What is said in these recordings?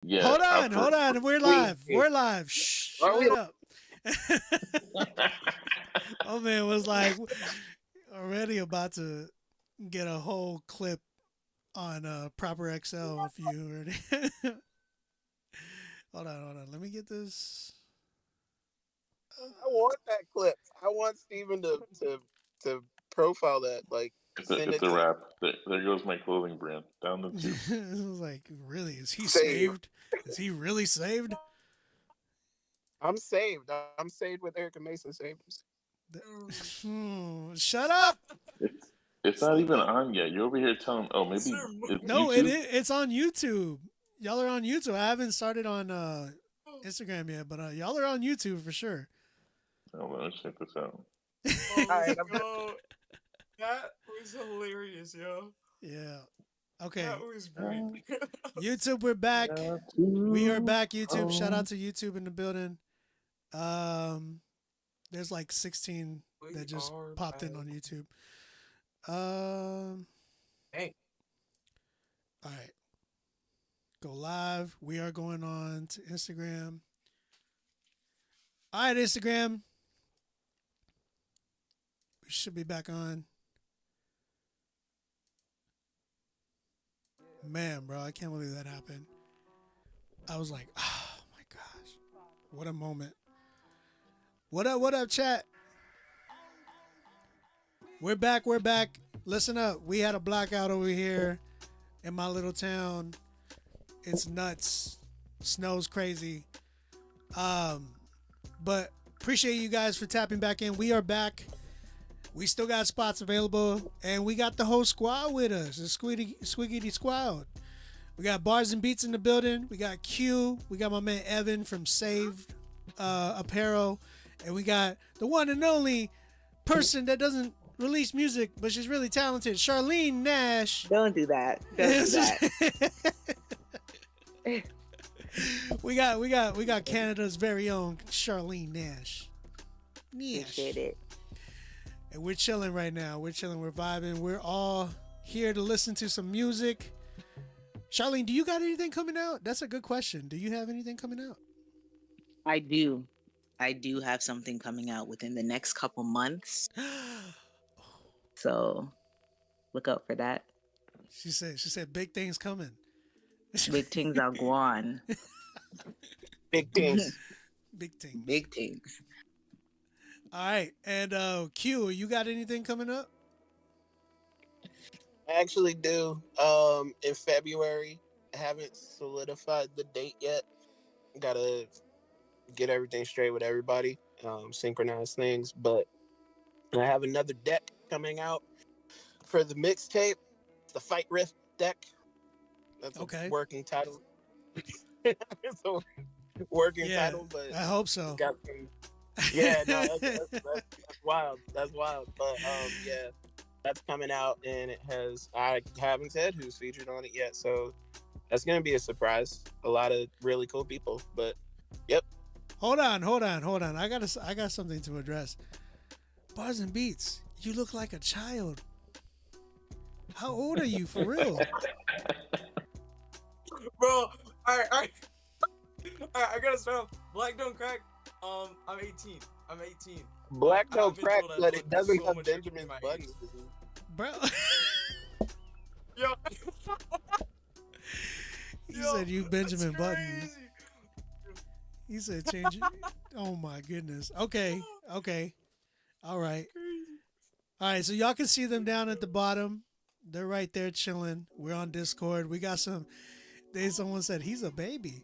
Yeah, Hold I've on, heard. hold on. We're Wait, live. wait. We're live. Shh, Are we? shut up. Oh man was like already about to get a whole clip on proper XL if you already. Hold on. Let me get this. I want that clip. I want Steven to profile that. Like, It's a send it's it a to me. wrap. There goes my clothing brand down the tube. It was like, really? Is he Save. saved? Is he really saved? I'm saved. I'm saved with Erica Mason saved. Shut up. It's not even on yet. You're over here telling. Oh, maybe it's No, it YouTube. is. It's on YouTube. Y'all are on YouTube. I haven't started on Instagram yet, but y'all are on YouTube for sure. Oh, let me check this out. All Oh, right, I'm yo, that was hilarious, yo. Yeah. Okay. That was great. YouTube, we're back. Got We are to back. YouTube. Shout out home. to YouTube in the building. Um, there's like 16 We that just are popped in back. on YouTube. Um, hey. all right. Go live. We are going on to Instagram. All right, Instagram. We should be back on. Man, bro, I can't believe that happened. I was like, oh my gosh. What a moment. What up, chat? We're back, we're back. Listen up. We had a blackout over here in my little town. It's nuts. Snow's crazy. But appreciate you guys for tapping back in. We are back. We still got spots available, and we got the whole squad with us. The Squiggity Squad. We got Bars and Beats in the building. We got Q. We got my man Evan from Saved Apparel, and we got the one and only person that doesn't release music, but she's really talented, Charlene Nash. Don't do that. Don't do that. we got Canada's very own Charlene Nash. Appreciate it. And we're chilling right now. We're chilling. We're vibing. We're all here to listen to some music. Charlene, do you got anything coming out? That's a good question. Do you have anything coming out? I do. I do have something coming out within the next couple months. So look out for that. She said big things coming. Big things are gone. Big things. Big things. Big things. All right. And Q, you got anything coming up? I actually do. In February. I haven't solidified the date yet. Gotta get everything straight with everybody. Synchronize things. But I have another deck coming out for the mixtape. It's the Fight Rift deck. That's a Okay. working title. It's a working Yeah, title, but I hope so. got some. Yeah, no, that's wild. That's wild. But yeah, that's coming out, and it has. I haven't said who's featured on it yet, so that's gonna be a surprise. A lot of really cool people, but yep. Hold on. I got something to address. Bars and Beats, you look like a child. How old are you for real? Bro, alright. I gotta start off. Black don't crack. I'm 18. I'm 18. Black I've don't been crack, told I but look it doesn't so have much Benjamin younger than my Buttons. Bro. Yo. He said you Benjamin that's Button. crazy. He said change it. Oh my goodness. Okay. All right. So y'all can see them down at the bottom. They're right there chilling. We're on Discord. We got some. Someone said he's a baby.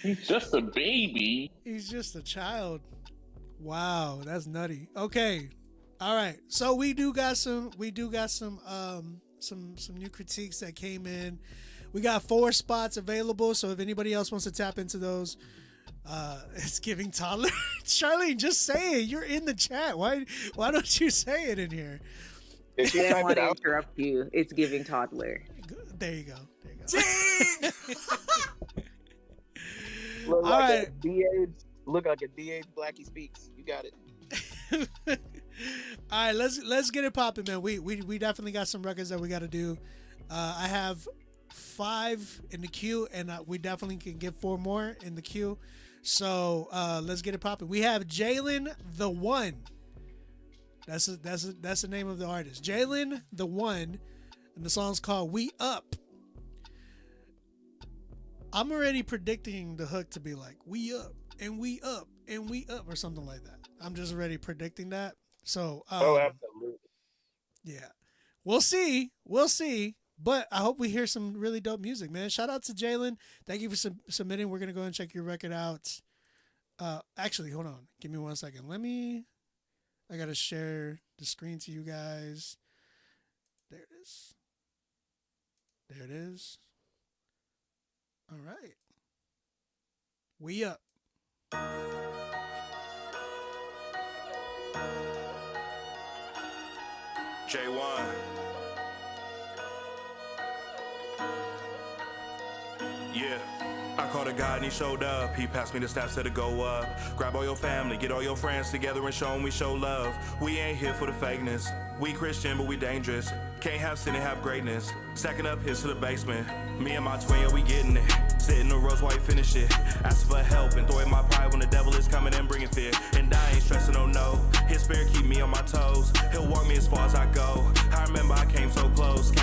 He's just a baby. He's just a child. Wow, that's nutty. Okay. All right. So we do got some some new critiques that came in. We got 4 spots available, so if anybody else wants to tap into those, it's giving toddler. Charlene, just say it. You're in the chat. Why don't you say it in here? Did I she didn't type want it to out? interrupt you. It's giving toddler. There you go. Dang! Look All like right. a DH. Look like a DH Blackie speaks. You got it. All right, let's get it popping, man. We definitely got some records that we got to do. I have 5 in the queue, and we definitely can get 4 more in the queue. So let's get it popping. We have Jalen the One. That's the name of the artist, Jalen the One, and the song's called "We Up." I'm already predicting the hook to be like "We up and we up and we up" or something like that. I'm just already predicting that. So absolutely. yeah, we'll see. We'll see. But I hope we hear some really dope music, man. Shout out to Jalen. Thank you for submitting. We're gonna go and check your record out. Actually, hold on. Give me 1 second. I gotta share the screen to you guys. There it is. There it is. All right. We up. J1. Yeah. I called a God and he showed up. He passed me the staff, said to go up. Grab all your family, get all your friends together and show them we show love. We ain't here for the fakeness. We Christian, but we dangerous. Can't have sin and have greatness. Stacking up hits to the basement. Me and my twin, yeah, we getting it. Sit in the rows while you finish it. Asking for help and throwing my pride when the devil is coming and bringing fear. And I ain't stressing, oh no. His spirit keep me on my toes. He'll walk me as far as I go. I remember I came so close to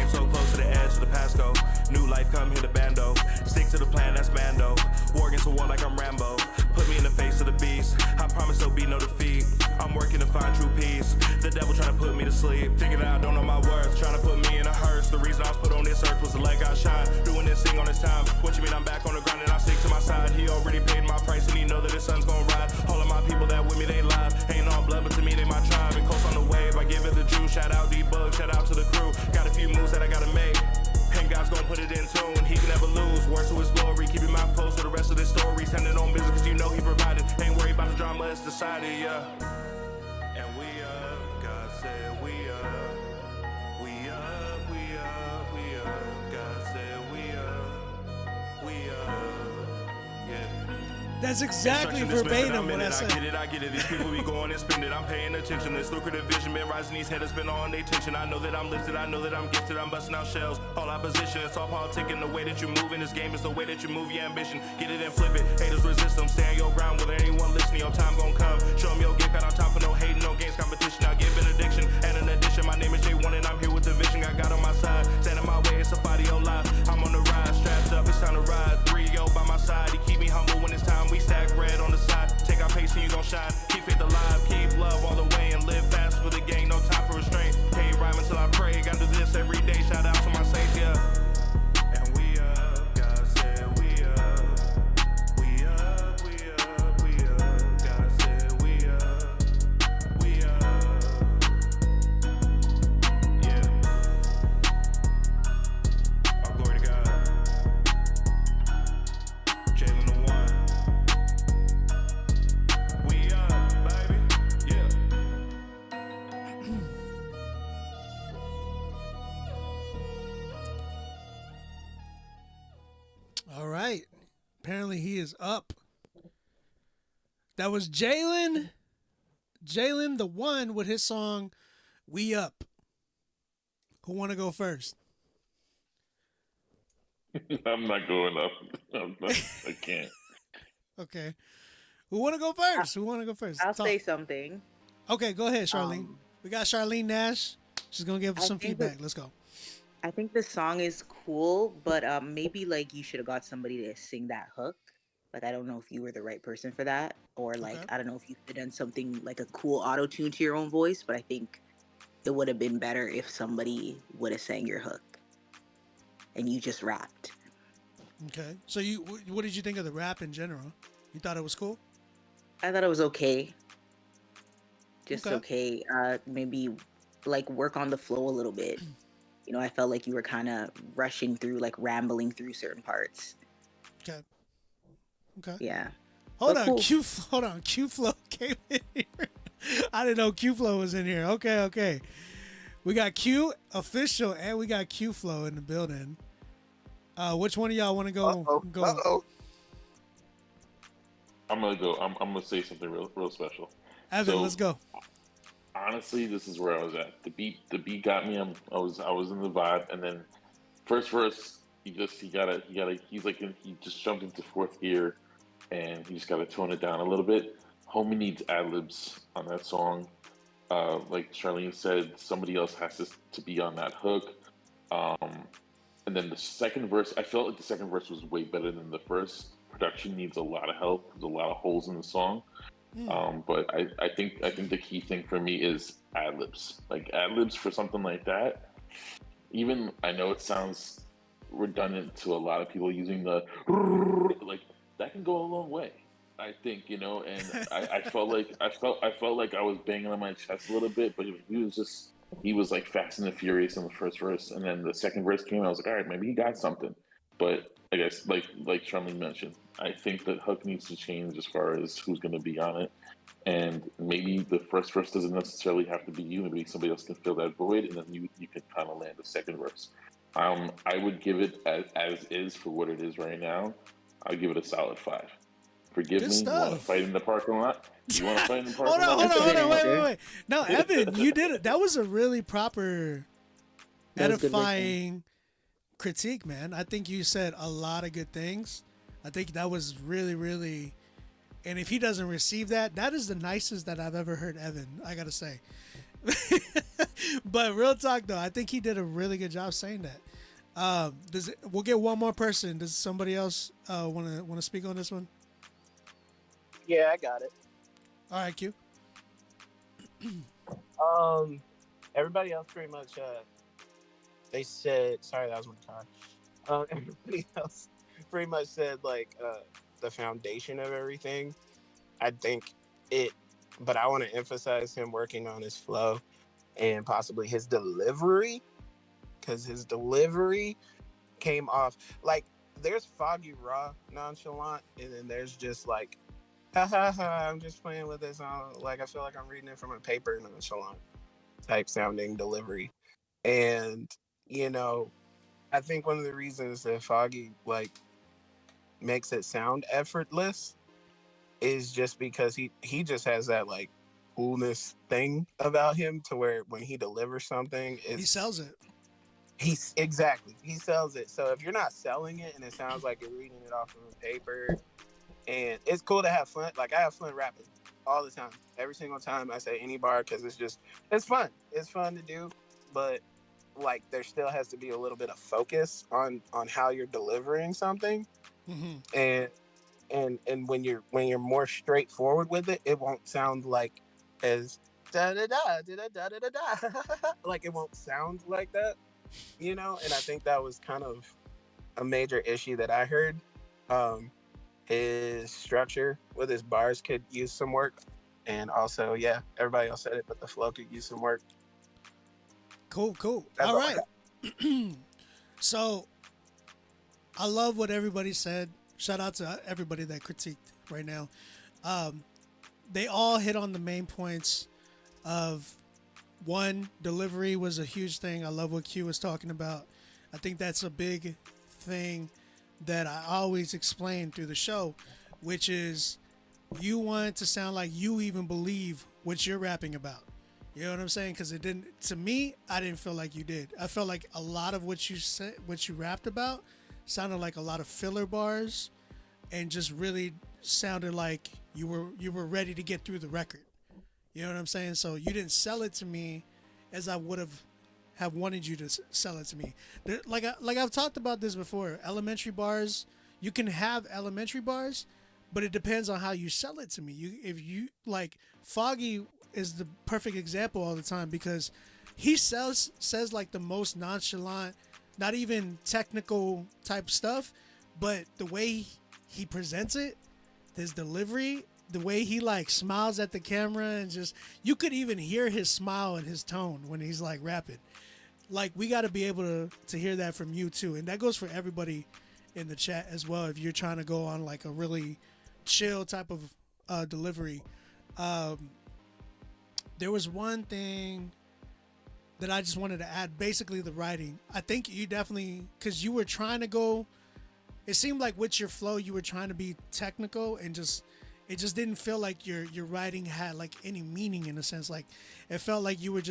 the edge of the Pasco. New life come here to bando. Stick to the plan, that's Mando. War against the war like I'm Rambo. Put me in the face of the beast. I promise there'll be no defeat. I'm working to find true peace. The devil trying to put me to sleep. Thinking that I don't know my worth. Trying to put me in a hearse. The reason I was put on this earth was to let God shine. Doing this thing on his time. What you mean I'm back on the grind and I stick to my side? He already paid my price and he know that his son's gonna ride. All of my people that with me, they live. Ain't all blood, but to me they my tribe. And coast on the wave, I give it the Jew. Shout out D-Bug, shout out to the crew. Got a few moves that I gotta make. And God's gonna put it in tune. He can never lose. Word to his glory. Keep your mouth closed for the rest of this story. Standing on business cause you know he provided. Ain't worried about the drama, it's decided, yeah. And we up, God said we up. We up, we up, we up. God said we up, yeah. That's exactly verbatim what I said. I get it. These people be going and spend it. I'm paying attention. This lucrative vision been rising. These headers been on their tension. I know that I'm lifted. I know that I'm gifted. I'm busting out shells. All opposition. It's all politicking. The way that you move in this game is the way that you move your ambition. Get it and flip it. Haters resist them. Stand your ground. Whether anyone listening, your time gon' come. Show them your gift. Got no time for no hating, no games, competition. I give benediction and an addition. My name is J1 and I'm here with the vision. I got on my side. Standing my way. It's a body on life. I'm on the ride. Strapped up. It's time to ride. 3-0 by my side. He keep me humble when it's time. We stack bread on the side. Take our pace and you gon' shine. Keep faith alive. Keep love all the way and live fast for the game. No time for restraint. Can't rhyme until I pray. Gotta do this every day. Shout out to my saints, yeah. And we up. God said we up. We up. We up. We up. God said we up. We up. Yeah. All glory to God. Jalen the One. We up, baby. Yeah. All right. Apparently he is up. That was Jalen the One with his song "We Up." Who want to go first? I'm not going up. I can't. Okay. Who want to go first? Who want to go first? I'll Talk. say something. Okay, go ahead, Charlene. We got Charlene Nash. She's gonna give us I some think feedback. Let's go. I think the song is cool, but maybe like you should have got somebody to sing that hook. Like I don't know if you were the right person for that, or like Okay. I don't know if you could have done something like a cool auto tune to your own voice. But I think it would have been better if somebody would have sang your hook and you just rapped. Okay. So what did you think of the rap in general? You thought it was cool? I thought it was okay. Just Okay. okay. Maybe like work on the flow a little bit. You know, I felt like you were kind of rushing through, like rambling through certain parts. Okay. Okay. Yeah. Hold But on, cool. Hold on, Q Flow came in here. I didn't know Q Flow was in here. Okay. We got Q official and we got Q Flow in the building. Which one of y'all want to go? Uh-oh. I'm gonna go. I'm gonna say something real special. Evan, So- let's go. Honestly, this is where I was at. The beat got me. I was in the vibe, and then first verse, he just jumped into fourth gear, and he just gotta tone it down a little bit. Homie needs ad libs on that song. Like Charlene said, somebody else has to be on that hook. Um, and then the second verse, I felt like the second verse was way better than the first. Production needs a lot of help. There's a lot of holes in the song. Hmm. But I think the key thing for me is ad libs. Like ad libs for something like that. Even I know it sounds redundant to a lot of people using the like that can go a long way. I think and I felt like I felt like I was banging on my chest a little bit, but he was like fast and the furious in the first verse, and then the second verse came. I was like, all right, maybe he got something. But I guess like Charlie mentioned, I think that hook needs to change as far as who's going to be on it, and maybe the first verse doesn't necessarily have to be you. Maybe somebody else can fill that void, and then you can kind of land the second verse. I would give it as is for what it is right now. I'd give it a solid 5. Forgive Good me. You want to stuff. fight in the parking lot? You want to fight in the Hold parking on, lot? hold That's on, a hold good on, wait, wait, answer. wait. No, Evan, you did it. That was a really proper, That was good written. edifying critique, man. I think you said a lot of good things. I think that was really, really. And if he doesn't receive that, that is the nicest that I've ever heard Evan. I gotta say. But real talk though, I think he did a really good job saying that. We'll get one more person. Does somebody else want to speak on this one? Yeah, I got it. All right, Q. Everybody else pretty much they said sorry that was my car. Everybody else pretty much said like the foundation of everything. I think it, but I want to emphasize him working on his flow and possibly his delivery, because his delivery came off like there's foggy raw nonchalant, and then there's just like ha ha ha, I'm just playing with this like I feel like I'm reading it from a paper nonchalant type sounding delivery. And I think one of the reasons that foggy like makes it sound effortless is just because he just has that like coolness thing about him to where when he delivers something He sells it. he sells it. So if you're not selling it and it sounds like you're reading it off of a paper, and it's cool to have fun, like I have fun rapping all the time, every single time I say any bar, because it's fun to do, but like there still has to be a little bit of focus on how you're delivering something. Mm-hmm. And when you're more straightforward with it, it won't sound like as da da da da da da da da like it won't sound like that, and I think that was kind of a major issue that I heard. His structure with his bars could use some work, and also everybody else said it, but the flow could use some work. Cool. That's All all I right. So I love what everybody said. Shout out to everybody that critiqued right now. They all hit on the main points of one, delivery was a huge thing. I love what Q was talking about. I think that's a big thing that I always explain through the show, which is you want it to sound like you even believe what you're rapping about. You know what I'm saying? Because it didn't. To me, I didn't feel like you did. I felt like a lot of what you said, what you rapped about, sounded like a lot of filler bars, and just really sounded like you were ready to get through the record. You know what I'm saying? So you didn't sell it to me as I would have wanted you to sell it to me. Like I've talked about this before. Elementary bars, you can have elementary bars, but it depends on how you sell it to me. If you like Foggy is the perfect example all the time because he says like the most nonchalant, not even technical type stuff, but the way he presents it, his delivery, the way he like smiles at the camera, and just you could even hear his smile and his tone when he's like rapping. Like we got to be able to hear that from you too, and that goes for everybody in the chat as well. If you're trying to go on like a really chill type of delivery, there was one thing that I just wanted to add. Basically, the writing. I think you definitely, because you were trying to go. It seemed like with your flow, you were trying to be technical and it just didn't feel like your writing had like any meaning in a sense. Like it felt like you went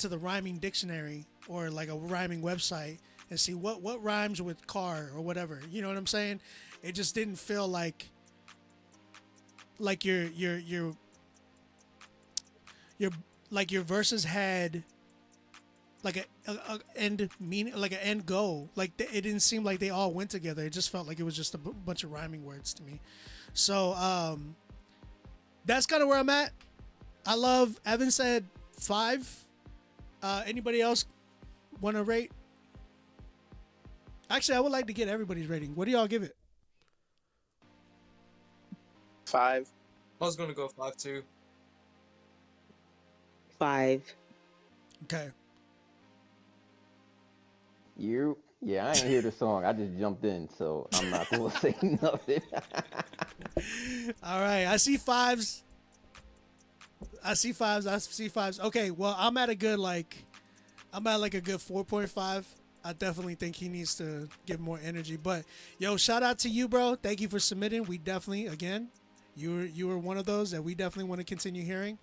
to the rhyming dictionary or like a rhyming website and see what rhymes with car or whatever. You know what I'm saying? It just didn't feel like your like your verses had like a end meaning, like an end goal. Like it didn't seem like they all went together. It just felt like it was just a bunch of rhyming words to me. So that's kind of where I'm at. I love. Evan said 5. Anybody else want to rate? Actually, I would like to get everybody's rating. What do y'all give it? 5. I was gonna go 5 too. 5. Okay. Yeah, I ain't hear the song. I just jumped in, so I'm not gonna say nothing. All right. I see 5s. Okay, well, I'm at a good a good 4.5. I definitely think he needs to give more energy. But yo, shout out to you, bro. Thank you for submitting. We definitely, again, you were one of those that we definitely want to continue hearing.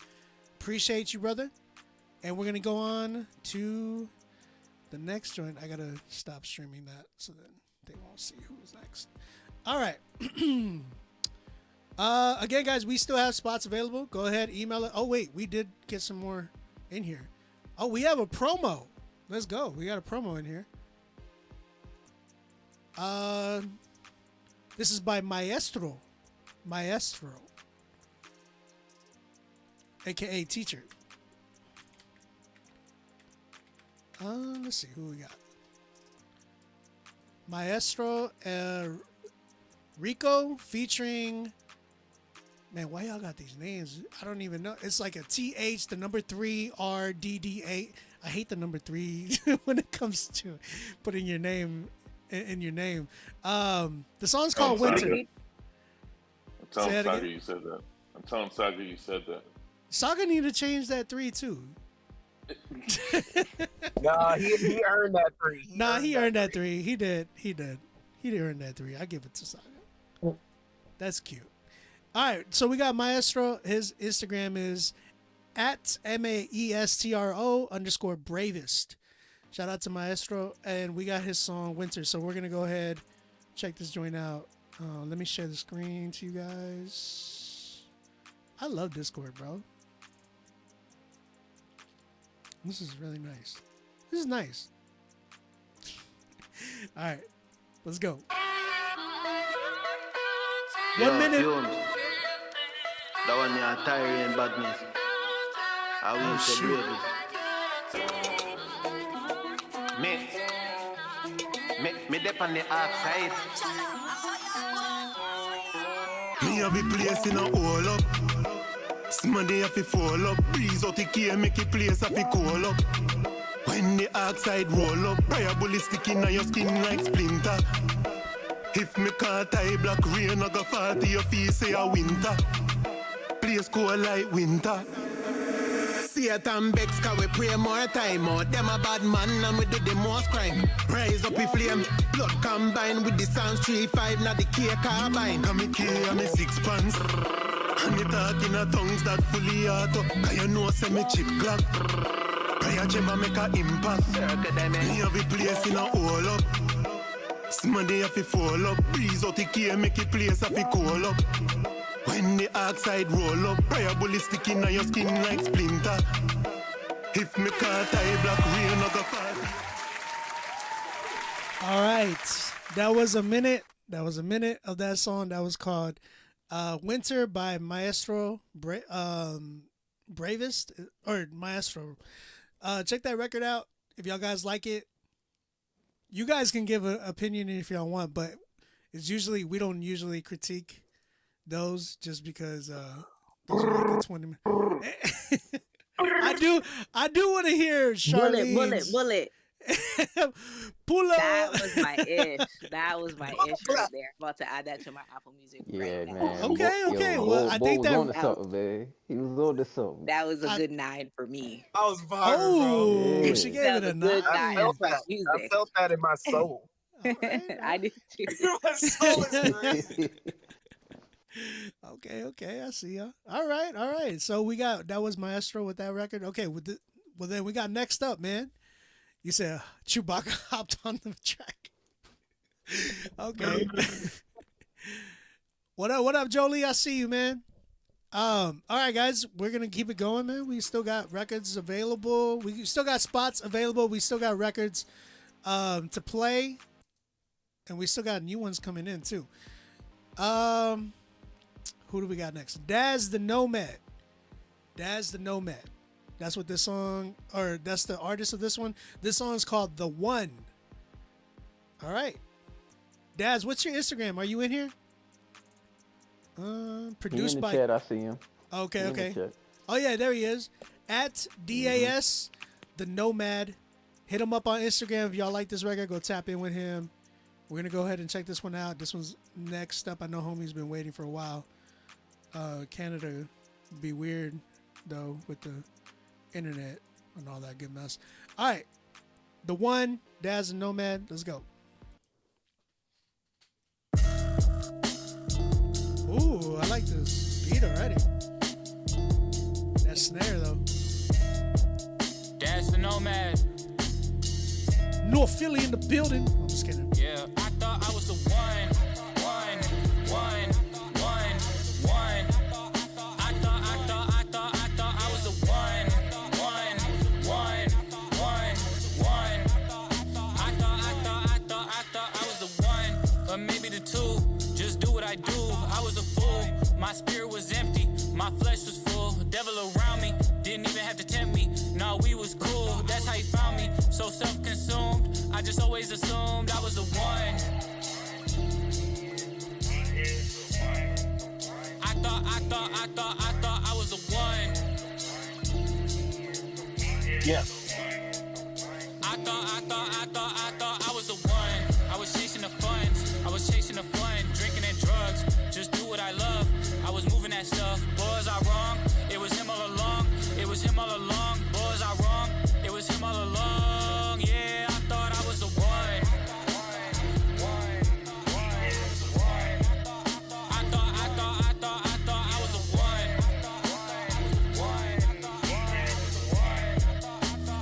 Appreciate you, brother. And we're gonna go on to the next joint. I gotta stop streaming that so that they won't see who's next. All right. Again, guys, we still have spots available. Go ahead, email it. Oh wait, we did get some more in here. Oh, we have a promo. Let's go. We got a promo in here. This is by Maestro, aka Teacher. Let's see who we got. Maestro Rico featuring. Man, why y'all got these names? I don't even know. It's like a TH, the number 3, RDDA. I hate the number 3 when it comes to putting your name in your name. The song's called Winter. I'm telling Saga you said that. I'm telling Saga you said that. Saga need to change that 3 too. Nah, he earned that 3. He earned that 3. He did. He earned that 3. I give it to Saga. That's cute. All right, so we got Maestro. His Instagram is at @maestro_bravest. Shout out to Maestro, and we got his song Winter. So we're gonna go ahead, check this joint out. Let me share the screen to you guys. I love Discord, bro. This is really nice. This is nice. All right, let's go. 1 minute. That one me a tiring badness. I will say me dep on the outside. Me have a place in a hole up. Somebody have to fall up. Breeze out the key make a place have to call up. When the outside roll up, prior bullet stick in your skin like splinter. If me can't tie black rain, I go fall to your face say a winter. Place cold like winter. Satan begs cause we pray more time out. Them a bad man and we do the most crime. Rise up the flame, blood combined with the sounds 3-5, not the K carbine. Come me K and me 6 pants. And me talk in a tongues that fully auto. Cause you know say me chip clock. Prayer chamber make a impact. Me have a place in a hole up. Somebody have to fall up. Breeze out the key make a place have to call up. When the outside roll up, prior bullet stick in your skin like splinter. If me can't tie black rain, I go fall. All right, that was a minute. That was a minute of that song. That was called "Winter" by Maestro Bravest or Maestro. Check that record out if y'all guys like it. You guys can give an opinion if y'all want, but it's usually we don't usually critique those just because those are like the 20 minutes. I do want to hear Charlene's Bullet. Pull up. That was my ish. That was my ish right there. I'm about to add that to my Apple Music. Yeah, right now. man. Okay. Well, I think was that on to something, man. He was on to something. That was a good 9 for me. I was vibing, Oh, Yeah. she gave That it a was a good 9. night. I felt that in my soul. I did too. bro. My soul is crazy. Okay, I see ya. All right. So we got that was Maestro with that record. Okay, well then we got next up, man. You said Chewbacca hopped on the track. Okay. What up, Jolie? I see you, man. All right, guys, we're gonna keep it going, man. We still got records available. We still got spots available. We still got records to play, and we still got new ones coming in too. Who do we got next? Daz the Nomad. Daz the Nomad. That's what this song, or that's the artist of this one. This song is called The One. All right. Daz, what's your Instagram? Are you in here? Produced in the by. chat, I see him. Okay, He in okay. the chat. Oh yeah, there he is. At DAS, the Nomad. Hit him up on Instagram if y'all like this record. Go tap in with him. We're gonna go ahead and check this one out. This one's next up. I know homie's been waiting for a while. Canada be weird though with the internet and all that good mess. All right, The One, Daz and Nomad. Let's go. Ooh, I like this beat already. That snare though. Daz the Nomad. North Philly in the building. I'm just kidding. Yeah, I thought I was the one. I was the one. I thought I was the one, or maybe the two. Just do what I do. I was a fool. My spirit was empty. My flesh was full. Devil around me didn't even have to tempt me. No, we was cool. That's how he found me. So self-consumed. I just always assumed I was the one. I thought I was the one. Yeah. I thought I was the one. I was chasing the funds. I was chasing the fun, drinking and drugs. Just do what I love. I was moving that stuff. Boy, was I wrong? It was him all along. It was him all along. Boy, was I wrong? It was him all along. Yeah, I thought I was the one. I thought I was the one.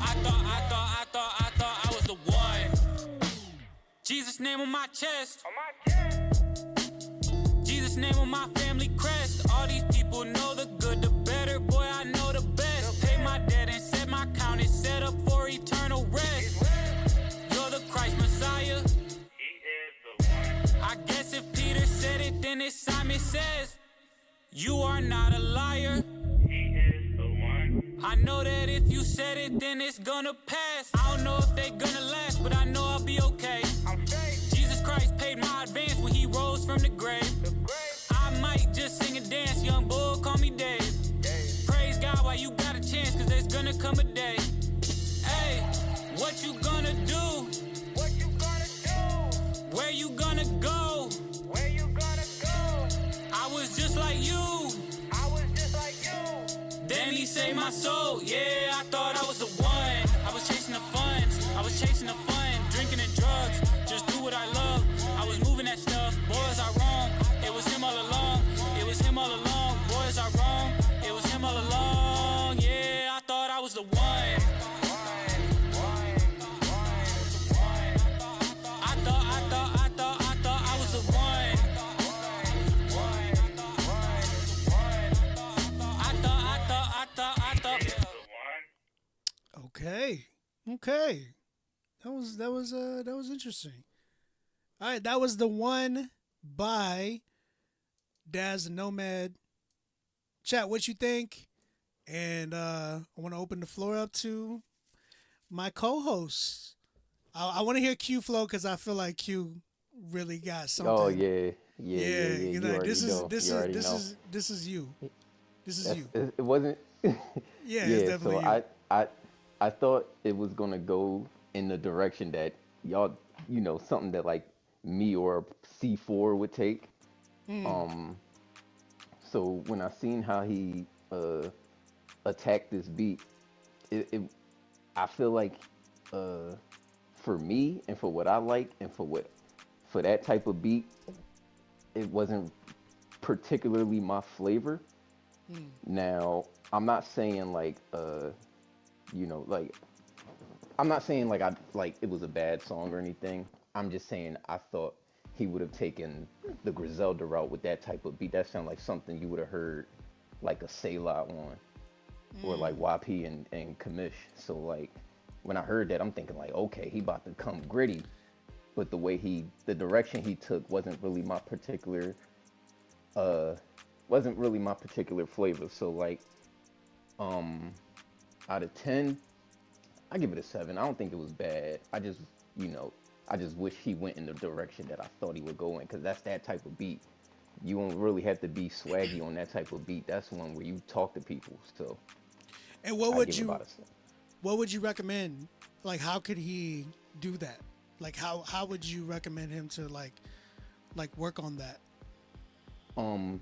I thought I was the one. Jesus' name on my chest. Jesus' name on my family crest. All these people know the good, the better. Boy, I know the best. Pay my debt and set my count. It's set up for eternal rest. You're the Christ Messiah. I guess if Peter said it, then it's Simon says. You are not a liar. I know that if you said it, then it's gonna pass. I don't know if they gonna last, but I know I'll be okay. Jesus Christ paid my advance when he rose from the grave. I might just sing and dance, young bull, call me Dave. Praise God while you got a chance, cause there's gonna come a day. Hey, what you gonna do? Where you gonna go? I was just like you. Then he saved my soul. Yeah, I thought I was the one. I was chasing the funds. I was chasing the fun, drinking and drugs. Just do what I love. I was moving that stuff. Boy, was I wrong? It was him all along. It was him all along. Boy, was I wrong? It was him all along. Yeah, I thought I was the one. I thought I was the one. I thought. Okay. That was interesting. All right, that was The One by Daz the Nomad. Chat, what you think? And I want to open the floor up to my co-hosts. I want to hear Q flow because I feel like Q really got something. Oh yeah. You know, this is you. This is you. It wasn't. Yeah, it's definitely so you. I thought it was gonna go in the direction that y'all, something that like me or C4 would take. So when I seen how he attacked this beat, I feel like for me and for what I like and for that type of beat, it wasn't particularly my flavor. Now, I'm not saying like I'm not saying like I like it was a bad song or anything. I'm just saying I thought he would have taken the Griselda route with that type of beat. That sounded like something you would have heard like a Selah on, or like YP and Kamish. So like when I heard that, I'm thinking like, okay, he about to come gritty. But the direction he took wasn't really my particular flavor. So like, out of 10, I give it a 7. I don't think it was bad. I just wish he went in the direction that I thought he would go in, because that's that type of beat. You don't really have to be swaggy on that type of beat. That's one where you talk to people. So, And what would you recommend? Like, how could he do that? Like, how would you recommend him to like work on that? For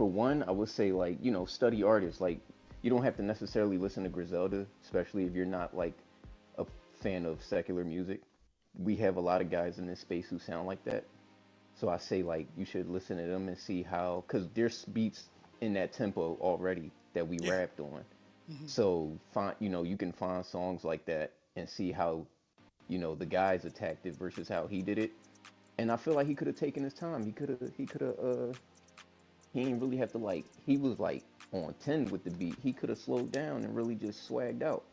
one, I would say like, study artists. Like, you don't have to necessarily listen to Griselda, especially if you're not like a fan of secular music. We have a lot of guys in this space who sound like that. So I say like you should listen to them and see how, because there's beats in that tempo already that we rapped on. So you can find songs like that and see how, the guys attacked it versus how he did it. And I feel like he could have taken his time. He didn't really have to like, he was like on 10 with the beat. He could have slowed down and really just swagged out.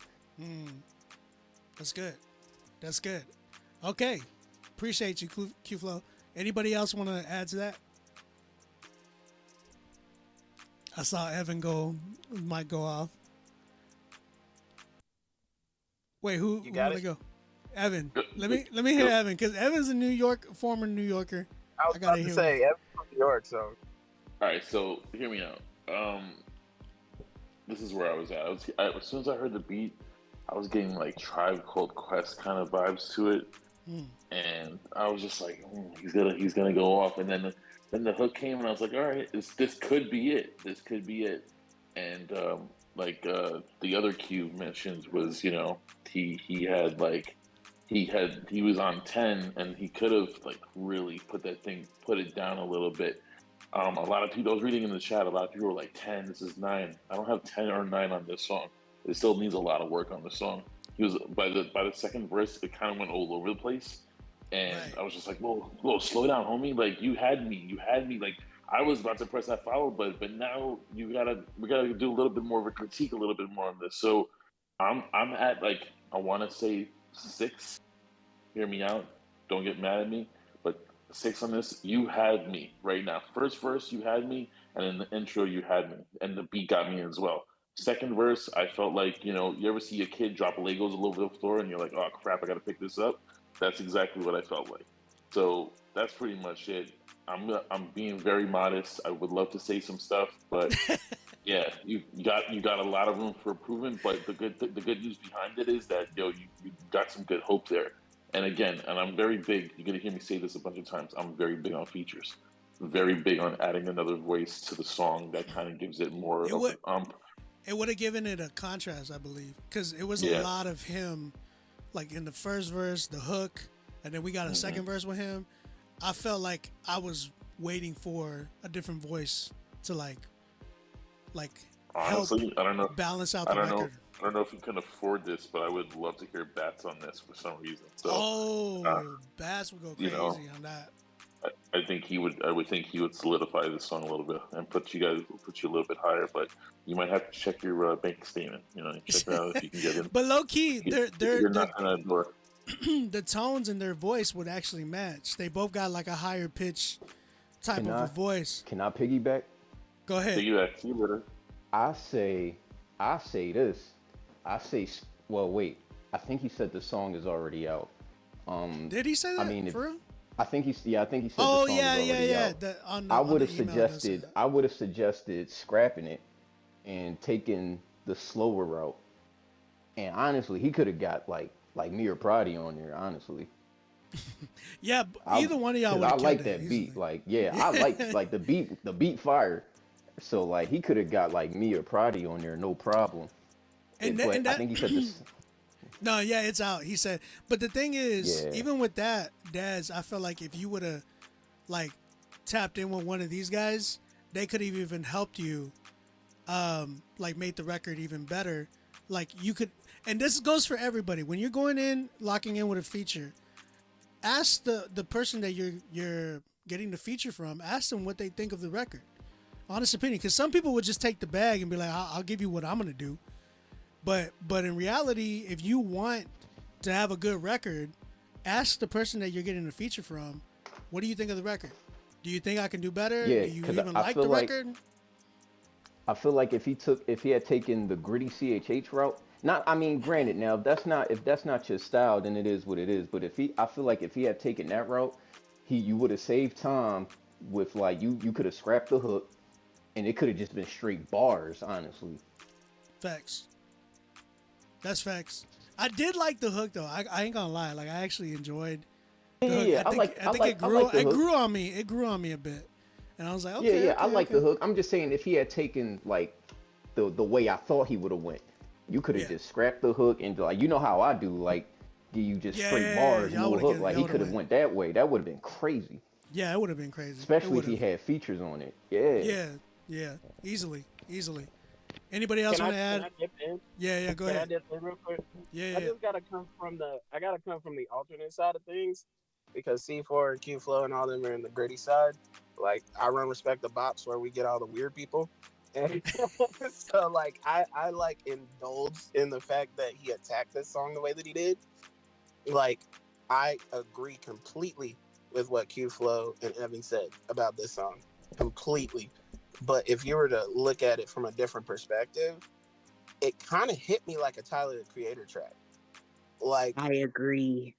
That's good. That's good. Okay. Appreciate you, Q-Flow. Anybody else want to add to that? I saw Evan might go off. Wait, who want to go? Evan. Let me hear Evan, because Evan's a former New Yorker. I was about to say, Evan's from New York, so. All right, so hear me out. This is where I was at. As soon as I heard the beat, I was getting like Tribe Called Quest kind of vibes to it, and I was just like, he's gonna go off. And then the hook came, and I was like, all right, this could be it. This could be it. And the other Q mentioned was, he was on 10, and he could have like really put it down a little bit. A lot of people, I was reading in the chat, a lot of people were like 10, this is 9. I don't have 10 or 9 on this song. It still needs a lot of work on the song. He was by the second verse, it kind of went all over the place, and right. I was just like, whoa, slow down, homie. Like you had me. Like I was about to press that follow, but now we gotta do a little bit more of a critique, a little bit more on this. So I'm at like, I want to say 6. Hear me out. Don't get mad at me, but 6 on this. You had me right now. First verse, you had me, and in the intro, you had me, and the beat got me as well. Second verse, I felt like, you ever see a kid drop Legos all over the floor, and you're like, oh crap, I gotta pick this up. That's exactly what I felt like. So that's pretty much it. I'm being very modest. I would love to say some stuff, but yeah, you got a lot of room for improvement. But the good news behind it is that you got some good hope there. And again, and I'm very big. You're gonna hear me say this a bunch of times. I'm very big on features. Very big on adding another voice to the song that kind of gives it more of an ump. It would have given it a contrast, I believe, because it was a lot of him, like in the first verse, the hook, and then we got a second verse with him. I felt like I was waiting for a different voice to like honestly, help I don't know, balance out the record. I don't know if you can afford this, but I would love to hear Bats on this for some reason. So, Bats would go crazy on that. I think he would. I would think he would solidify this song a little bit and put you a little bit higher. But you might have to check your bank statement. Check it out if you can get in. But low key, they're not gonna door. The tones in their voice would actually match. They both got like a higher pitch type of a voice. Can I piggyback? Go ahead. Piggyback. You better. I say this. Well, wait. I think he said the song is already out. Did he say that? For real? I think he said the song is already out. I would have suggested scrapping it and taking the slower route. And honestly, he could have got like me or Prodi on there, honestly. Yeah, either one of y'all would have. I like that beat. Like, I like the beat fire. So like he could have got like me or Prodi on there, no problem. I think he said this. No, yeah, it's out. He said, but the thing is, even with that, Daz, I feel like if you would have like tapped in with one of these guys, they could have even helped you, like made the record even better. Like you could, and this goes for everybody. When you're going in, locking in with a feature, ask the person that you're getting the feature from. Ask them what they think of the record. Honest opinion, because some people would just take the bag and be like, I'll give you what I'm gonna do. But in reality, if you want to have a good record, ask the person that you're getting the feature from, what do you think of the record? Do you think I can do better? Yeah, Do you because even I like feel the like record? I feel like if he had taken the gritty CHH route, not I mean, granted, now if that's not your style, then it is what it is. But I feel like if he had taken that route, you would have saved time with like you could have scrapped the hook, and it could have just been straight bars, honestly. Facts. That's facts. I did like the hook though. I ain't gonna lie. Like I actually enjoyed the hook. Yeah, I think it grew. the It hook. grew on me. It grew on me a bit, and I was like, Yeah, okay, yeah, okay, I like okay. the hook. I'm just saying if he had taken like the way I thought he would have went, you could have Yeah. just scrapped the hook and like how I do, like give you just straight bars, y'all no would've hook. get- Like y'all he could have would've went that way. That would have been crazy, Yeah, it would have been crazy. It especially would if he have. had features on it. Yeah. Yeah. Easily. Anybody else Can want to can add? I dip in? Yeah. Go Can I ahead. dip in real quick? Yeah. I just gotta come from the alternate side of things, because C4 and Q Flow and all them are in the gritty side. Like I run Respect the Box, where we get all the weird people, and so like I like indulge in the fact that he attacked this song the way that he did. Like I agree completely with what Q Flow and Evan said about this song, completely. But if you were to look at it from a different perspective, it kind of hit me like a Tyler the Creator track. Like I agree.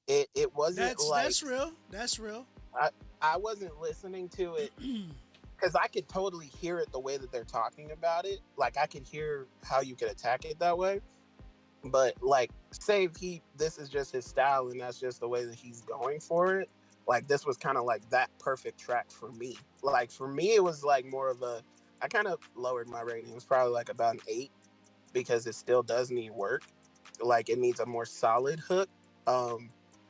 it wasn't like That's real. That's real. I wasn't listening to it because I could totally hear it the way that they're talking about it. Like I could hear how you could attack it that way. But like, say if this is just his style and that's just the way that he's going for it. Like this was kind of like that perfect track for me. Like for me, it was like more of a. I kind of lowered my rating. It was probably like about an 8 because it still does need work. Like it needs a more solid hook.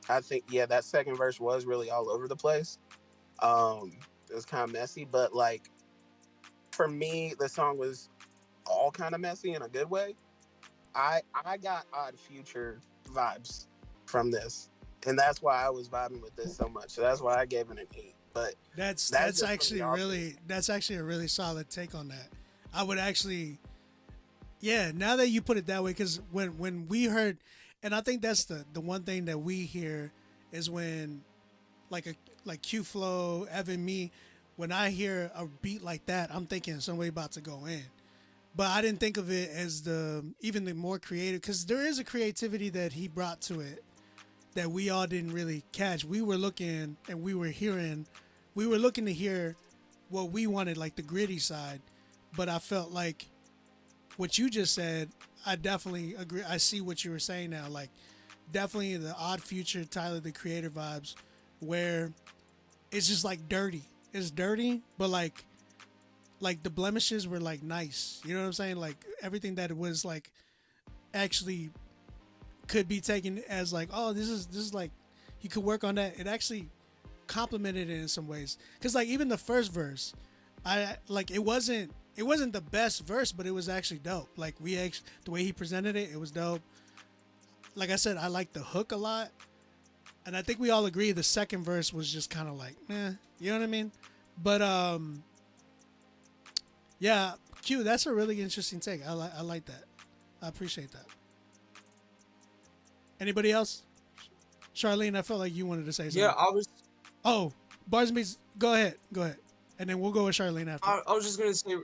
I think that second verse was really all over the place. It was kind of messy, but like for me, the song was all kind of messy in a good way. I got Odd Future vibes from this, and that's why I was vibing with this so much. So that's why I gave it an 8. But That's just actually from the a really solid take on that. I would actually, yeah. Now that you put it that way, because when we heard, and I think that's the one thing that we hear is when, like Q Flow, Evan, me, when I hear a beat like that, I'm thinking somebody about to go in. But I didn't think of it as even the more creative, because there is a creativity that he brought to it that we all didn't really catch. We were looking and we were looking to hear what we wanted, like the gritty side. But I felt like what you just said, I definitely agree. I see what you were saying now. Like definitely the Odd Future, Tyler the Creator vibes, where it's just like dirty. It's dirty, but like the blemishes were like nice. You know what I'm saying? Like everything that it was like actually could be taken as like, oh, this is like you could work on that. It actually complimented it in some ways. Cause like even the first verse, I like it wasn't the best verse, but it was actually dope. Like the way he presented it, it was dope. Like I said, I like the hook a lot. And I think we all agree the second verse was just kind of like, you know what I mean? But yeah, Q, that's a really interesting take. I like that. I appreciate that. Anybody else? Charlene, I felt like you wanted to say something. Yeah, I was. Oh, Bars and Beats, go ahead. And then we'll go with Charlene after. I was just gonna say.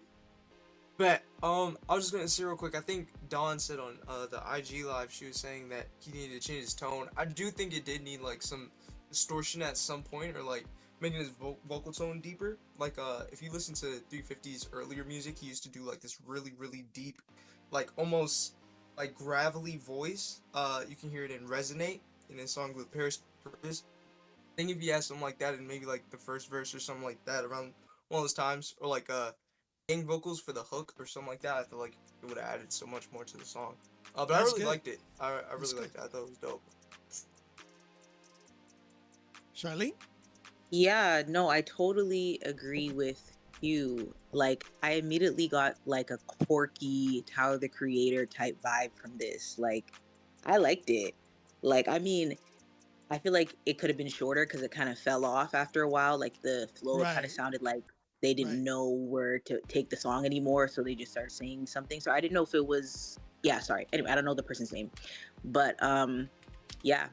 But I was just gonna say real quick. I think Dawn said on the IG live, she was saying that he needed to change his tone. I do think it did need like some distortion at some point, or like making his vocal tone deeper. Like if you listen to 350's earlier music, he used to do like this really deep, like almost like gravelly voice. You can hear it in Resonate in his song with Paris. I think if you had something like that in maybe like the first verse or something like that around one of those times, or like gang vocals for the hook or something like that, I feel like it would have added so much more to the song. But I really liked it. I really liked it. I thought it was dope. Charlene? Yeah, no, I totally agree with Q, like I immediately got like a quirky Tyler the Creator type vibe from this. Like I liked it. Like I mean, I feel like it could have been shorter because it kind of fell off after a while. Like the flow kind Right. of sounded like they didn't Right. know where to take the song anymore, so they just started saying something. So I didn't know if it was sorry. Anyway, I don't know the person's name, but yeah,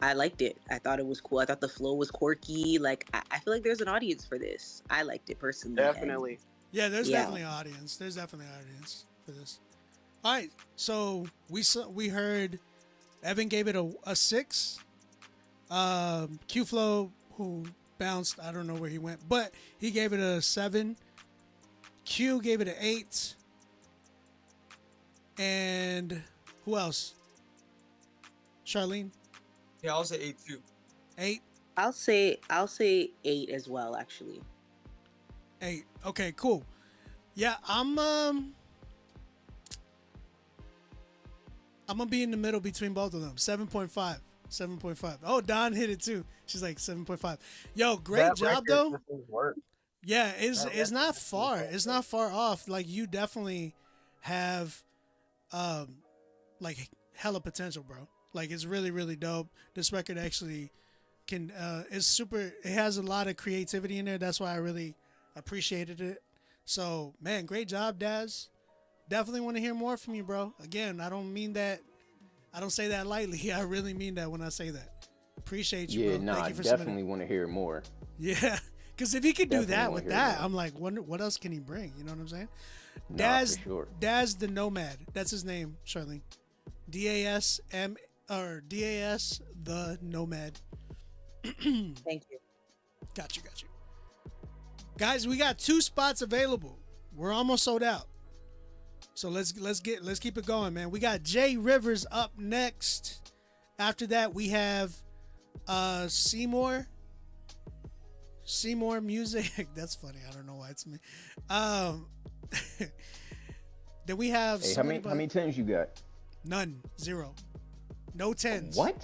I liked it. I thought it was cool. I thought the flow was quirky. Like I feel like there's an audience for this. I liked it personally. and- Definitely. Yeah, there's Yeah. definitely an audience. There's definitely an audience for this. All right, so we heard Evan gave it a 6. Q Flow, who bounced, I don't know where he went, but he gave it a 7. Q gave it an 8. And who else? Charlene, Yeah, I'll say 8 too. 8. I'll say 8 as well. Actually, 8. Okay, cool. Yeah, I'm gonna be in the middle between both of them. 7.5. 7.5. Oh, Don hit it too. She's like 7.5. Yo, great That job record though. just needs work. Yeah, it's That it's record not just far. needs It's work. not far off. Like you definitely have like hella potential, bro. Like it's really, really dope. This record actually can it's super, it has a lot of creativity in there. That's why I really appreciated it. So man, great job, Daz. Definitely want to hear more from you, bro. Again, I don't say that lightly. I really mean that when I say that. Appreciate you, Yeah, bro. no, Thank I you for definitely submitting. want to hear more. Yeah, because if he could do Definitely that wanna with hear that, more. I'm like, what else can he bring? You know what I'm saying? Nah, Daz, for sure. Daz the Nomad. That's his name, Charlene. DASM or DAS the Nomad. thank you. Got you. Guys, we got 2 spots available. We're almost sold out. So let's keep it going, man. We got Jay Rivers up next. After that, we have Seymour Music. That's funny. I don't know why it's me. Then we have Hey, how many tens you got? None. 0. No 10s. What?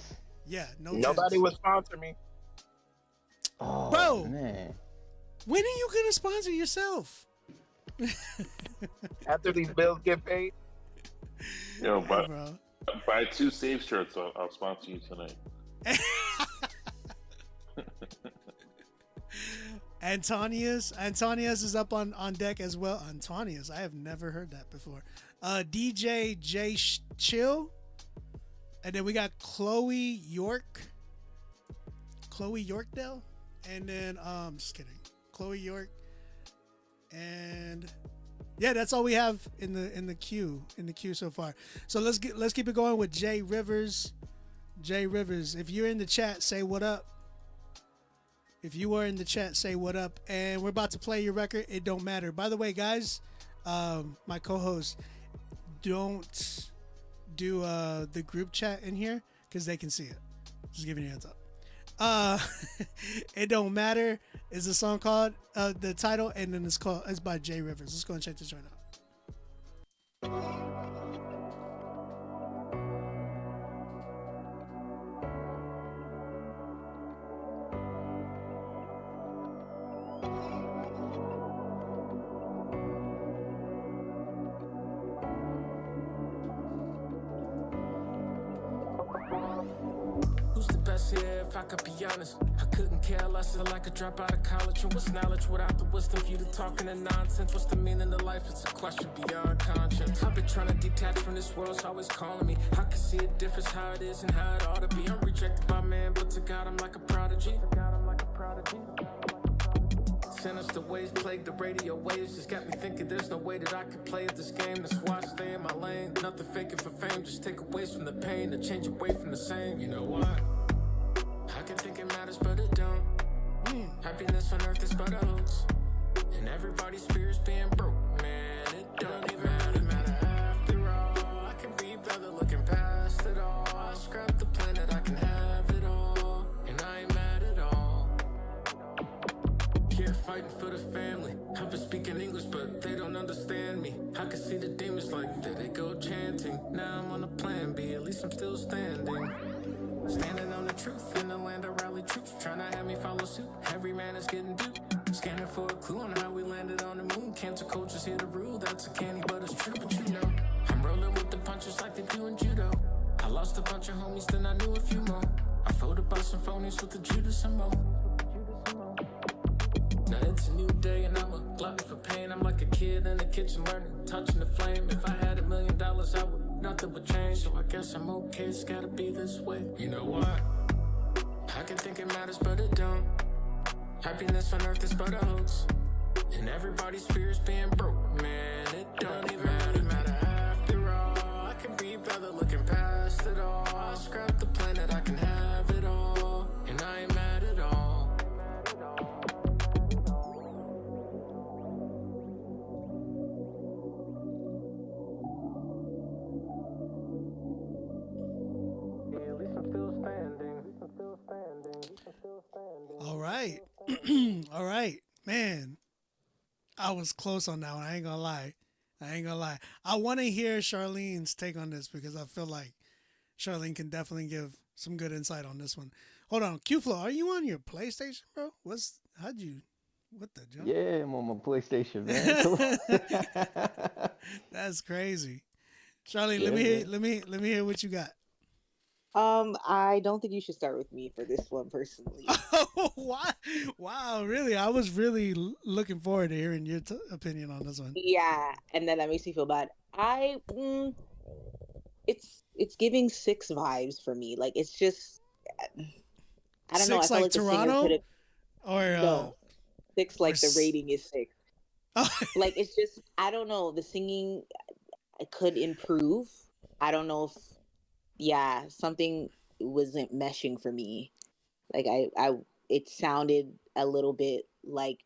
Yeah, no Nobody 10s. would sponsor me. Oh, Bro. man. When are you gonna sponsor yourself? After these bills get paid, Yo, Hey, bro. buy 2 Save shirts. I'll sponsor you tonight. Antonius is up on deck as well. Antonius, I have never heard that before. DJ J Chill, and then we got Chloe Yorkdale, and then just kidding, Chloe York, and yeah, that's all we have in the queue so far. So let's keep it going with Jay Rivers. Jay Rivers, if you're in the chat, say what up. If you are in the chat, say what up. And we're about to play your record. It don't matter. By the way, guys, my co-hosts, don't do the group chat in here because they can see it. Just giving you a heads up. It Don't Matter is the song called, the title, and then it's by Jay Rivers. Let's go and check this joint out. Who's the best here, if I could be honest? I couldn't care less than like a drop out of college. And what's knowledge without the wisdom? For you to talking and nonsense. What's the meaning of life? It's a question beyond conscience. I've been trying to detach from this world, it's always calling me. I can see a difference, how it is and how it ought to be. I'm rejected by man, but to God I'm like a prodigy. Sinister ways plague the radio waves. Just got me thinking there's no way that I could play at this game. That's why I stay in my lane. Nothing faking for fame, just take away from the pain and change away from the same. You know what? I can think it matters, but it don't. Happiness on earth is but a hoax. And everybody's fears being broke. Man, it don't even matter after all. I can be better looking past it all. I scrap the planet, I can have it all. And I ain't mad at all. Here fighting for the family. I've been speaking English, but they don't understand me. I can see the demons like, there they go chanting. Now I'm on a plan B, at least I'm still standing. Standing on the truth in the land of rally troops, trying to have me follow suit. Every man is getting duped. Scanning for a clue on how we landed on the moon. Cancer culture's here to rule. That's a candy, but it's true. But you know, I'm rolling with the punches like they do in judo. I lost a bunch of homies, then I knew a few more. I folded about some phonies with the Judas and Mo. Now it's a new day and I'm a glutton for pain. I'm like a kid in the kitchen learning, touching the flame. If I had $1 million, I would, nothing would change. So I guess I'm okay, it's gotta be this way. You know what? I can think it matters, but it don't. Happiness on earth is but a hoax. And everybody's fears being broke, man, it don't even matter after all. I can be better looking past it all. I scrap the planet, I can have it all. And I ain't mad at all. All right. All right. Man, I was close on that one. I ain't gonna lie. I want to hear Charlene's take on this because I feel like Charlene can definitely give some good insight on this one. Hold on. Q-Flow, are you on your PlayStation, bro? What the jump? Yeah, I'm on my PlayStation, man. That's crazy. Charlene, Yeah, let me hear what you got. I don't think you should start with me for this one personally. Why? Wow, really? I was really looking forward to hearing your opinion on this one. Yeah, and then that makes me feel bad. It's giving Six vibes for me. Like it's just, I don't know. I Six feel like like the singer Toronto, could have or no Six like the s- rating is 6. Like it's just, I don't know. The singing could improve. I don't know if something wasn't meshing for me. Like it sounded a little bit like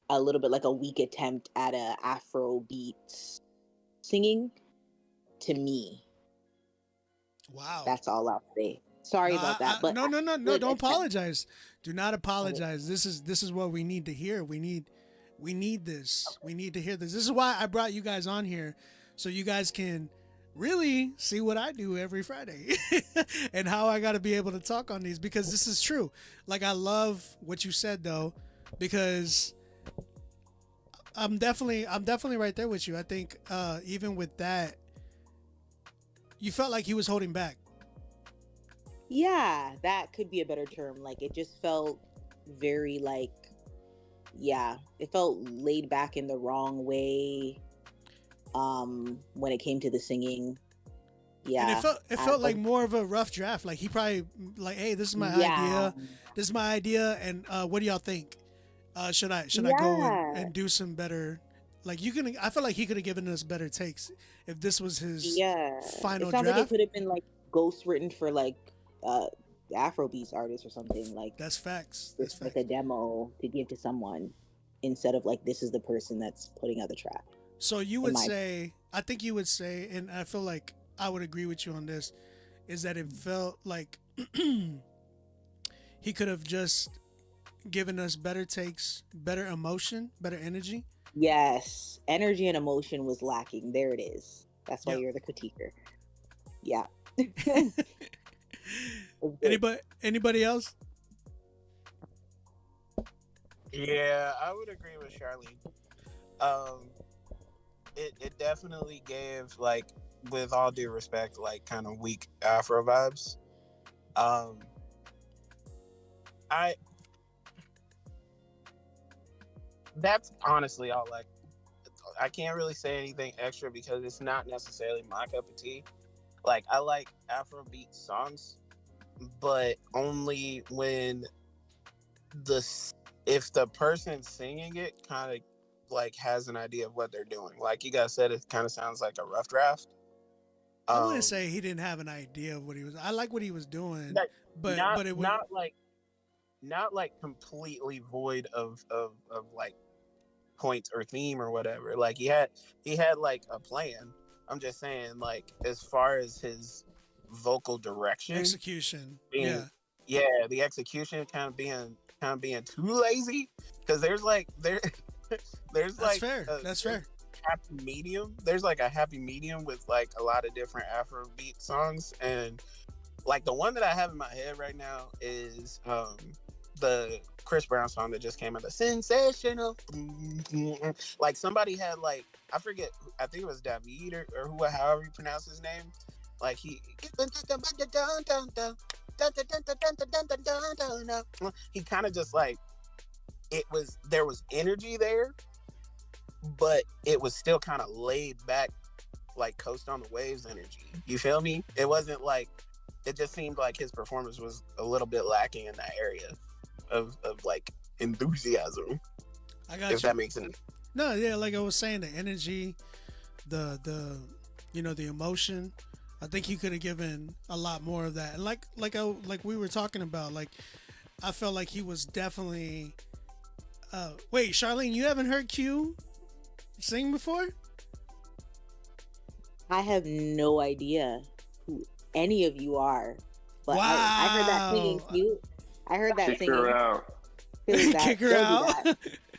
like a weak attempt at a Afro beat singing to me. wow. That's all I'll say. Sorry about that, but no. good Don't attempt. apologize. Do not apologize. This is what we need to hear. We need this. Okay. We need to hear this. This is why I brought you guys on here, so you guys can really see what I do every Friday and how I got to be able to talk on these, because this is true. Like, I love what you said though, because I'm definitely right there with you. I think even with that, you felt like he was holding back. Yeah, that could be a better term. Like it just felt very like, it felt laid back in the wrong way. When it came to the singing, And it felt like more of a rough draft. Like he probably like, hey, this is my idea. This is my idea, and what do y'all think? Should I go and do some better? Like I feel like he could have given us better takes if this was his final it sounds draft. like it could have been like ghost written for like Afrobeats artists or something. Like that's facts. It's like a demo to give to someone instead of like this is the person that's putting out the track. So you would say, I think you would say, and I feel like I would agree with you on this, is that it felt like he could have just given us better takes, better emotion, better energy. Yes, energy and emotion was lacking. There it is. That's why you're the critiquer. Yeah. Anybody else? Yeah, I would agree with Charlene. It definitely gave, like, with all due respect, like kind of weak Afro vibes. That's honestly all. Like, I can't really say anything extra because it's not necessarily my cup of tea. Like, I like Afrobeat songs, but only when if the person singing it kind of like has an idea of what they're doing. Like you guys said, it kind of sounds like a rough draft. I wouldn't say he didn't have an idea of what he was. I like what he was doing, but it was not like completely void of like points or theme or whatever. Like he had like a plan. I'm just saying, like, as far as his vocal direction, execution, the execution kind of being too lazy, because there's that's like fair. That's fair. Happy medium. There's like a happy medium with like a lot of different Afrobeat songs, and Like the one that I have in my head right now is the Chris Brown song that just came out, the sensational. Like somebody had like, I forget, I think it was David or who, however you pronounce his name. Like he kind of just like, there was energy there, but it was still kind of laid back, like Coast on the Waves energy. You feel me? It wasn't like, it just seemed like his performance was a little bit lacking in that area of like enthusiasm. I got if you. that makes sense. No, yeah, like I was saying, the energy, the the emotion. I think he could have given a lot more of that. And like we were talking about, like I felt like he was definitely. Wait, Charlene, you haven't heard Q sing before? I have no idea who any of you are, but wow. I heard that singing cute. I heard that Kick singing. her out. Kick her out.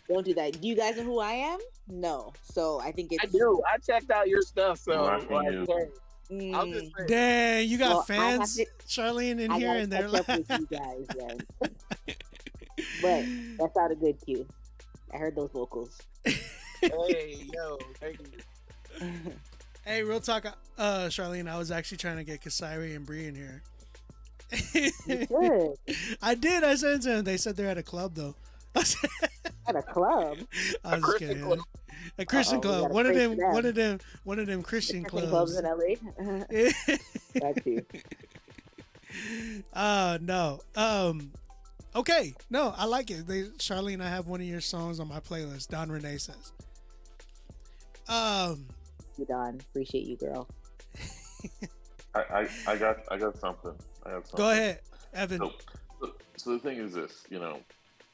Don't do that. Do you guys know who I am? No. So I think it's. I do. I checked out your stuff, so I'll just say. Dang, you got Well, fans, Charlene, in here, and they're like, like, with you guys, then. But that sounded good, Q. I heard those vocals. Hey, yo, thank you. Hey, real talk, Charlene, I was actually trying to get Kasairi and Bree in here. You should. I did. I sent them. They said they're at a club though. At a club. I was just kidding. Club. A Christian club. One of them Christian clubs. in LA. Got you. No. Okay. No, I like it. Charlene, I have one of your songs on my playlist. Don Renee says. You Don, appreciate you, girl. I got something. Go ahead, Evan. So the thing is this,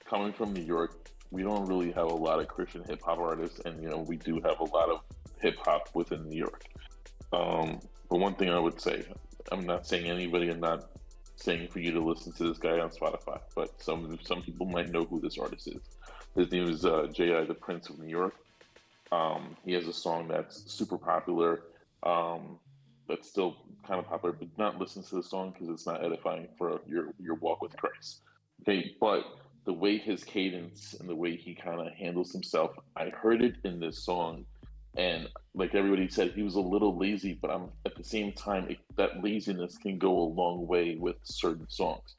coming from New York, we don't really have a lot of Christian hip hop artists, and we do have a lot of hip hop within New York. But one thing I would say, I'm not saying anybody, I'm not saying for you to listen to this guy on Spotify, but some people might know who this artist is. His name is J.I. the Prince of New York. He has a song that's super popular, that's still kind of popular, but not listen to the song because it's not edifying for your walk with Christ. Okay, but the way his cadence and the way he kind of handles himself, I heard it in this song, and like everybody said, he was a little lazy, but at the same time, that laziness can go a long way with certain songs.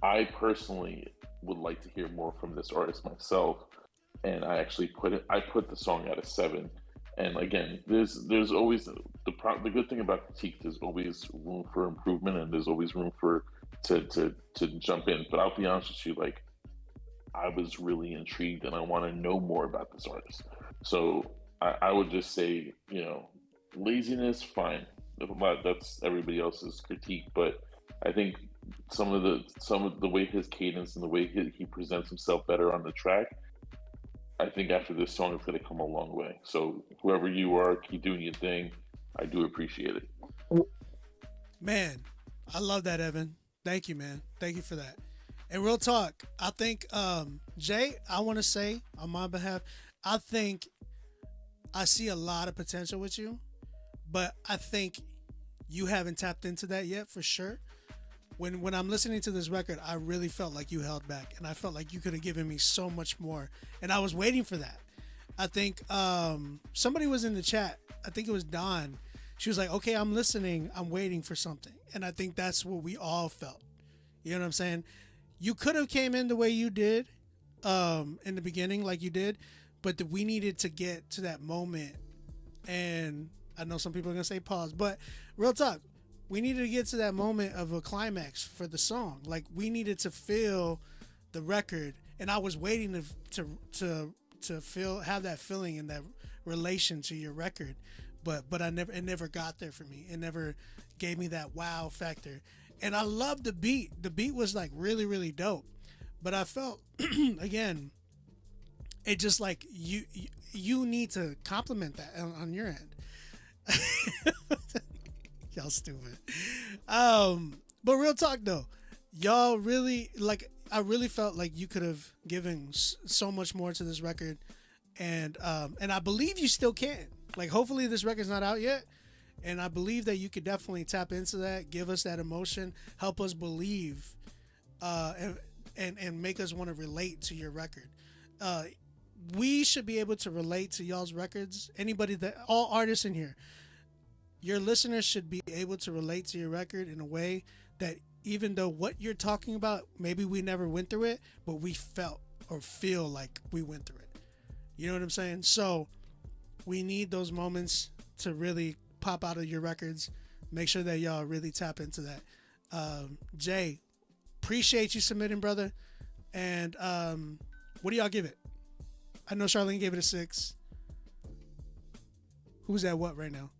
I personally would like to hear more from this artist myself, and I actually put the song at a 7. And again, there's always the good thing about critique. There's always room for improvement, and there's always room to jump in. But I'll be honest with you, like I was really intrigued, and I want to know more about this artist. So I would just say, laziness, fine. That's everybody else's critique, but I think some of the way his cadence and the way he presents himself better on the track, I think after this song, it's going to come a long way. So whoever you are, keep doing your thing. I do appreciate it. Man, I love that, Evan. Thank you, man. Thank you for that. And real talk, I think, Jay, I want to say on my behalf, I think I see a lot of potential with you, but I think you haven't tapped into that yet for sure. When I'm listening to this record, I really felt like you held back, and I felt like you could have given me so much more, and I was waiting for that. I think somebody was in the chat. I think it was Dawn. She was like, okay, I'm listening. I'm waiting for something. And I think that's what we all felt. You know what I'm saying? You could have came in the way you did in the beginning like you did, but we needed to get to that moment. And I know some people are going to say pause, but real talk. We needed to get to that moment of a climax for the song. Like we needed to feel the record, and I was waiting to have that feeling and that relation to your record, but it never got there for me. It never gave me that wow factor. And I loved the beat. The beat was like really, really dope. But I felt again, it just like you need to compliment that on your end. Y'all stupid. But real talk though, y'all really like. I really felt like you could have given so much more to this record, and I believe you still can. Like, hopefully this record's not out yet, And I believe that you could definitely tap into that, give us that emotion, help us believe, and make us want to relate to your record. We should be able to relate to y'all's records. Anybody all artists in here, your listeners should be able to relate to your record in a way that even though what you're talking about, maybe we never went through it, but we felt or feel like we went through it. You know what I'm saying? So we need those moments to really pop out of your records. Make sure that y'all really tap into that. Jay, appreciate you submitting, brother. And what do y'all give it? I know Charlene gave it a 6. Who's at what right now?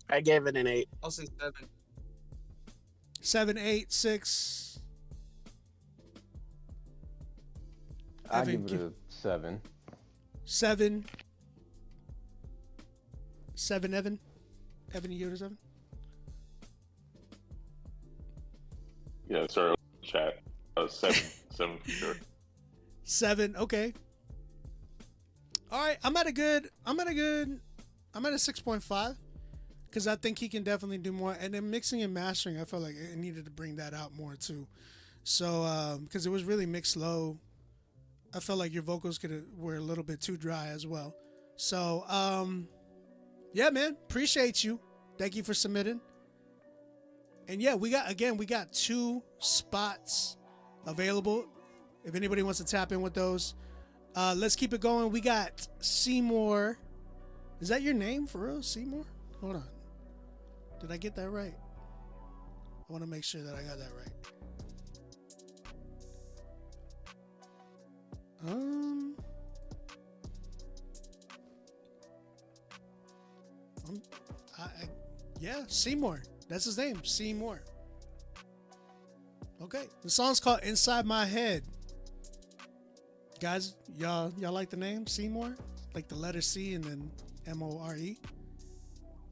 I gave it an 8. I'll say 7. 7, 8, 6. I give it a 7. 7. 7, Evan. Evan, you give it a 7? Yeah, sorry, chat. 7. 7 for sure. 7, okay. All right, I'm at a 6.5 because I think he can definitely do more. And then mixing and mastering, I felt like it needed to bring that out more too. So because it was really mixed low, I felt like your vocals were a little bit too dry as well. So yeah, man, appreciate you. Thank you for submitting. And yeah, we got 2 spots available. If anybody wants to tap in with those. Let's keep it going. We got Seymour. Is that your name for real? Seymour? Hold on. Did I get that right? I want to make sure that I got that right. Yeah, Seymour. That's his name, Seymour. Okay, the song's called Inside My Head. Guys, y'all like the name Seymour? Like the letter C and then M-O-R-E?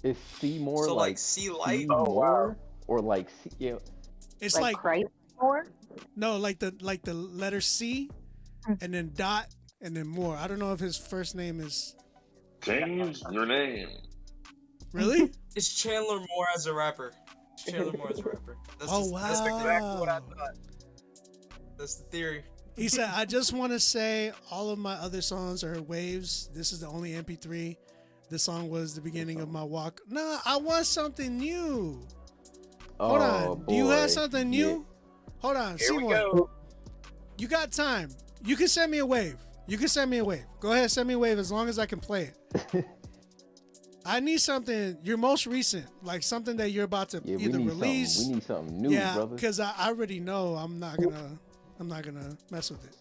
Is Seymour So like sea light? Seymour? Oh, wow. Or like yeah? It's like Christ more? no, like the letter C and then dot and then more. I don't know if his first name is Change your name. really? It's Chandler Moore as a rapper. It's Chandler Moore as a rapper. That's Wow. That's Exactly what I thought. that's the theory. He said, I just want to say all of my other songs are waves. This is the only MP3. This song was the beginning of my walk. Nah, I want something new. Hold on. Boy. Do you have something new? Yeah. Hold on. Here we Seymour, go. you got time. You can send me a wave. Go ahead, send me a wave as long as I can play it. I need something, your most recent, like something that you're about to Yeah, either release. We need something new, yeah, brother. because I already know I'm not gonna mess with it.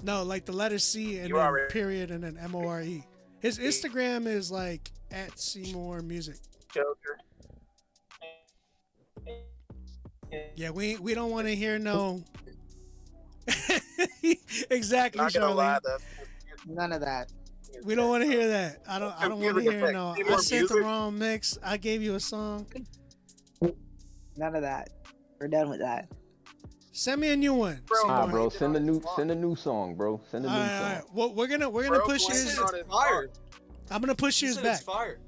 No, like the letter C and You then already- period and then M-O-R-E. His Instagram is like at Seymour Music. Joker. Yeah, we don't want to hear no. Exactly, Not gonna lie, Charlie. None of that. We don't want to hear that. I don't want to Music hear effect. no. Seymour I sent the Music. wrong mix. I gave you a song. None of that. We're done with that. Send me a new one. Bro, Seymour. Bro, send a new song, bro. Send a new All song. right. Well, we're gonna Bro, push play yours. it on his Fire. I'm gonna push He yours said back. it's fire.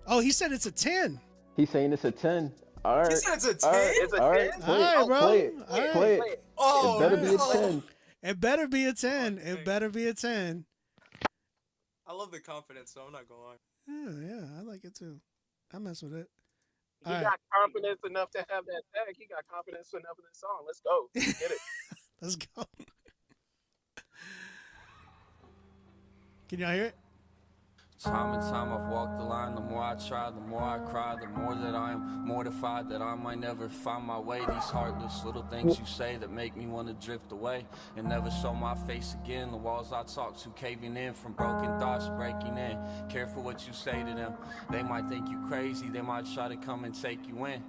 Oh, he said it's a 10. He's saying it's a 10. All right. He said it's a 10? All right. It's a All right. 10? Play All right, it. bro. Play it. All right. Play it. Oh, It better be a no. 10. It better be a 10. It better be a 10. I love the confidence, so I'm not gonna lie. Yeah, I like it too. I mess with it. He All right. got confidence enough to have that tag. He got confidence enough in this song. Let's go. Get it. Let's go. Can y'all hear it? Time and time I've walked the line. The more I try, the more I cry. The more that I am mortified that I might never find my way. These heartless little things you say that make me want to drift away and never show my face again. The walls I talk to caving in from broken thoughts breaking in. Careful what you say to them. They might think you crazy. They might try to come and take you in.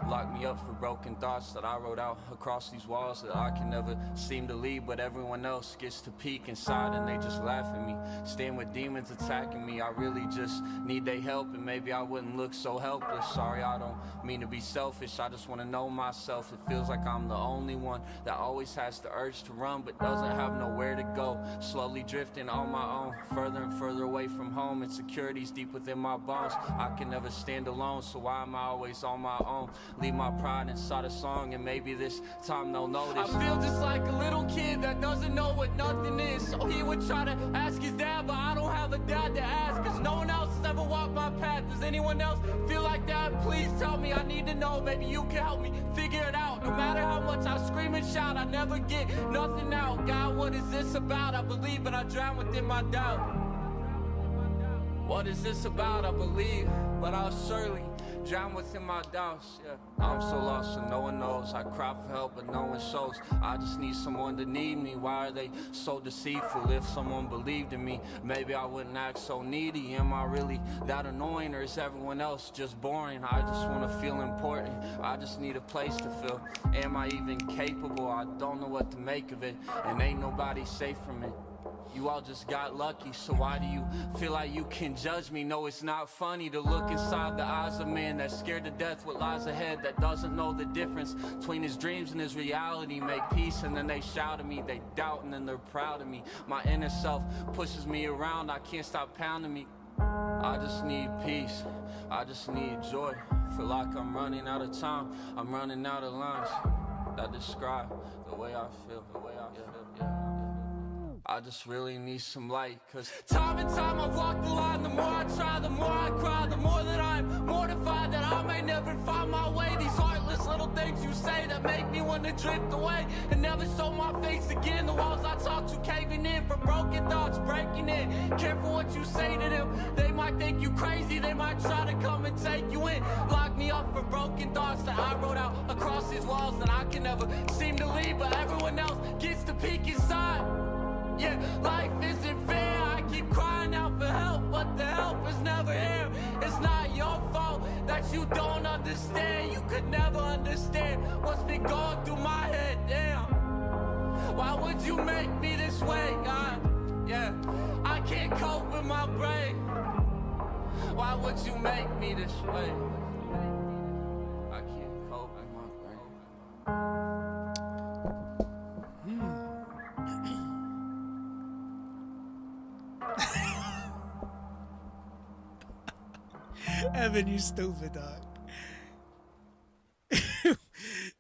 Lock me up for broken thoughts that I wrote out across these walls that I can never seem to leave. But everyone else gets to peek inside and they just laugh at me. Stand with demons attacking me. I really just need their help, and maybe I wouldn't look so helpless. Sorry, I don't mean to be selfish, I just want to know myself. It feels like I'm the only one that always has the urge to run, but doesn't have nowhere to go. Slowly drifting on my own, further and further away from home. Insecurities deep within my bones. I can never stand alone, so why am I always on my own? Leave my pride inside a song, and maybe this time they'll notice. I feel just like a little kid that doesn't know what nothing is. So he would try to ask his dad, but I don't have a dad to ask, cause no one else has ever walked my path. Does anyone else feel like that? Please tell me, I need to know. Maybe you can help me figure it out. No matter how much I scream and shout, I never get nothing out. God, what is this about? I believe, but I drown within my doubt. What is this about? I believe, but I'll surely drown within my doubts. Yeah, I'm so lost and no one knows. I cry for help but no one shows. I just need someone to need me. Why are they so deceitful? If someone believed in me, maybe I wouldn't act so needy. Am I really that annoying, or is everyone else just boring? I just want to feel important. I just need a place to feel. Am I even capable? I don't know what to make of it, and ain't nobody safe from it. You all just got lucky, so why do you feel like you can judge me? No, it's not funny to look inside the eyes of a man that's scared to death what lies ahead, that doesn't know the difference between his dreams and his reality. Make peace and then they shout at me, they doubt and then they're proud of me. My inner self pushes me around, I can't stop pounding me. I just need peace, I just need joy. Feel like I'm running out of time, I'm running out of lines that describe the way I feel, the way I feel, yeah. I just really need some light, cause time and time I've walked the line. The more I try, the more I cry, the more that I'm mortified that I may never find my way. These heartless little things you say that make me want to drift away and never show my face again. The walls I talk to caving in for broken thoughts breaking in. Careful what you say to them, they might think you crazy, they might try to come and take you in. Lock me up for broken thoughts that I wrote out across these walls that I can never seem to leave, but everyone else gets to peek inside. Yeah, life isn't fair, I keep crying out for help, but the help is never here. It's not your fault that you don't understand. You could never understand what's been going through my head, damn. Why would you make me this way, God? Yeah, I can't cope with my brain. Why would you make me this way? I can't cope with my brain. Evan, you stupid dog.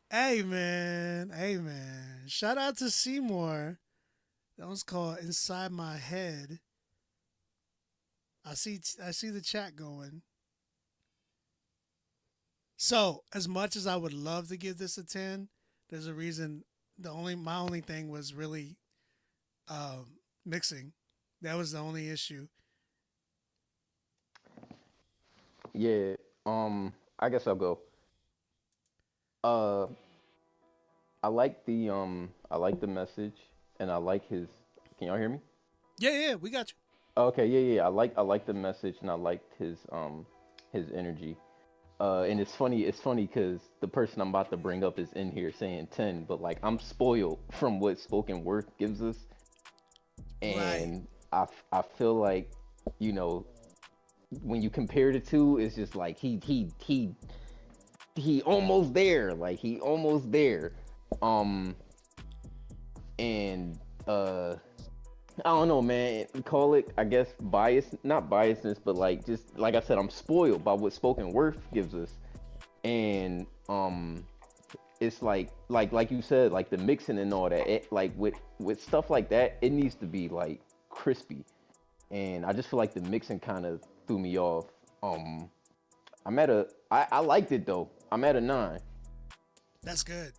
Hey man. Shout out to Seymour. That one's called Inside My Head. I see the chat going. So, as much as I would love to give this a 10, there's a reason. My only thing was really mixing. That was the only issue. Yeah, I guess I'll go. I like the message, and I like his. Can y'all hear me? Yeah, we got you. Okay, yeah. I like the message, and I liked his energy. And it's funny because the person I'm about to bring up is in here saying 10, but like I'm spoiled from what spoken word gives us, and right. I feel like, you know, when you compare the two, it's just like he almost there, like he almost there. And I don't know, man. Call it, I guess, not biasness, but like just like I said, I'm spoiled by what spoken word gives us, and it's like you said, like the mixing and all that. Like with stuff like that, it needs to be like crispy, and I just feel like the mixing kind of threw me off. I liked it though. I'm at a 9. That's good.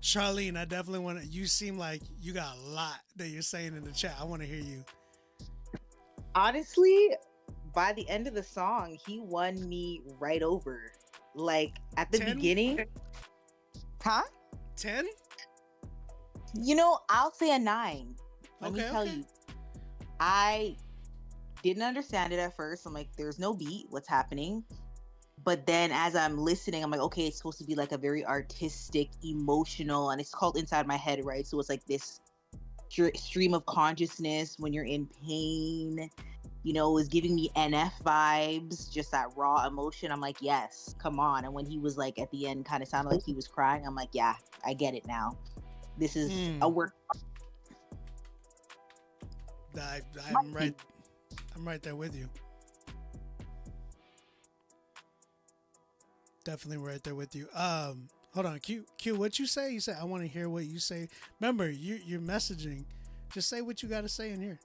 Charlene, I definitely want to. You seem like you got a lot that you're saying in the chat. I want to hear you. Honestly, by the end of the song, he won me right over. Like at the 10? beginning, huh? 10? You know, I'll say a 9. Let me tell you, I didn't understand it at first. I'm like, there's no beat. What's happening? But then as I'm listening, I'm like, okay, it's supposed to be like a very artistic, emotional, and it's called Inside My Head, right? So it's like this stream of consciousness when you're in pain. You know, it was giving me NF vibes, just that raw emotion. I'm like, yes, come on. And when he was like at the end, kind of sounded like he was crying. I'm like, yeah, I get it now. This is a work. I'm right there with you. Definitely right there with you. Hold on, Q. What you say? You said I want to hear what you say. Remember, you're messaging. Just say what you got to say in here.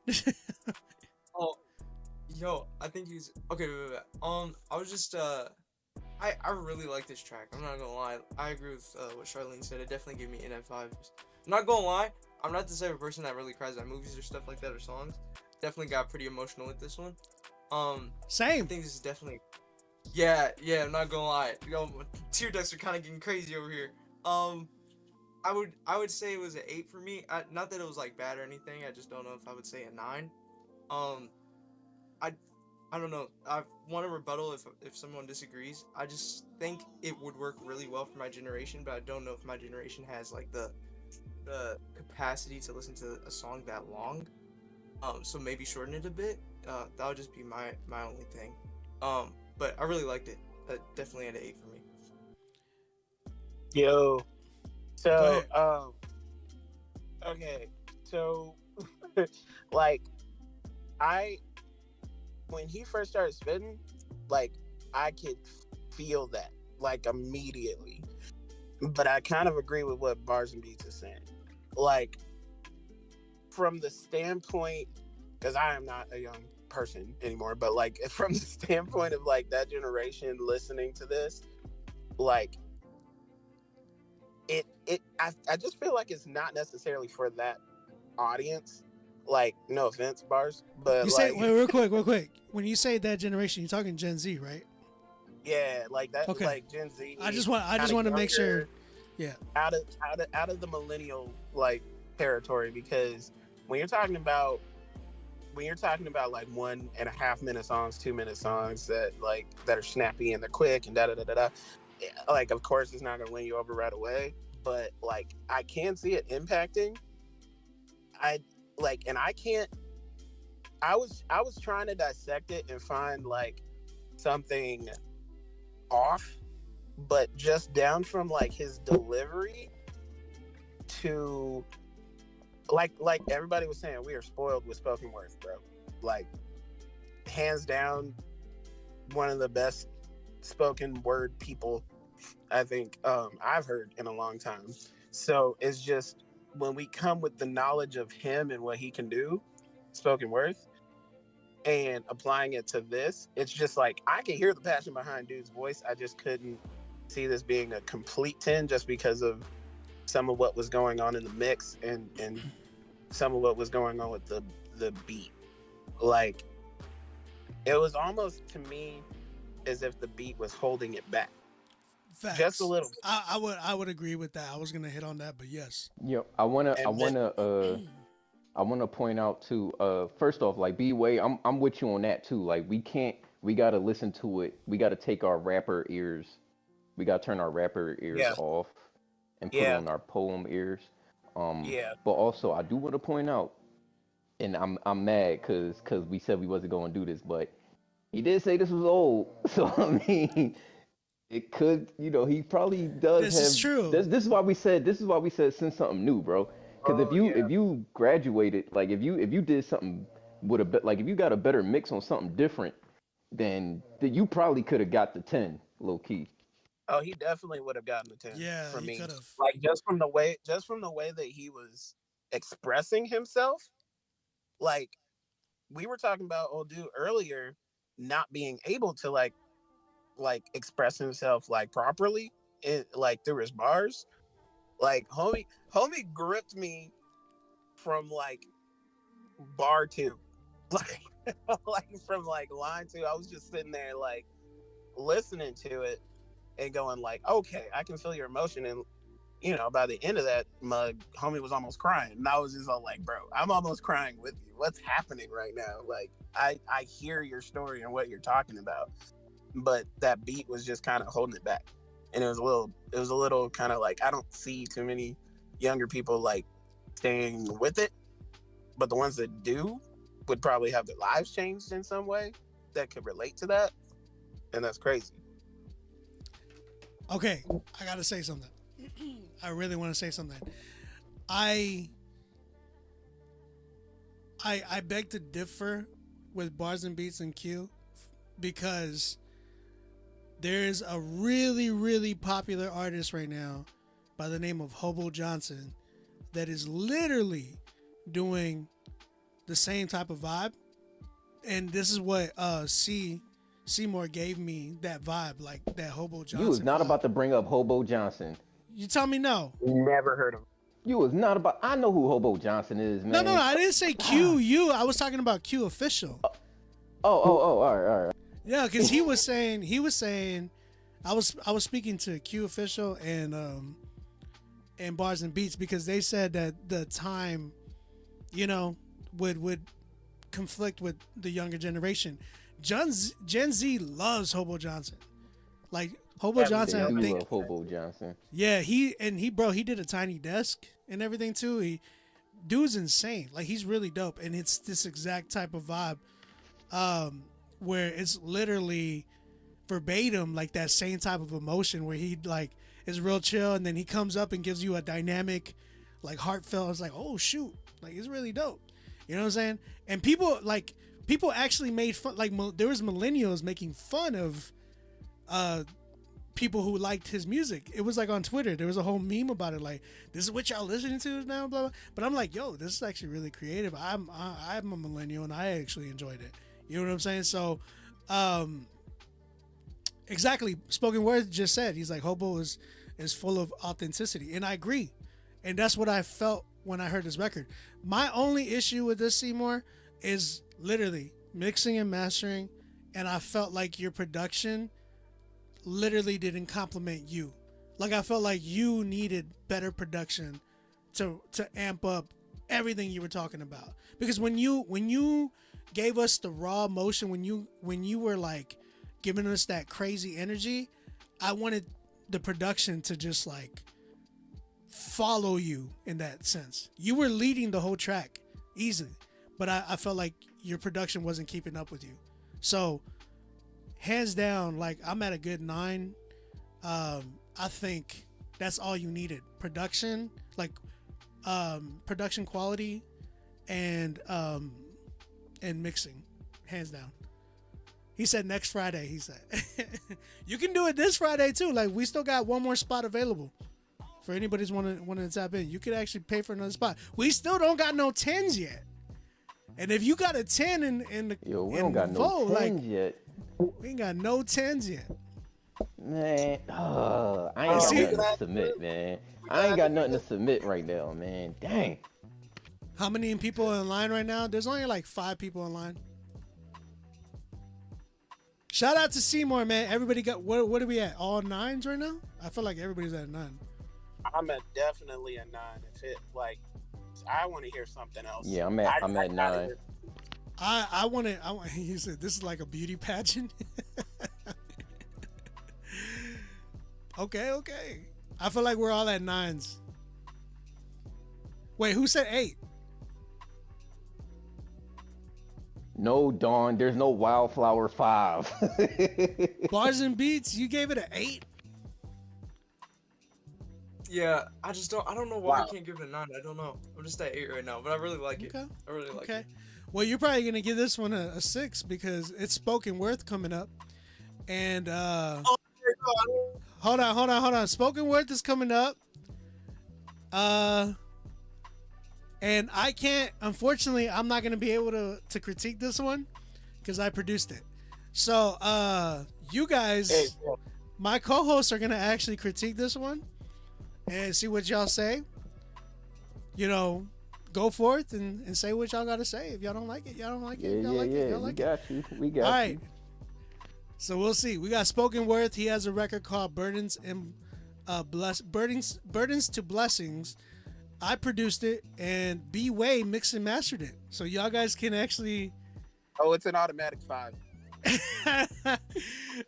Oh, yo, I think he's okay. Wait. I was just I really like this track. I'm not gonna lie. I agree with what Charlene said. It definitely gave me NF vibes. I'm not gonna lie. I'm not the type of person that really cries at movies or stuff like that or songs. Definitely got pretty emotional with this one. Same. I think this is definitely. Yeah. I'm not gonna lie. Yo, my tear ducts are kind of getting crazy over here. I would say it was an 8 for me. Not that it was like bad or anything. I just don't know if I would say a 9. I don't know. I want to rebuttal if someone disagrees. I just think it would work really well for my generation, but I don't know if my generation has like the capacity to listen to a song that long. So maybe shorten it a bit. That would just be my only thing. But I really liked it. Definitely at an 8 for me. Yo. So okay. So like when he first started spitting, like I could feel that like immediately. But I kind of agree with what Bars and Beats is saying. Like from the standpoint, because I am not a young person anymore, but like from the standpoint of like that generation listening to this, like I just feel like it's not necessarily for that audience. Like, no offense, Bars, but you say wait, real quick. When you say that generation, you're talking Gen Z, right? Yeah, like that. Okay. Like Gen Z. I just want to make sure. Yeah. Out of the millennial like territory, because when you're talking about like 1.5 minute songs, 2 minute songs that are snappy and they're quick and da da da da da, like of course it's not gonna win you over right away, but like I can see it impacting. I was trying to dissect it and find like something off, but just down from like his delivery to like everybody was saying, we are spoiled with spoken words, bro. Like hands down one of the best spoken word people I think I've heard in a long time. So it's just when we come with the knowledge of him and what he can do, spoken word, and applying it to this, it's just like I can hear the passion behind dude's voice. I just couldn't see this being a complete 10 just because of some of what was going on in the mix and some of what was going on with the beat. Like it was almost to me as if the beat was holding it back. Facts. Just a little. I would agree with that. I was gonna hit on that, but yes. Yo, I wanna point out too. First off, like B-Way, I'm with you on that too. Like we gotta listen to it. We gotta take our rapper ears. We gotta turn our rapper ears off and put on our poem ears. But also I do want to point out, and I'm mad because we said we wasn't gonna do this, but he did say this was old. So I mean, it could, he probably does. This is true. This is why we said send something new, bro. Because if you graduated, like if you did something with a bit, like if you got a better mix on something different, then you probably could have got the 10, low key. Oh, he definitely would have gotten the 10. Yeah, for me. Could've. Like just from the way that he was expressing himself. Like we were talking about old dude earlier, not being able to like express himself like properly, like through his bars. Like homie gripped me from like bar 2, like from like line 2. I was just sitting there like listening to it and going like, okay, I can feel your emotion. And by the end of that mug, homie was almost crying, and I was just all like, bro, I'm almost crying with you. What's happening right now? Like I hear your story and what you're talking about, but that beat was just kind of holding it back. And it was a little kind of like, I don't see too many younger people like staying with it. but the ones that do would probably have their lives changed in some way that could relate to that, and that's crazy. Okay, I gotta say something. I really want to say something. I beg to differ with Bars and Beats and Q because there's a really, really popular artist right now by the name of Hobo Johnson that is literally doing the same type of vibe. And this is what Seymour gave me, that vibe, like that Hobo Johnson. You was not vibe. about to bring up Hobo Johnson. You tell me no. Never heard of him. You was not about. I know who Hobo Johnson is, man. No, I didn't say Q. I was talking about Q official. All right. Yeah, because he was saying, I was speaking to Q official and Bars and Beats because they said that the time, would conflict with the younger generation. Gen Z loves Hobo Johnson. Like Hobo Johnson, I think. Love Hobo Johnson. Yeah, he did a Tiny Desk and everything too. Dude's insane. Like he's really dope, and it's this exact type of vibe, where it's literally verbatim like that same type of emotion where he like is real chill, and then he comes up and gives you a dynamic, like heartfelt. It's like, oh shoot, like it's really dope. You know what I'm saying? And people actually made fun. Like there was millennials making fun of people who liked his music. It was like on Twitter. There was a whole meme about it. Like, this is what y'all listening to now, blah, blah. But I'm like, yo, this is actually really creative. I'm a millennial and I actually enjoyed it. You know what I'm saying? So, exactly. Spoken Word just said, he's like, Hobo is full of authenticity. And I agree. And that's what I felt when I heard this record. My only issue with this, Seymour, is literally mixing and mastering. And I felt like your production literally didn't compliment you. Like I felt like you needed better production to amp up everything you were talking about. Because when you gave us the raw emotion, when you were like giving us that crazy energy, I wanted the production to just like follow you in that sense. You were leading the whole track easily, but I felt like your production wasn't keeping up with you. So hands down, like I'm at a good 9. I think that's all you needed. Production, like production quality and mixing. Hands down. He said next Friday, he said. You can do it this Friday too. Like we still got one more spot available for anybody's wanting to tap in. You could actually pay for another spot. We still don't got no 10s yet. And if you got a 10 in the Yo, we don't got no 10s yet. We ain't got no 10s yet. Man, I ain't got nothing to submit, man. I ain't got nothing to submit right now, man. Dang. How many people are in line right now? There's only like 5 people in line. Shout out to Seymour, man. Everybody got, what are we at? All 9s right now? I feel like everybody's at 9. I'm at definitely a 9. If it like, I want to hear something else. Yeah, I'm at 9. I want. He said this is like a beauty pageant. Okay. I feel like we're all at 9s. Wait, who said 8? No, Dawn. There's no Wildflower 5. Bars and Beats, you gave it an 8. Yeah, I don't know why I can't give it a 9. I don't know. I'm just at 8 right now, but I really like it. I really like it. Well, you're probably gonna give this one a 6 because it's Spoken Word coming up, and hold on. Spoken Word is coming up, and I can't. Unfortunately, I'm not gonna be able to critique this one because I produced it. So, you guys, my co-hosts are gonna actually critique this one and see what y'all say. You know. Go forth and say what y'all gotta say. If y'all don't like it, y'all don't like it. If y'all like it, y'all like it. We got you. All right. So we'll see. We got Spoken Word. He has a record called Burdens to Blessings. I produced it, and B Way mixed and mastered it. So y'all guys can actually. Oh, it's an automatic 5.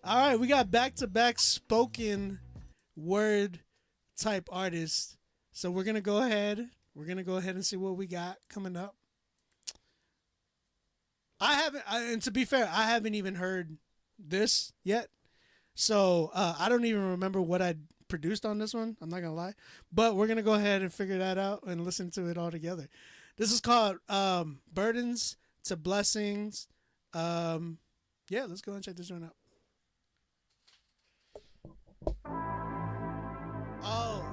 All right, we got back-to-back Spoken Word type artists. So we're gonna go ahead. We're going to go ahead and see what we got coming up. I haven't, and to be fair, I haven't even heard this yet. So I don't even remember what I produced on this one. I'm not gonna lie, but we're gonna go ahead and figure that out and listen to it all together. This is called "Burdens to Blessings." Yeah, let's go and check this one out. Oh,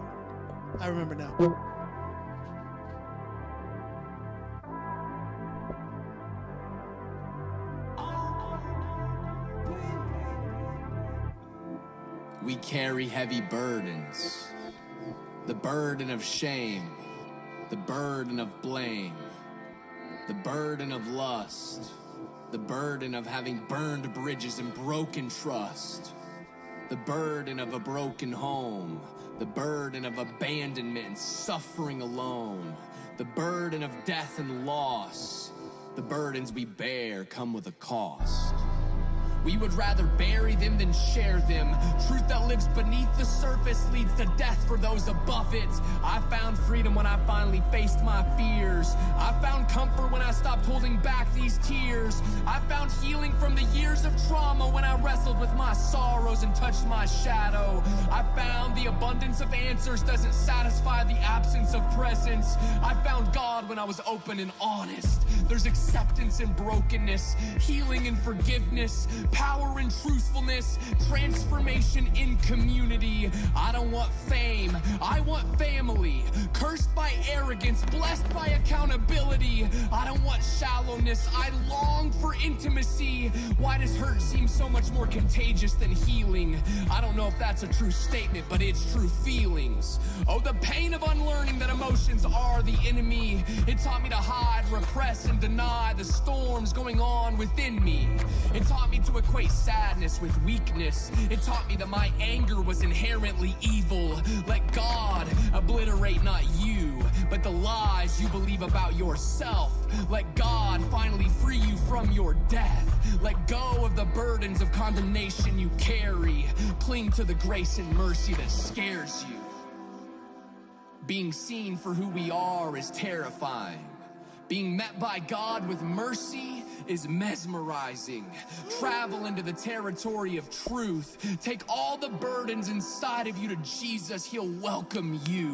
I remember now. We carry heavy burdens, the burden of shame, the burden of blame, the burden of lust, the burden of having burned bridges and broken trust, the burden of a broken home, the burden of abandonment and suffering alone, the burden of death and loss. The burdens we bear come with a cost. We would rather bury them than share them. Truth that lives beneath the surface leads to death for those above it. I found freedom when I finally faced my fears. I found comfort when I stopped holding back these tears. I found healing from the years of trauma when I wrestled with my sorrows and touched my shadow. I found the abundance of answers doesn't satisfy the absence of presence. I found God when I was open and honest. There's acceptance in brokenness, healing and forgiveness, power in truthfulness, transformation in community. I don't want fame, I want family. Cursed by arrogance, blessed by accountability. I don't want shallowness, I long for intimacy. Why does hurt seem so much more contagious than healing? I don't know if that's a true statement, but it's true feelings. Oh, the pain of unlearning that emotions are the enemy. It taught me to hide, repress, and deny the storms going on within me. It taught me to equate sadness with weakness. It taught me that my anger was inherently evil. Let God obliterate not you, but the lies you believe about yourself. Let God finally free you from your death. Let go of the burdens of condemnation you carry. Cling to the grace and mercy that scares you. Being seen for who we are is terrifying. Being met by God with mercy is mesmerizing. Travel into the territory of truth. Take all the burdens inside of you to Jesus. He'll welcome you.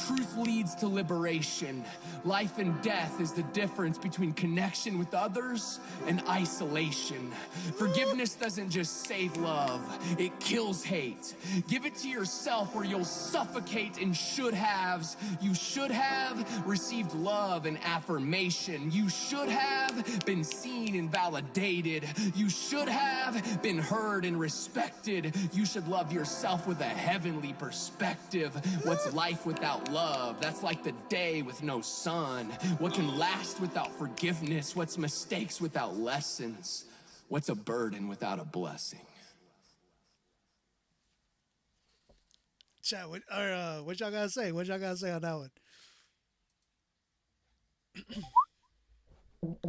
Truth leads to liberation. Life and death is the difference between connection with others and isolation. Forgiveness doesn't just save love, it kills hate. Give it to yourself or you'll suffocate in should-haves. You should have received love and affirmation. You should have been seen and validated. You should have been heard and respected. You should love yourself with a heavenly perspective. What's life without love? That's like the day with no sun. What can last without forgiveness? What's mistakes without lessons? What's a burden without a blessing? Chat, what y'all gotta say? What y'all gotta say on that one?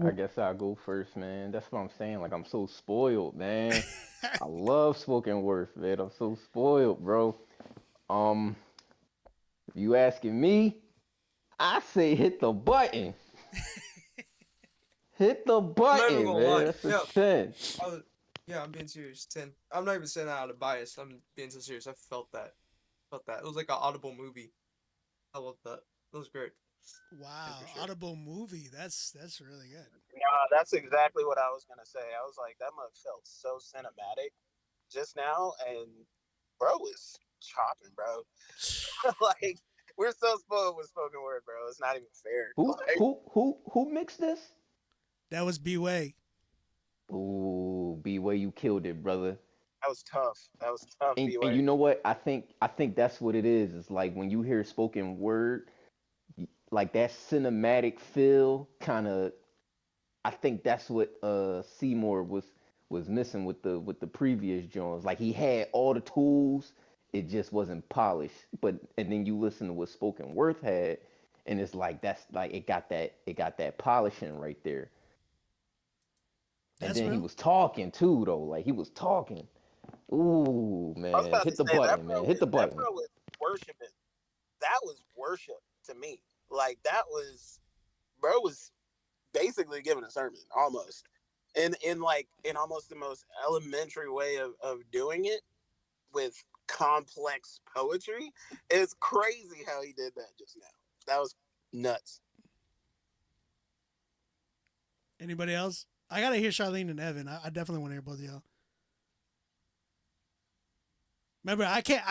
I guess I'll go first, man. That's what I'm saying. Like, I'm so spoiled, man. I love spoken word, man. I'm so spoiled, bro. If you asking me, I say hit the button. Hit the button, man. That's a 10. Yeah, I'm being serious. 10. I'm not even saying that out of bias. I'm being so serious. I felt that. It was like an audible movie. I love that. It was great. Wow, sure. Audible movie. That's really good. That's exactly what I was gonna say. I was like, that must felt so cinematic just now, and bro is chopping, bro. Like, we're so spoiled with spoken word, bro. It's not even fair. Who mixed this? That was B-Way. Ooh, B-Way, you killed it, brother. That was tough. And you know what? I think that's what it is. It's like when you hear spoken word, like that cinematic feel kind of. I think that's what Seymour was missing with the previous Jones. Like, he had all the tools, it just wasn't polished. And then you listen to what spoken word had, and it's like that's like it got that polishing right there. And then he was talking too, though. Like, he was talking. Ooh, man. Hit the button, man. Hit the button. That bro was worshiping. That was worship to me. Like, that was, bro was basically giving a sermon almost, in almost the most elementary way of doing it with complex poetry. It's crazy how he did that just now. That was nuts. Anybody else? I gotta hear Charlene and Evan. I definitely want to hear both of y'all. Remember, I can't.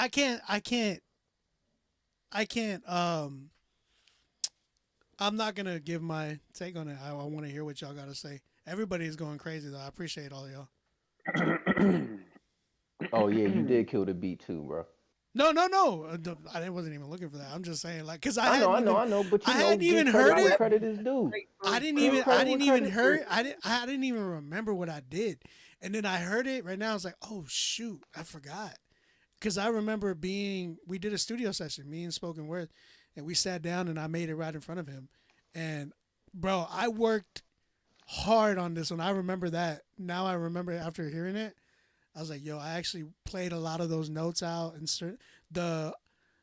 I'm not gonna give my take on it. I want to hear what y'all gotta say. Everybody's going crazy though. I appreciate all y'all. Oh yeah, you did kill the beat too, bro. No, no, no. I wasn't even looking for that. I'm just saying, like, cause I know, but I you know, hadn't even give credit heard where it. credit is due. Give I credit where didn't even credit is hear. I didn't even remember what I did, and then I heard it right now. I was like, oh shoot, I forgot. Cause I remember we did a studio session, me and Spoken Word, and we sat down and I made it right in front of him, and bro, I worked hard on this one. I remember that. Now I remember after hearing it. I was like, yo, I actually played a lot of those notes out and the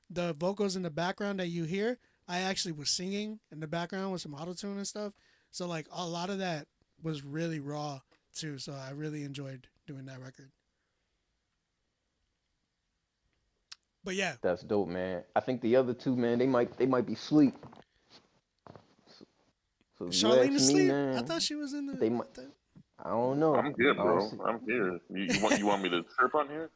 the vocals in the background that you hear, I actually was singing in the background with some auto tune and stuff. So like a lot of that was really raw too. So I really enjoyed doing that record. But yeah, That's dope, man. I think the other two, man, they might be sleep. So, so if you Charlene ask me, asleep. I man, thought she was in the. they might. I don't know. I'm here, I don't bro. see. I'm here. You want me to chirp on here?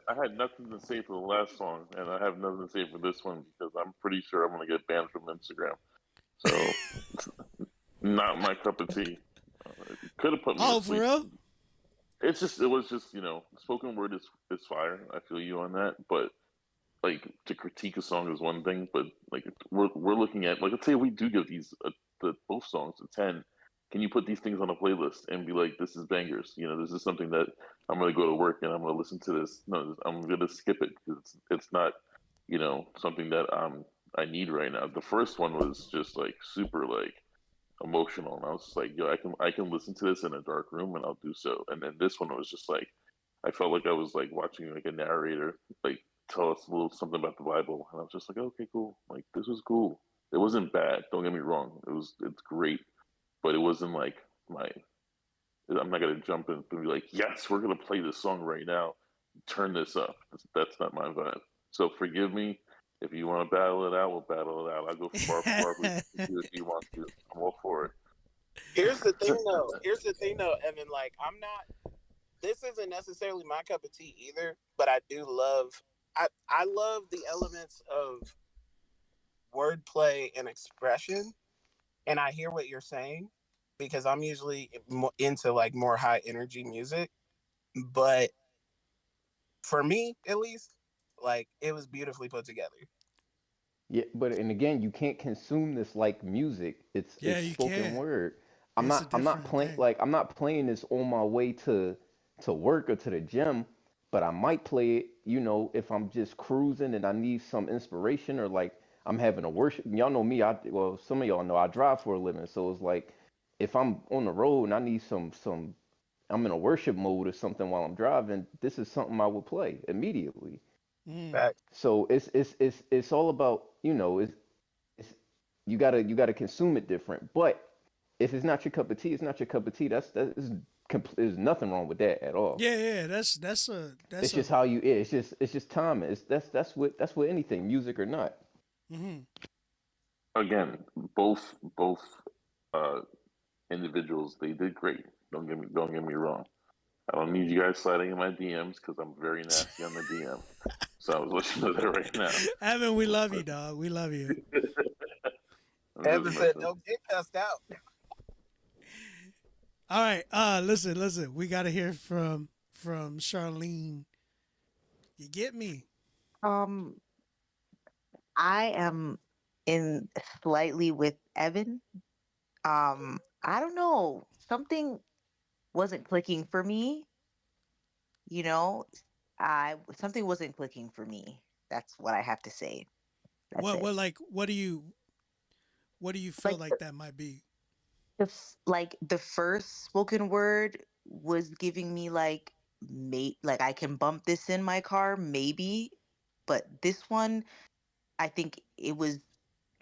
I had nothing to say for the last song, and I have nothing to say for this one because I'm pretty sure I'm gonna get banned from Instagram. So, not my cup of tea. Could have put me to Oh, for sleep. real? It was just spoken word is fire. I feel you on that, but like to critique a song is one thing, but like we're looking at, like, let's say we do give these both songs a 10. Can you put these things on a playlist and be like, this is bangers? This is something that I'm gonna go to work and I'm gonna listen to this. No, I'm gonna skip it because it's not something that I need right now. The first one was just like super like emotional, and I was just like, yo, I can listen to this in a dark room and I'll do so. And then this one was just like, I felt like I was like watching like a narrator like tell us a little something about the Bible, and I was just like, okay, cool. Like this was cool. It wasn't bad. Don't get me wrong. It's great, but it wasn't like my. I'm not gonna jump in and be like, yes, we're gonna play this song right now. Turn this up. That's not my vibe. So forgive me. If you want to battle it out, we'll battle it out. I'll go bar for bar with you if you want to. I'm all for it. Here's the thing, though. Evan. Like, I'm not. This isn't necessarily my cup of tea either, but I do love. I love the elements of wordplay and expression, and I hear what you're saying because I'm usually into like more high energy music, but for me at least, like it was beautifully put together. Yeah, but and again, you can't consume this like music. It's Yeah, it's you spoken can. word. I'm It's a not I'm not different playing thing. like I'm not playing this on my way to work or to the gym, but I might play it, if I'm just cruising and I need some inspiration or like I'm having a worship. Y'all know me, well, some of y'all know I drive for a living, so it's like if I'm on the road and I need some I'm in a worship mode or something while I'm driving, this is something I would play immediately. Mm. Fact. So it's all about, it's you gotta consume it different. But if it's not your cup of tea, it's not your cup of tea. There's nothing wrong with that at all. Yeah, yeah. That's It's a. just how you it's just timing. That's what anything, music or not. Mm-hmm. Again, both uh, individuals, they did great. Don't get me wrong. I don't need you guys sliding in my DMs because I'm very nasty on the DM. So I was listening to that right now. Evan, we love you, dog. We love you. I'm just Evan said, messing. "Don't get cussed out." All right. Listen. We gotta hear from Charlene. You get me? Um, I am in slightly with Evan. I don't know. Something wasn't clicking for me, you know. I Something wasn't clicking for me. That's what I have to say. That's it. What do you feel Like like that might be? like the first spoken word was giving me like like I can bump this in my car maybe, but this one I think it was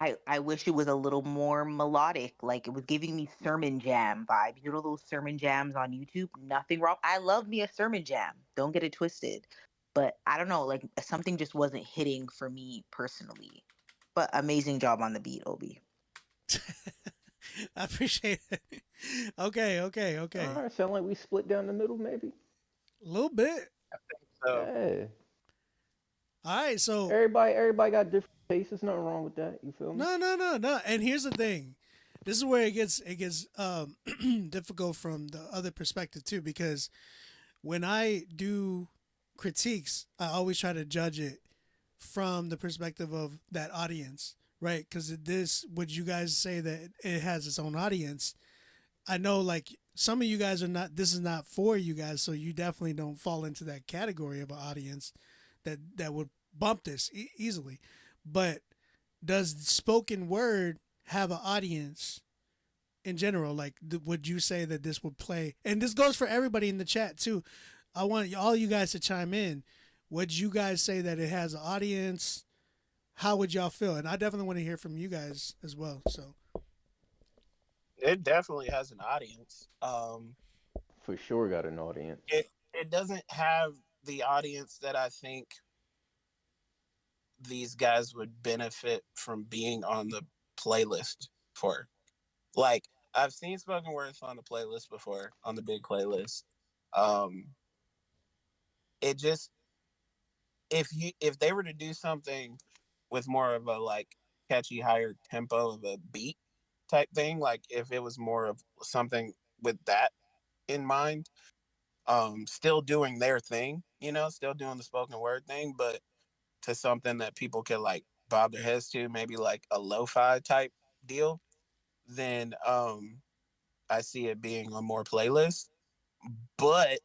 I wish it was a little more melodic. Like it was giving me sermon jam vibes. You know those sermon jams on YouTube? Nothing wrong. I love me a sermon jam. Don't get it twisted. But I don't know, like something just wasn't hitting for me personally. But amazing job on the beat, Obi. I appreciate it. Okay, okay, okay. All right, sound like we split down the middle, maybe. A little bit. So Yeah. All right, so Everybody got different tastes. There's nothing wrong with that. You feel me? no. And here's the thing. This is where it gets difficult from the other perspective too, because when I do critiques, I always try to judge it from the perspective of that audience, right? Because this, would you guys say that it has its own audience? I know, like some of you guys are not. This is not for you guys, so you definitely don't fall into that category of an audience that would bump this easily. But does spoken word have an audience in general? Like, would you say that this would play? And this goes for everybody in the chat too. I want all you guys to chime in. Would you guys say that it has an audience? How would y'all feel? And I definitely want to hear from you guys as well. So it definitely has an audience. For sure, got an audience. It doesn't have the audience that I think these guys would benefit from being on the playlist for. Like, I've seen spoken words on the playlist before, on the big playlist. It just, if they were to do something with more of a like catchy higher tempo of a beat type thing, like if it was more of something with that in mind, still doing their thing, still doing the spoken word thing, but to something that people could like bob their heads to, maybe like a lo-fi type deal, then I see it being on more playlists. But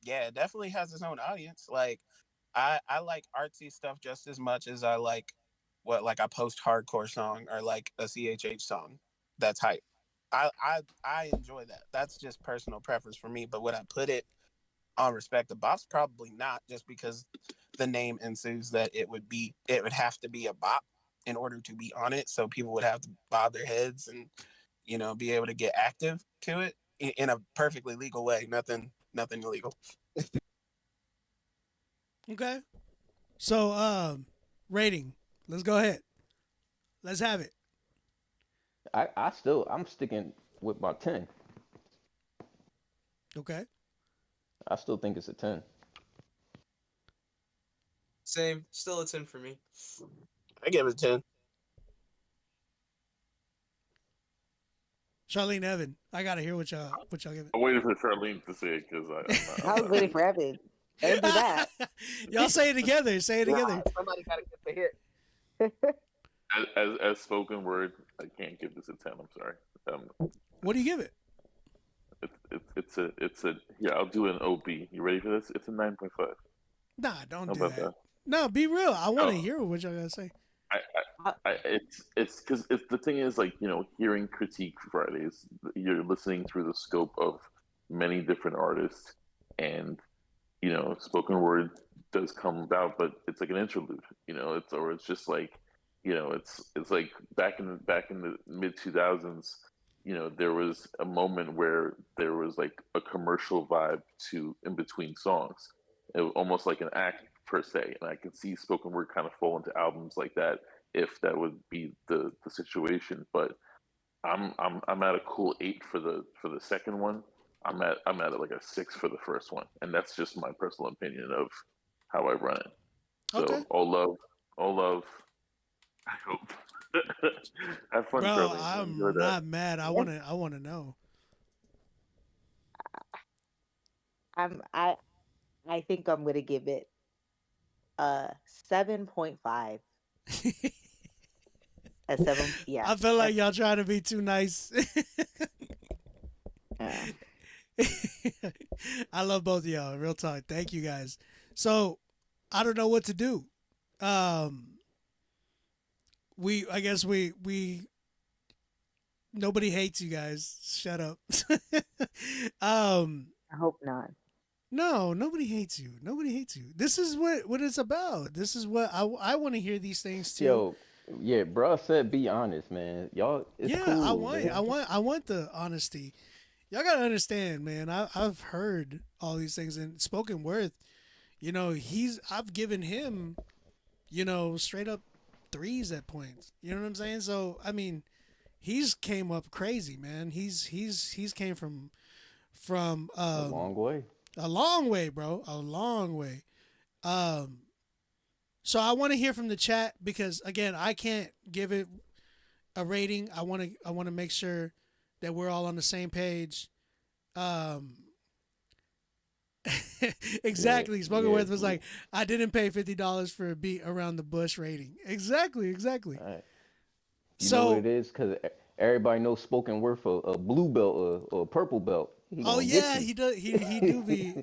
yeah, it definitely has its own audience. Like I like artsy stuff just as much as I like like a post hardcore song or like a CHH song. That's hype. I enjoy that. That's just personal preference for me. But would I put it on Respect the Bops? Probably not, just because the name ensues that it would have to be a bop in order to be on it. So people would have to bob their heads and be able to get active to it in a perfectly legal way. Nothing illegal. okay. So rating. Let's go ahead. Let's have it. I'm sticking with my 10. Okay. I still think it's a 10. Same, still a 10 for me. I give it a 10. Charlene, Evan, I gotta hear what y'all give it. I'm waiting for Charlene to say it because I was waiting for Evan. Don't do that. Y'all say it together. Say it together. Somebody gotta get the hit. As spoken word, I can't give this a 10. I'm sorry. What do you give it? It's a yeah. I'll do an OB. You ready for this? It's a 9.5. Nah, don't How do about that. that? No, be real. I want to hear what y'all gotta say. It's because the thing is, like, hearing Critique Fridays, you're listening through the scope of many different artists, and spoken word does come about, but it's like an interlude. It's just like, it's like back in the mid 2000s. There was a moment where there was like a commercial vibe to in between songs. It was almost like an act per se, and I can see spoken word kind of fall into albums like that if that would be the situation. But I'm at a cool 8 for the second one. I'm at like a 6 for the first one, and that's just my personal opinion of how I run it. So Okay. all love. I hope. Have fun, Bro, Charlie. I'm not mad. I wanna know. I think I'm gonna give it a 7.5. A 7, yeah. I feel like y'all trying to be too nice. I love both of y'all. Real talk. Thank you guys. So I don't know what to do. I guess we nobody hates you guys. Shut up. I hope not. No, nobody hates you. Nobody hates you. This is what it's about. This is what I want to hear these things too. Yo, Yeah, bro said be honest, man. Y'all, it's Yeah, I cool, want, man. I want the honesty. Y'all gotta understand, man. I've heard all these things, and spoken word. I've given him, straight up threes at points. You know what I'm saying? So I mean, he's came up crazy, man. He's came from A long way. a long way, bro, a long way. Um, so I want to hear from the chat because again, I can't give it a rating. I want to make sure that we're all on the same page. Um, Yeah, exactly. Spoken yeah. Word was like, I didn't pay $50 for a beat around the bush rating. Exactly, exactly. All right. You know what So, it is? Because everybody knows spoken word for a blue belt or a purple belt. He oh gonna get yeah, you. he does. He do be,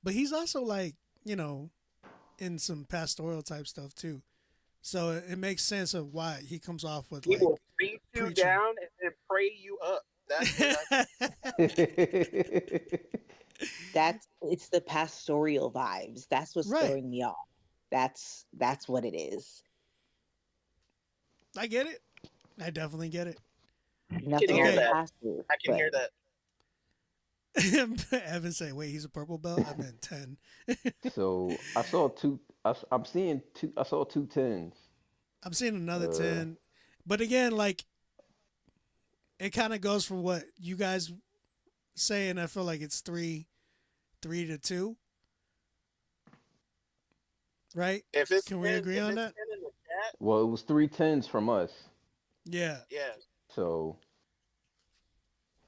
but he's also like in some pastoral type stuff too. So it makes sense of why he comes off with He like will beat you preaching. down and then pray you up. That's exactly. It's the pastoral vibes. That's what's Right. throwing me off. That's what it is. I get it. I definitely get it. I can Nothing hear on the Okay. that. pastor, I can but hear that. Evan say, "Wait, he's a purple belt." I meant 10. So I saw two. I'm seeing two. I saw two tens. I'm seeing another Uh, 10. But again, like it kind of goes for what you guys say, and I feel like it's 3-2, right? If it's Can we 10, agree if on it's that? 10 in the chat, well, it was three tens from us. Yeah. yeah. So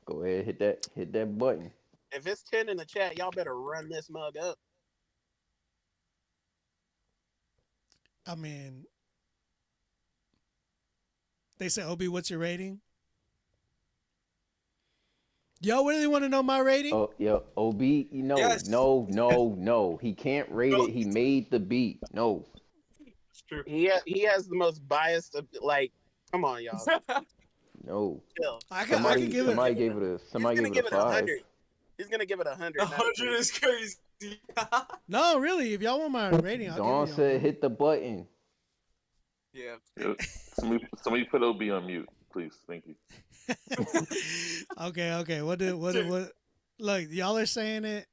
go ahead, hit that button. If it's 10 in the chat, y'all better run this mug up. I mean, they say, Obi, what's your rating? Y'all really want to know my rating? Oh, yeah, OB. No, Yes. no, no, no. He can't rate it. He made the beat. No. It's true. He has the most biased of, like, come on, y'all. No. Chill. I could give it. Somebody gave it a He's gonna give it 5. 100. He's gonna give it 100. 100 is crazy. No, really. If y'all want my rating, I'll Dawn give you. said hit the button. Yeah. Yeah, somebody put OB on mute, please. Thank you. Okay. What? Look, y'all are saying it.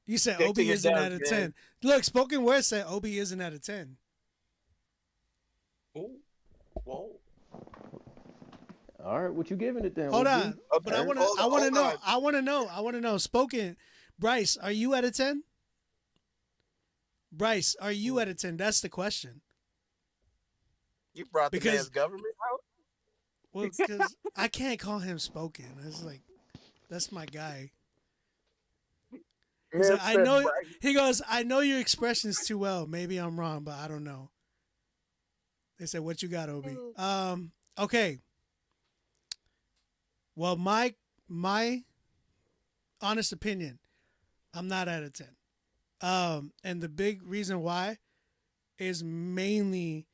You said Stick OB to your isn't guns, out of man. 10. Look, spoken word said OB isn't out of 10. Oh. Whoa. All right, what you giving it then? Hold OB? on, but I All right. want to know. on. I want to know. Spoken, Bryce, are you out of 10? Bryce, are you out of 10? That's the question. You brought the Because- man's government out. Well, because I can't call him spoken. It's like that's my guy. He's like, I know. He goes, I know your expressions too well. Maybe I'm wrong, but I don't know. They said, "What you got, Obi?" Okay. Well, my honest opinion, I'm not out of 10. And the big reason why is mainly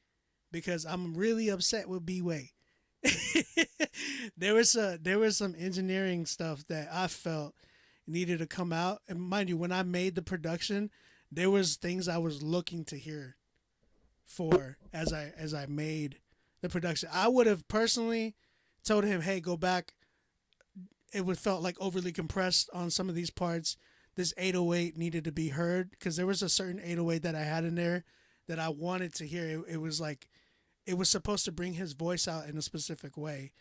because I'm really upset with B-Way. there was some engineering stuff that I felt needed to come out, and mind you, when I made the production, there was things I was looking to hear for as I made the production. I would have personally told him, "Hey, go back." It would felt like overly compressed on some of these parts. This 808 needed to be heard because there was a certain 808 that I had in there that I wanted to hear. It was like it was supposed to bring his voice out in a specific way.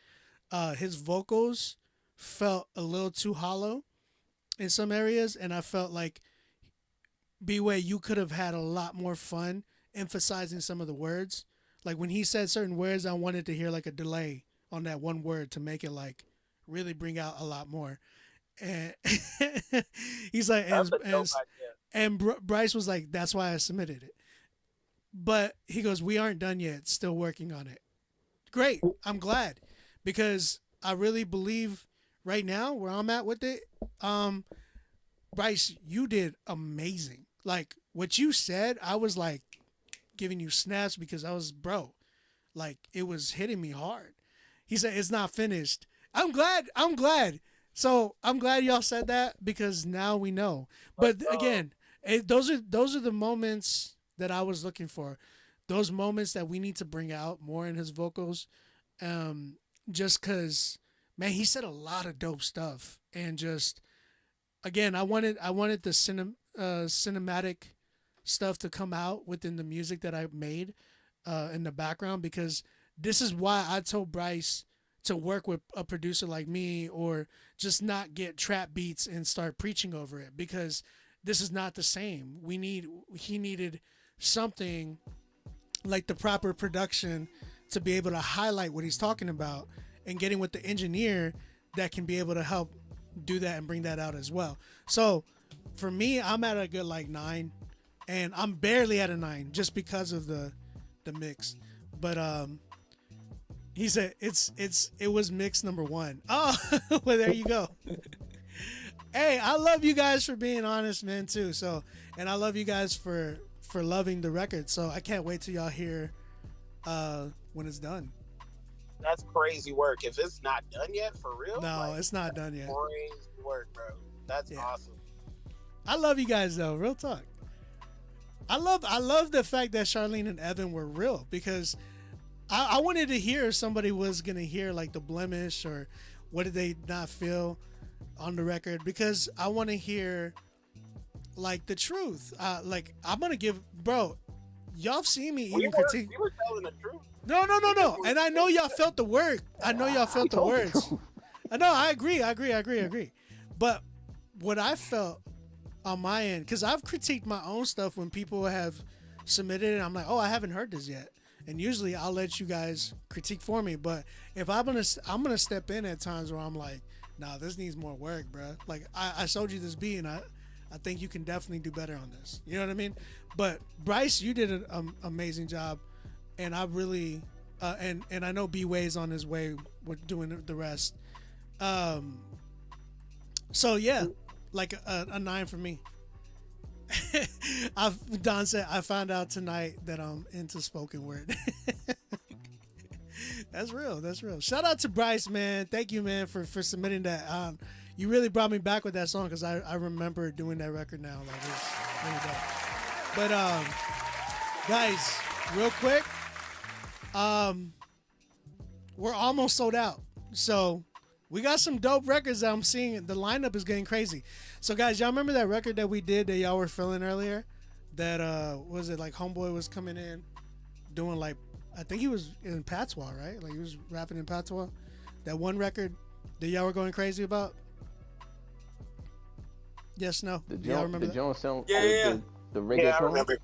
His vocals felt a little too hollow in some areas, and I felt like B-Way, you could have had a lot more fun emphasizing some of the words. Like when he said certain words, I wanted to hear like a delay on that one word to make it like really bring out a lot more. And he's like, Bryce was like, that's why I submitted it. But he goes, we aren't done yet. Still working on it. Great. I'm glad because I really believe right now where I'm at with it. Bryce, you did amazing. Like what you said, I was like giving you snaps because I was like it was hitting me hard. He said it's not finished. I'm glad. So I'm glad y'all said that because now we know. But again, those are the moments that I was looking for. those moments that we need to bring out more in his vocals. Just cause, man, he said a lot of dope stuff, and just again, I wanted the cinematic stuff to come out within the music that I made in the background, because this is why I told Bryce to work with a producer like me, or just not get trap beats and start preaching over it, because this is not the same. He needed something like the proper production to be able to highlight what he's talking about, and getting with the engineer that can be able to help do that and bring that out as well. So for me, I'm at a good like 9, and I'm barely at a 9 just because of the mix. But he said it was mix number 1. Oh, well, there you go. Hey, I love you guys for being honest, man, too. So, and I love you guys for loving the record. So I can't wait till y'all hear when it's done. That's crazy work. If it's not done yet, for real? No, like, it's not done yet. Crazy work, bro. That's awesome. I love you guys though. Real talk. I love the fact that Charlene and Evan were real, because I wanted to hear if somebody was gonna hear like the blemish or what did they not feel on the record, because I want to hear like the truth. Like I'm gonna give, bro. Y'all seen me even critique. We were telling the truth. No. And I know y'all felt the word. I know y'all felt the words. I know. I agree. But what I felt on my end, because I've critiqued my own stuff when people have submitted it, I'm like, oh, I haven't heard this yet. And usually I'll let you guys critique for me. But if I'm gonna step in at times where I'm like, nah, this needs more work, bro. Like I showed you this beat, and I think you can definitely do better on this. You know what I mean? But Bryce, you did an amazing job, and I really and I know B-Way's on his way with doing the rest. So yeah, like a 9 for me. Don said I found out tonight that I'm into spoken word. That's real. Shout out to Bryce, man. Thank you, man, for submitting that. You really brought me back with that song, because I remember doing that record now. Like, it's really dope. But guys, real quick, we're almost sold out. So we got some dope records that I'm seeing. The lineup is getting crazy. So guys, y'all remember that record that we did that y'all were feeling earlier? That was it like Homeboy was coming in doing like, I think he was in patois, right? Like he was rapping in patois. That one record that y'all were going crazy about? Yes, no. Y'all remember that? Jones sound Yeah. The reggaeton? Yeah, I remember.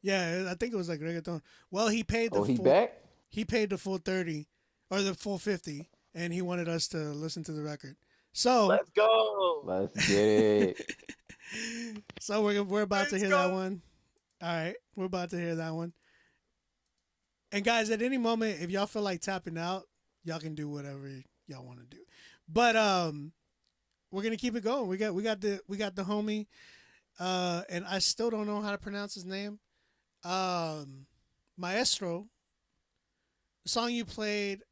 Yeah, I think it was like reggaeton. Well, he paid the he full, back? He paid the full 30 or the full 50, and he wanted us to listen to the record. So let's go. Let's get it. So we're about to hear that one. All right, we're about to hear that one. And guys, at any moment, if y'all feel like tapping out, y'all can do whatever y'all want to do. But we're gonna keep it going. We got the homie, and I still don't know how to pronounce his name. Maestro. The song you played,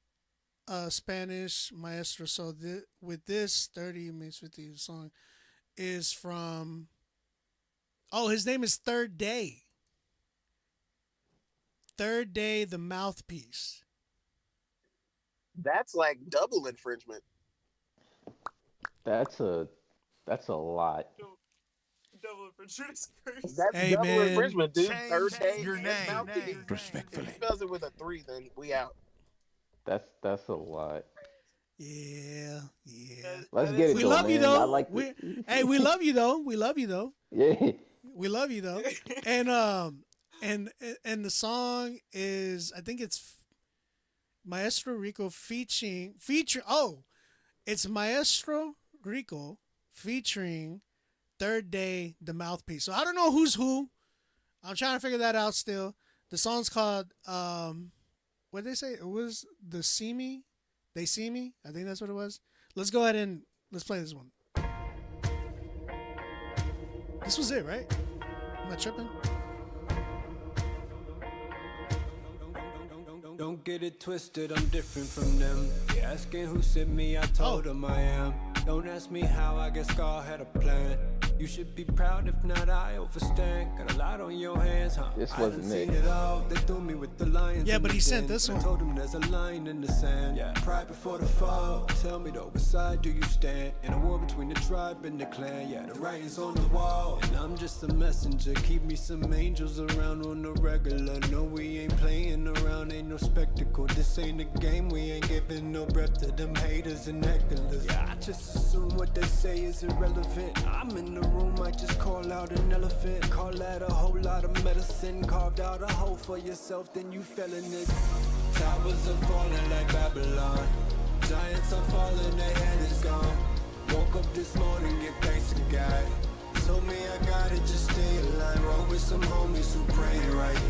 Spanish Maestro. So with this 30 minutes 50, the song is from. Oh, his name is Third Day. Third Day, the Mouthpiece. That's like double infringement. That's a lot. Double infringement is crazy. That's Hey, double man. infringement, dude. Change Third day. your name. Respectfully. If he spells it with a 3, then we out. That's a lot. Yeah. Let's get it. We though, love man. you though. I like Hey, we love you though. Yeah. We love you though. And the song is, I think it's Maestro Rico feature. Oh, it's Maestro Rico featuring Third Day, the Mouthpiece. So I don't know who's who. I'm trying to figure that out still. The song's called what did they say? It was the See Me. They See Me. I think that's what it was. Let's go ahead and let's play this one. This was it, right? Am I tripping? Don't get it twisted, I'm different from them. They asking who sent me, I told them I am. Don't ask me how, I guess God had a plan. You should be proud, if not, I overstand. Got a lot on your hands, huh? This I wasn't done seen it. it all. They threw me with the lions. Yeah, in but the he sent den. this I one. told him there's a line in the sand. Yeah. Pride before the fall. Tell me though, what side do you stand? In a war between the tribe and the clan. Yeah, the writing's on the wall. And I'm just a messenger. Keep me some angels around on the regular. No, we ain't playing around, ain't no spectacle. This ain't a game, we ain't giving no breath to them haters and hecklers. Yeah, I just assume what they say is irrelevant. I'm in the room, I just call out an elephant. Call that a whole lot of medicine. Carved out a hole for yourself, then you fell in it. Towers are falling like Babylon. Giants are falling, their head is gone. Woke up this morning, give thanks to God. Told me I gotta just stay alive. Roll with some homies who pray right.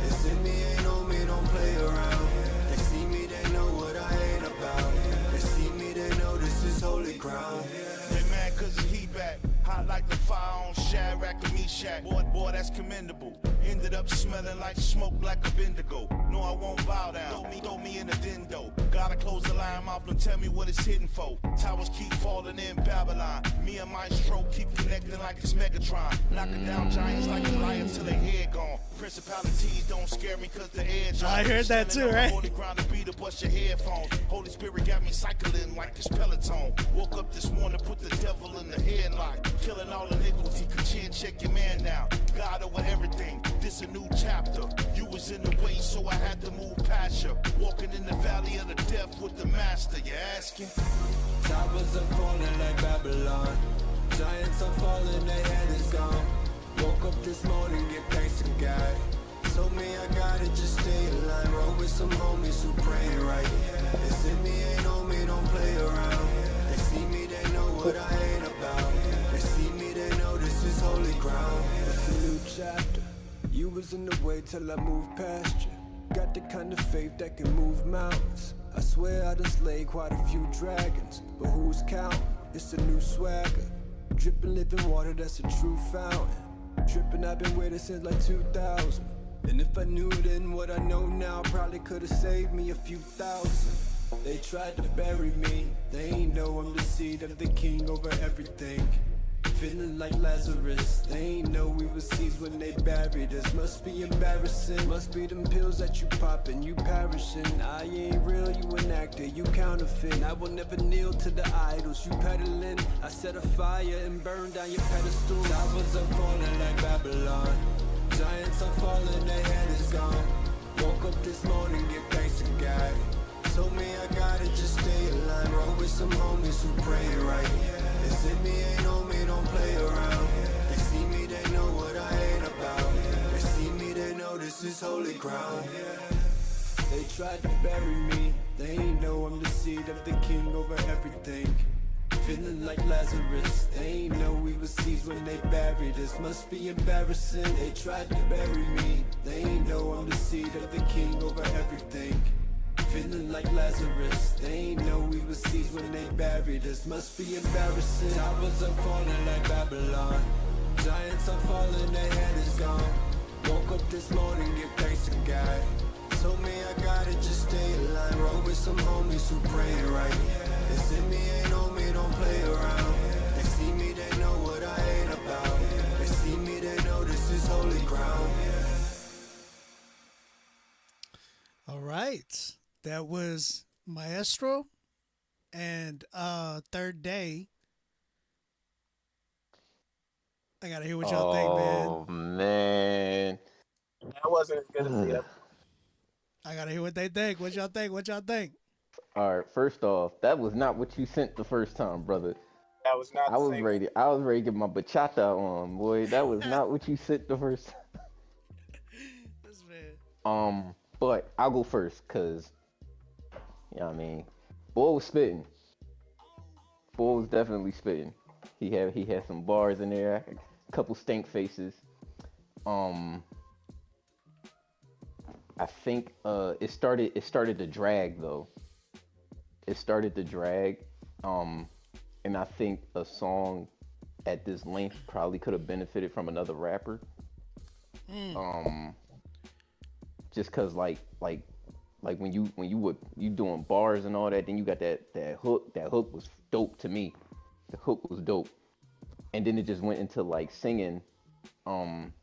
They send me, ain't on me, don't play around. They see me, they know what I ain't about. They see me, they know this is holy ground. They mad cause the heat back, hot like the fire on Shadrach and Meshach. Boy, that's commendable. Ended up smelling like smoke like a Bendigo. No, I won't bow down. Throw me in a dindo. Gotta close the line mouth and tell me what it's hitting for. Towers keep falling in Babylon. Me and Maestro keep connecting like it's Megatron. Knocking down giants like a lion till their head gone. Principalities don't scare me cause the edge on. I heard that too, right? Holy ground to beat to bust your headphones. Holy Spirit got me cycling like this Peloton. Woke up this morning, put the devil in the headlock. Killing all iniquity, chin check your man now. God over everything, this a new chapter. You was in the way, so I had to move past you. Walking in the valley of the death with the master, you asking? Towers are falling like Babylon. Giants are falling, their head is gone. Woke up this morning, give thanks to God. Told me I gotta just stay alive. Roll with some homies who pray right. They send me, ain't on me, don't play around. They see me, they know what I ain't about. They see me, they know this is holy ground. It's a new chapter. You was in the way till I moved past you. Got the kind of faith that can move mountains. I swear I done slayed quite a few dragons, but who's counting? It's a new swagger. Dripping living water, that's a true fountain. Tripping, I've been waiting since like 2000. And if I knew then what I know now, probably could've saved me a few thousand. They tried to bury me, they ain't know I'm the seed of the king over everything. Feeling like Lazarus, they ain't know we was seeds when they buried us. Must be embarrassing, must be them pills that you poppin', you perishing. I ain't real, you an actor, you counterfeit. I will never kneel to the idols, you peddling. I set a fire and burn down your pedestal. Towers are falling like Babylon. Giants are falling, their head is gone. Woke up this morning, give thanks to God. Told me I gotta just stay alive. Roll with some homies who pray right. They send me, ain't on me, don't play around. They see me, they know what I ain't about. They see me, they know this is holy ground. They tried to bury me, they ain't know I'm the seed of the king over everything. Feeling like Lazarus, they ain't know we was seeds when they buried us. Must be embarrassing, they tried to bury me. They ain't know I'm the seed of the king over everything. Feeling like Lazarus, they ain't know we was seeds when they buried us. Must be embarrassing. Towers are falling like Babylon. Giants are falling, their head is gone. Woke up this morning, give thanks to God. Told me I gotta just stay alive. Roll with some homies who pray right. They send me, ain't on me, don't play around. They see me, they know what I ain't about. They see me, they know this is holy ground. All right. That was Maestro and Third Day. I gotta hear what y'all think, man. Oh man. That wasn't as good as the other. I gotta hear what they think. What y'all think? What y'all think? All right, first off, that was not what you sent the first time, brother. That was not I the was same. ready. I was ready to get my bachata on, boy. That was not what you sent the first time. This man. But I'll go first, cause you know what I mean. Boy was spitting. Boy was definitely spitting. He had some bars in there, a couple stank faces. I think it started to drag though. It started to drag. And I think a song at this length probably could have benefited from another rapper. Just cause like when you doing bars and all that, then you got that hook. That hook was dope to me. The hook was dope. and then it just went into like singing. Um,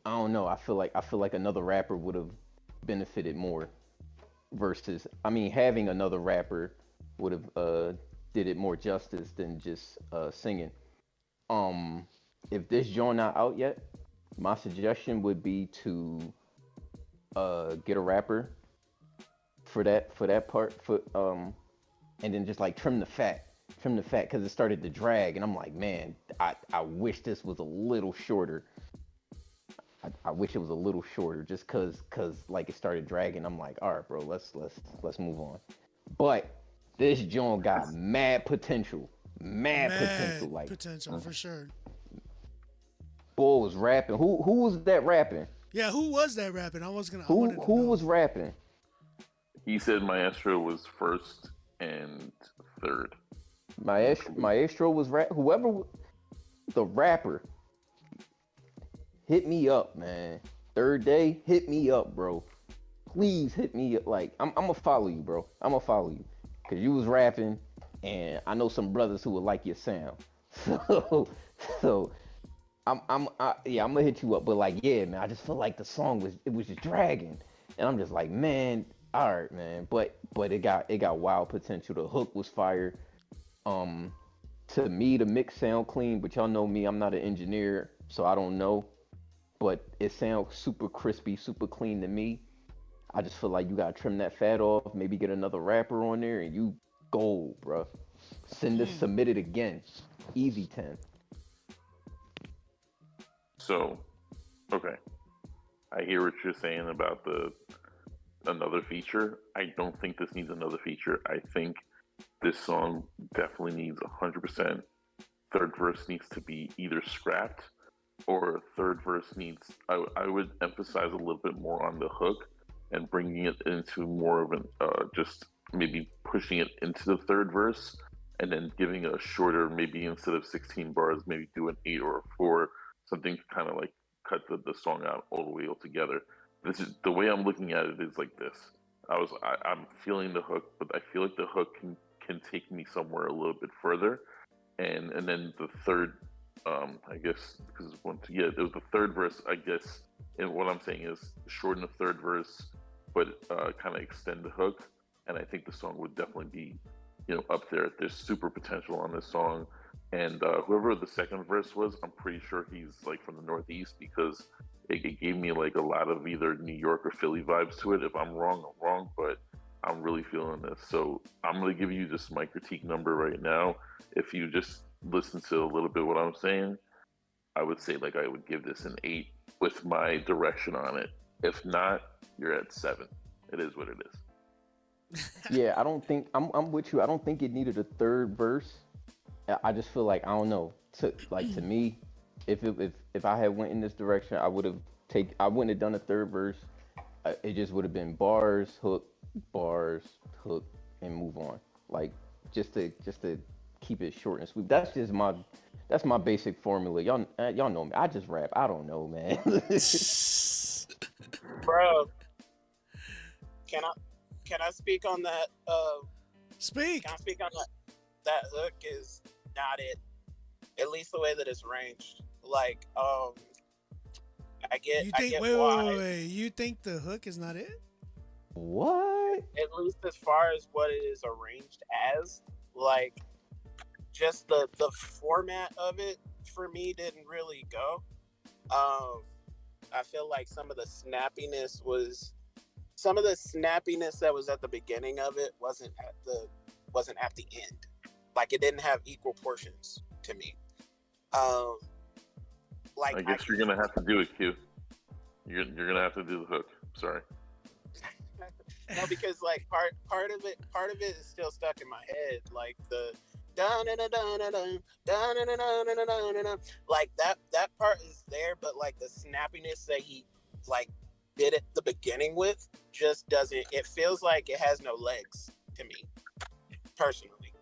I don't know. I feel like another rapper would have benefited more versus. I mean, having another rapper would have did it more justice than just singing. Um, if this joint not out yet, my suggestion would be to get a rapper for that part and then just like trim the fat because it started to drag and I'm like, man, I wish this was a little shorter. I wish it was a little shorter just cause like it started dragging. I'm like, all right, bro, let's move on. But this joint got mad potential. Mad Like potential for sure. boy was rapping. Who was that rapping? Yeah, who was that rapping? I was gonna. I Who wanted to who know. was rapping? He said Maestro was first and third. Maestro was whoever the rapper hit me up, man. Third day, hit me up, bro. Please hit me up. Like I'm gonna follow you, bro. I'm gonna follow you because you was rapping, and I know some brothers who would like your sound. So I'm gonna hit you up. But like, yeah, man, I just feel like the song was just dragging, and I'm just like, man, all right, man. But it got wild potential. The hook was fire. Um, to me, the mix sound clean, but y'all know me, I'm not an engineer, so I don't know. But it sounds super crispy, super clean to me. I just feel like you gotta trim that fat off, maybe get another rapper on there, and you gold, bro. Submit it again, easy 10. So, okay, I hear what you're saying about the another feature. I don't think this needs another feature. I think this song definitely needs 100%. Third verse needs to be either scrapped or third verse needs. I would emphasize a little bit more on the hook and bringing it into more of an just maybe pushing it into the third verse and then giving a shorter, maybe instead of 16 bars, maybe do an 8 or a 4, something to kind of like cut the song out all the way altogether. This is the way I'm looking at it is like this. I'm feeling the hook, but I feel like the hook can take me somewhere a little bit further, and then the third, I guess because it was the third verse, I guess. And what I'm saying is shorten the third verse, but kind of extend the hook, and I think the song would definitely be, up there. There's super potential on this song, and whoever the second verse was, I'm pretty sure he's like from the Northeast because it gave me like a lot of either New York or Philly vibes to it. If I'm wrong, I'm wrong, but I'm really feeling this. So I'm gonna give you just my critique number right now. If you just listen to a little bit what I'm saying, I would say like I would give this an 8 with my direction on it. If not, you're at 7. It is what it is. Yeah, I don't think I'm with you. I don't think it needed a third verse. I just feel like I don't know. To me, if I had went in this direction, I wouldn't have done a third verse. It just would have been bars, hook, and move on. Like just to keep it short and sweet. That's my basic formula. Y'all know me. I just rap. I don't know, man. Bro, can I speak on that? Speak. Can I speak on that? That hook is not it. At least the way that it's arranged. Like, I get. Wait. You think the hook is not it? What? At least as far as what it is arranged as, like, just the format of it for me didn't really go. I feel like some of the snappiness that was at the beginning of it wasn't at the end. Like it didn't have equal portions to me. Like I guess you're gonna have to do it, Q. You're gonna have to do the hook. Sorry. No, because like part of it is still stuck in my head. Like the like that part is there, but like the snappiness that he like did at the beginning with just doesn't. It feels like it has no legs to me, personally.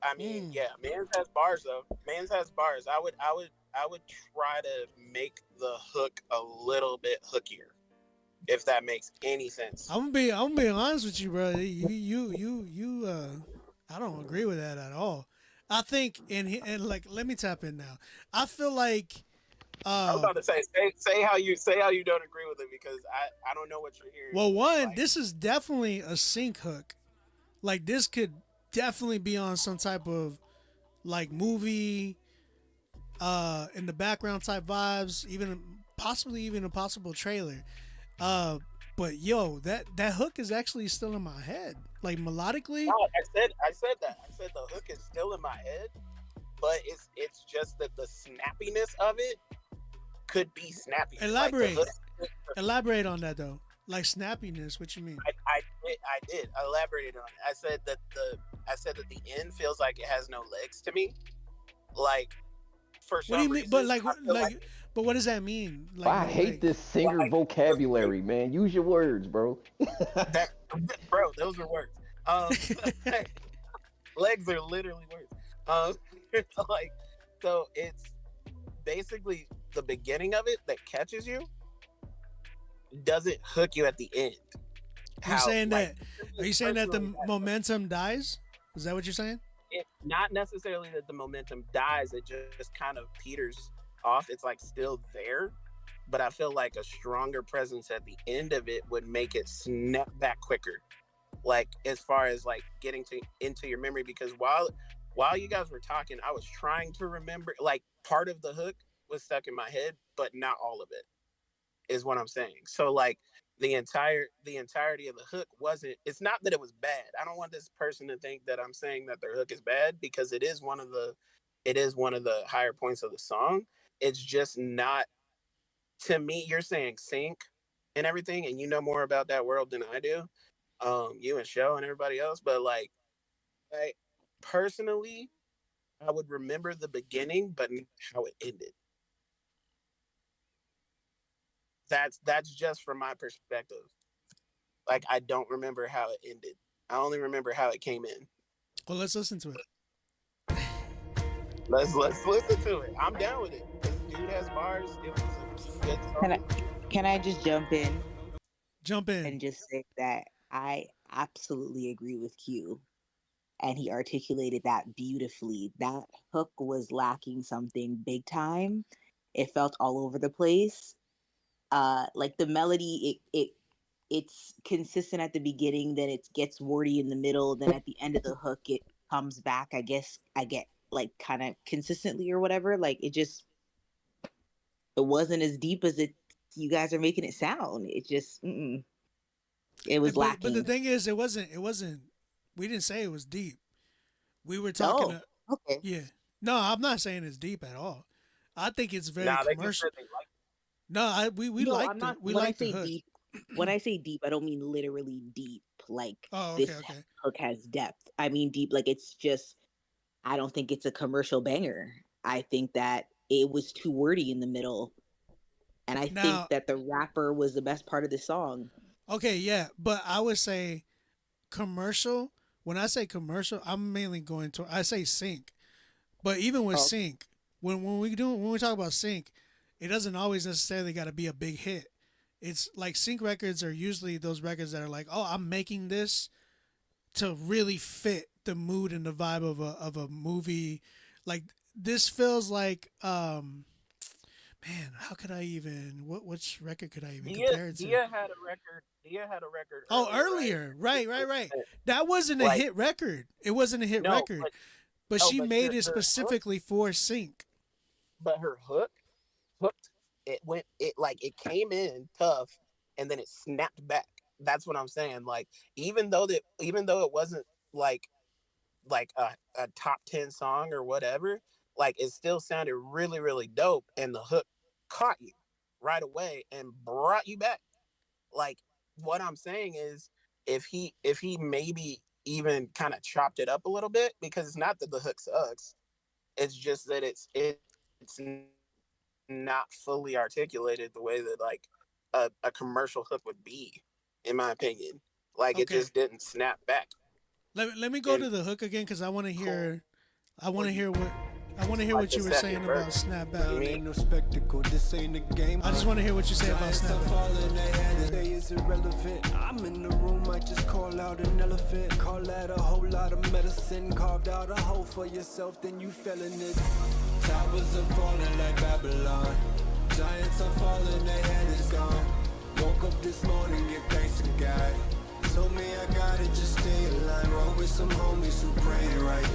I mean, yeah, Mans has bars though. Mans has bars. I would try to make the hook a little bit hookier, if that makes any sense. I'm being honest with you, bro. You I don't agree with that at all. I think and like let me tap in now. I feel like I was about to say how you don't agree with it because I don't know what you're hearing. well, one, Like, this is definitely a sync hook. Like this could definitely be on some type of like movie in the background type vibes, even possibly even a possible trailer. Uh but yo, that hook is actually still in my head. Like melodically. no, I said that. I said the hook is still in my head, but it's just that the snappiness of it could be snappy. Elaborate. Like Elaborate on that though. Like snappiness, what you mean? I did. I elaborated on it. I said that the end feels like it has no legs to me. Like for some What do you mean? reason, But like, I feel like but what does that mean? Like, I no hate legs. this singer vocabulary, man. Use your words, bro. that, bro, those are words. Legs are literally words. Like, so it's basically the beginning of it that catches you doesn't hook you at the end. You're saying that? Are you saying that the momentum dies? Is that what you're saying? It's not necessarily that the momentum dies. It just kind of peters off. It's like still there, but I feel like a stronger presence at the end of it would make it snap back quicker. Like as far as like getting into your memory, because while you guys were talking, I was trying to remember. Like part of the hook was stuck in my head, but not all of it. Is what I'm saying. So like the entirety of the hook wasn't. It's not that it was bad. I don't want this person to think that I'm saying that their hook is bad because it is one of the higher points of the song. It's just not to me. You're saying sync and everything, and you know more about that world than I do. You and Show and everybody else, but like, I personally, I would remember the beginning, but not how it ended. That's just from my perspective. Like I don't remember how it ended. I only remember how it came in. Well, let's listen to it. Let's listen to it. I'm down with it. This dude has bars. It was a good song. Can I just jump in? Jump in. And just say that I absolutely agree with Q. And he articulated that beautifully. That hook was lacking something big time. It felt all over the place. Like the melody, it's consistent at the beginning, then it gets wordy in the middle, then at the end of the hook it comes back. I guess I get like kind of consistently or whatever. Like it wasn't as deep as you guys are making it sound. It just it was lacking. But the thing is, it wasn't. We didn't say it was deep. We were talking. Okay. Yeah. No, I'm not saying it's deep at all. I think it's very commercial. We like the we like the hook. Deep, when I say deep, I don't mean literally deep. Like this hook has depth. I mean deep. Like it's just. I don't think it's a commercial banger. I think that it was too wordy in the middle, and I think that the rapper was the best part of the song. Okay, yeah, but I would say commercial. When I say commercial, I'm mainly going to I say sync. But even with sync, when we talk about sync, it doesn't always necessarily got to be a big hit. It's like sync records are usually those records that are like, oh, I'm making this to really fit the mood and the vibe of a movie. Like this feels like man, how could I even which record could I even compare it to? Dia had a record. Oh, earlier. Right. That wasn't a hit record. It wasn't a hit record. But she made it specifically for sync. But her hooked. It came in tough and then it snapped back. That's what I'm saying. Like even though it wasn't like a top 10 song or whatever, like it still sounded really, really dope, and the hook caught you right away and brought you back. Like what I'm saying is if he maybe even kind of chopped it up a little bit, because it's not that the hook sucks, it's just that it's not fully articulated the way that like a commercial hook would be, in my opinion. Like it just didn't snap back. Let me go to the hook again because I want to hear. I want to hear what you were saying about snapback. Ain't no spectacle, this ain't a game. I just want to hear what you say about snapback. is irrelevant. I'm in the room, I just call out an elephant. Call that a whole lot of medicine. Carved out a hole for yourself, then you fell in it. Towers are falling like Babylon. Giants are falling, their head is gone. Woke up this morning, give thanks to God. Told me I gotta just stay aligned. Roll with some homies who pray right.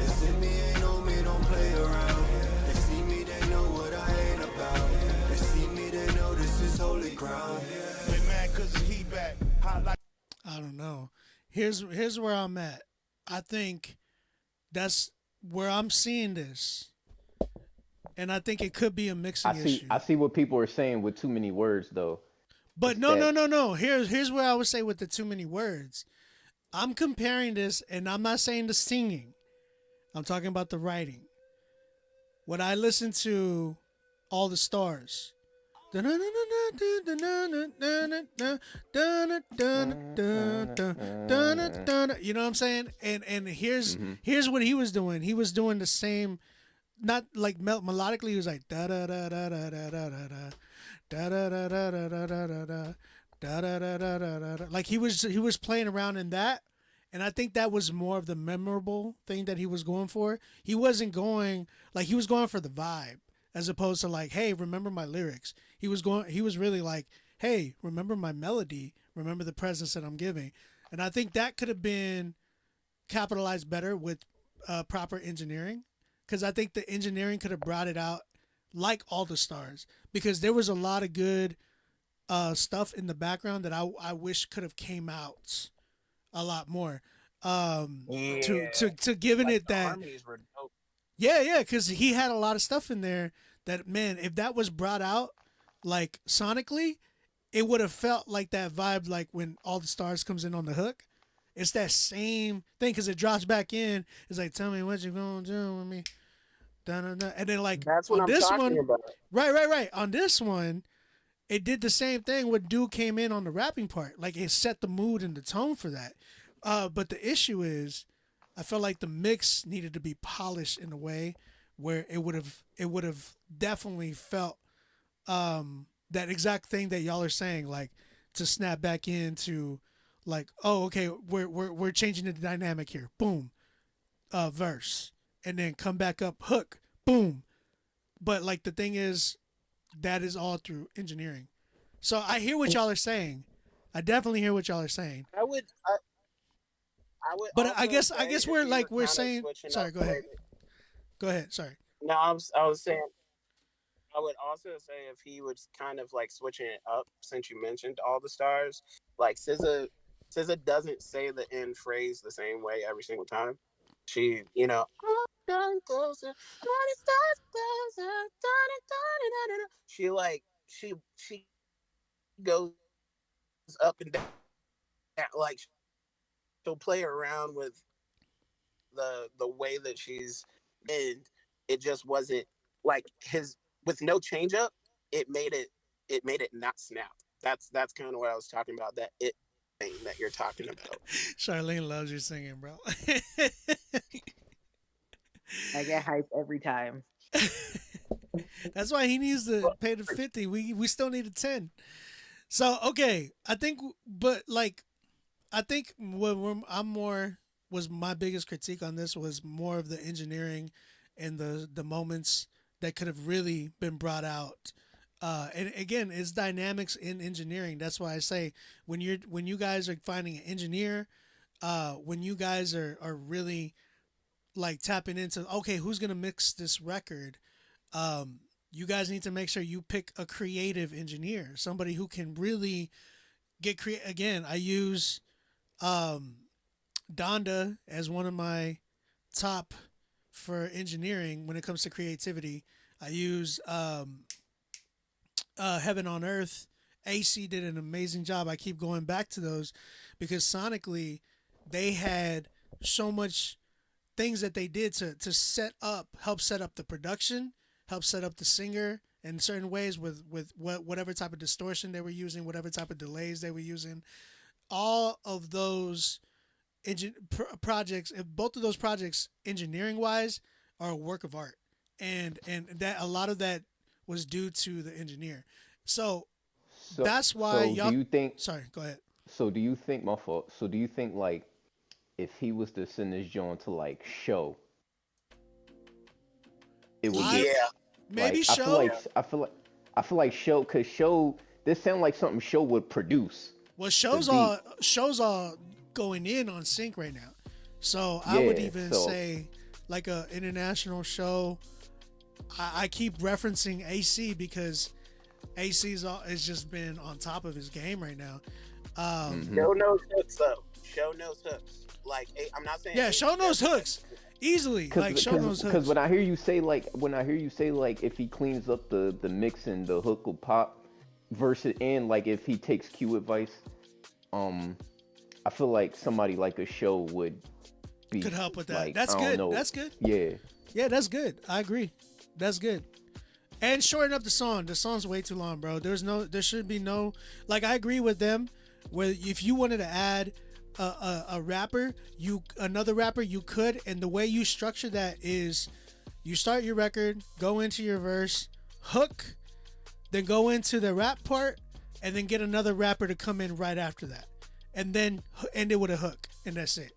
They say me ain't on me, don't play around. They see me, they know what I ain't about. They see me, they know this is holy ground. They mad cause he back. Hot like I don't know. Here's where I'm at. I think that's where I'm seeing this, and I think it could be a mixing issue. I see what people are saying with too many words though. But It's no, that- no, no, no. Here's where I would say with the too many words. I'm comparing this, and I'm not saying the singing. I'm talking about the writing. When I listen to All the Stars, you know what I'm saying? And here's what he was doing. He was doing the same, not like melodically. He was like da da da da da da da da. Da da da da da da da da da da da da da da da. Like he was playing around in that, and I think that was more of the memorable thing that he was going for. He wasn't going like he was going for the vibe, as opposed to like, hey, remember my lyrics. He was really like, hey, remember my melody, remember the presence that I'm giving, and I think that could have been capitalized better with proper engineering, because I think the engineering could have brought it out like All the Stars, because there was a lot of good stuff in the background that I wish could have came out a lot more. To giving Like it the that harmonies were dope. yeah, because he had a lot of stuff in there that, man, if that was brought out like sonically, it would have felt like that vibe, like when All the Stars comes in on the hook. It's that same thing, because it drops back in. It's like, tell me what you gonna do with me. And then like That's what on I'm this talking one, about. right. On this one, it did the same thing when dude came in on the rapping part. Like it set the mood and the tone for that. But the issue is, I felt like the mix needed to be polished in a way where it would have definitely felt that exact thing that y'all are saying, like to snap back into like, oh, okay, we're changing the dynamic here. Boom, verse, and then come back up, hook, boom. But like the thing is, that is all through engineering. So I hear what y'all are saying. I definitely hear what y'all are saying. I would. But Also I guess say if we're you like were we're kinda saying. switching Sorry, up go the ahead. way that- Go ahead. Sorry. No, I was saying. I would also say if he was kind of like switching it up, since you mentioned All the Stars, like SZA doesn't say the end phrase the same way every single time. She, "Done closer, all the stars closer, da-da-da-da-da-da." She goes up and down, like she'll play around with the way that she's, and it just wasn't like his, with no change up. It made it not snap. That's kind of what I was talking about. That it thing that you're talking about. Charlene loves your singing, bro. I get hyped every time. That's why he needs to pay the 50. We still need a 10. So okay, I think, but like, I think I'm more was my biggest critique on this was more of the engineering and the moments that could have really been brought out. And again, it's dynamics in engineering. That's why I say when you guys are finding an engineer, when you guys are really like tapping into, okay, who's gonna mix this record? You guys need to make sure you pick a creative engineer, somebody who can really get creative. Again, I use Donda as one of my top for engineering when it comes to creativity. I use Heaven on Earth. AC did an amazing job. I keep going back to those because sonically they had so much things that they did to help set up the production, help set up the singer in certain ways with whatever type of distortion they were using, whatever type of delays they were using. All of those projects, if both of those projects engineering wise are a work of art, and that a lot of that was due to the engineer. So that's why So y'all. do you think? Sorry, go ahead. So do you think my fault? So do you think like if he was to send this joint to like show, it would I get Yeah. maybe like show. I feel like show because show this sound like something show would produce Well, the beat. shows all going in on sync right now. So I would Yeah. even So say like a international show. I keep referencing AC because AC's has just been on top of his game right now. Show knows hooks though. Show knows hooks. Like I'm not saying. Yeah, show knows hooks easily. Like show knows hooks. because when I hear you say like if he cleans up the mix and the hook will pop versus and like if he takes Q advice, I feel like somebody like a show would be Could help with that. like, That's I don't good. know. That's good. Yeah. Yeah, that's good. I agree. That's good. And shorten up the song. The song's way too long, bro. There should be no. Like I agree with them. Where if you wanted to add a rapper, another rapper, you could. And the way you structure that is, you start your record, go into your verse, hook, then go into the rap part, and then get another rapper to come in right after that, and then end it with a hook, and that's it.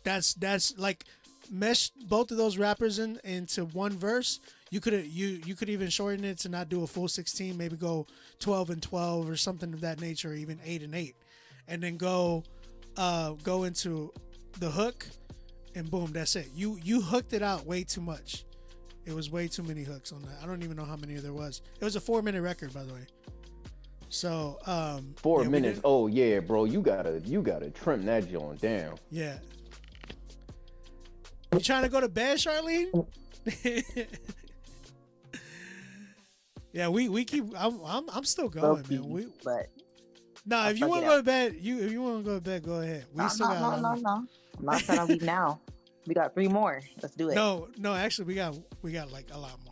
That's like mesh both of those rappers into one verse. You could even shorten it to not do a full 16, maybe go 12 and 12 or something of that nature, or even 8 and 8, and then go into the hook, and boom, that's it. You hooked it out way too much. It was way too many hooks on that. I don't even know how many there was. It was a 4-minute record, by the way. So 4 minutes. Oh yeah, bro. You gotta trim that joint down. Yeah. You trying to go to bed, Charlene? Yeah, we keep. I'm still going, man. Nah, if you want to go to bed, if you want to go to bed, go ahead. We still got. No. I'm not trying to leave now. We got 3 more. Let's do it. No, actually, we got like a lot more.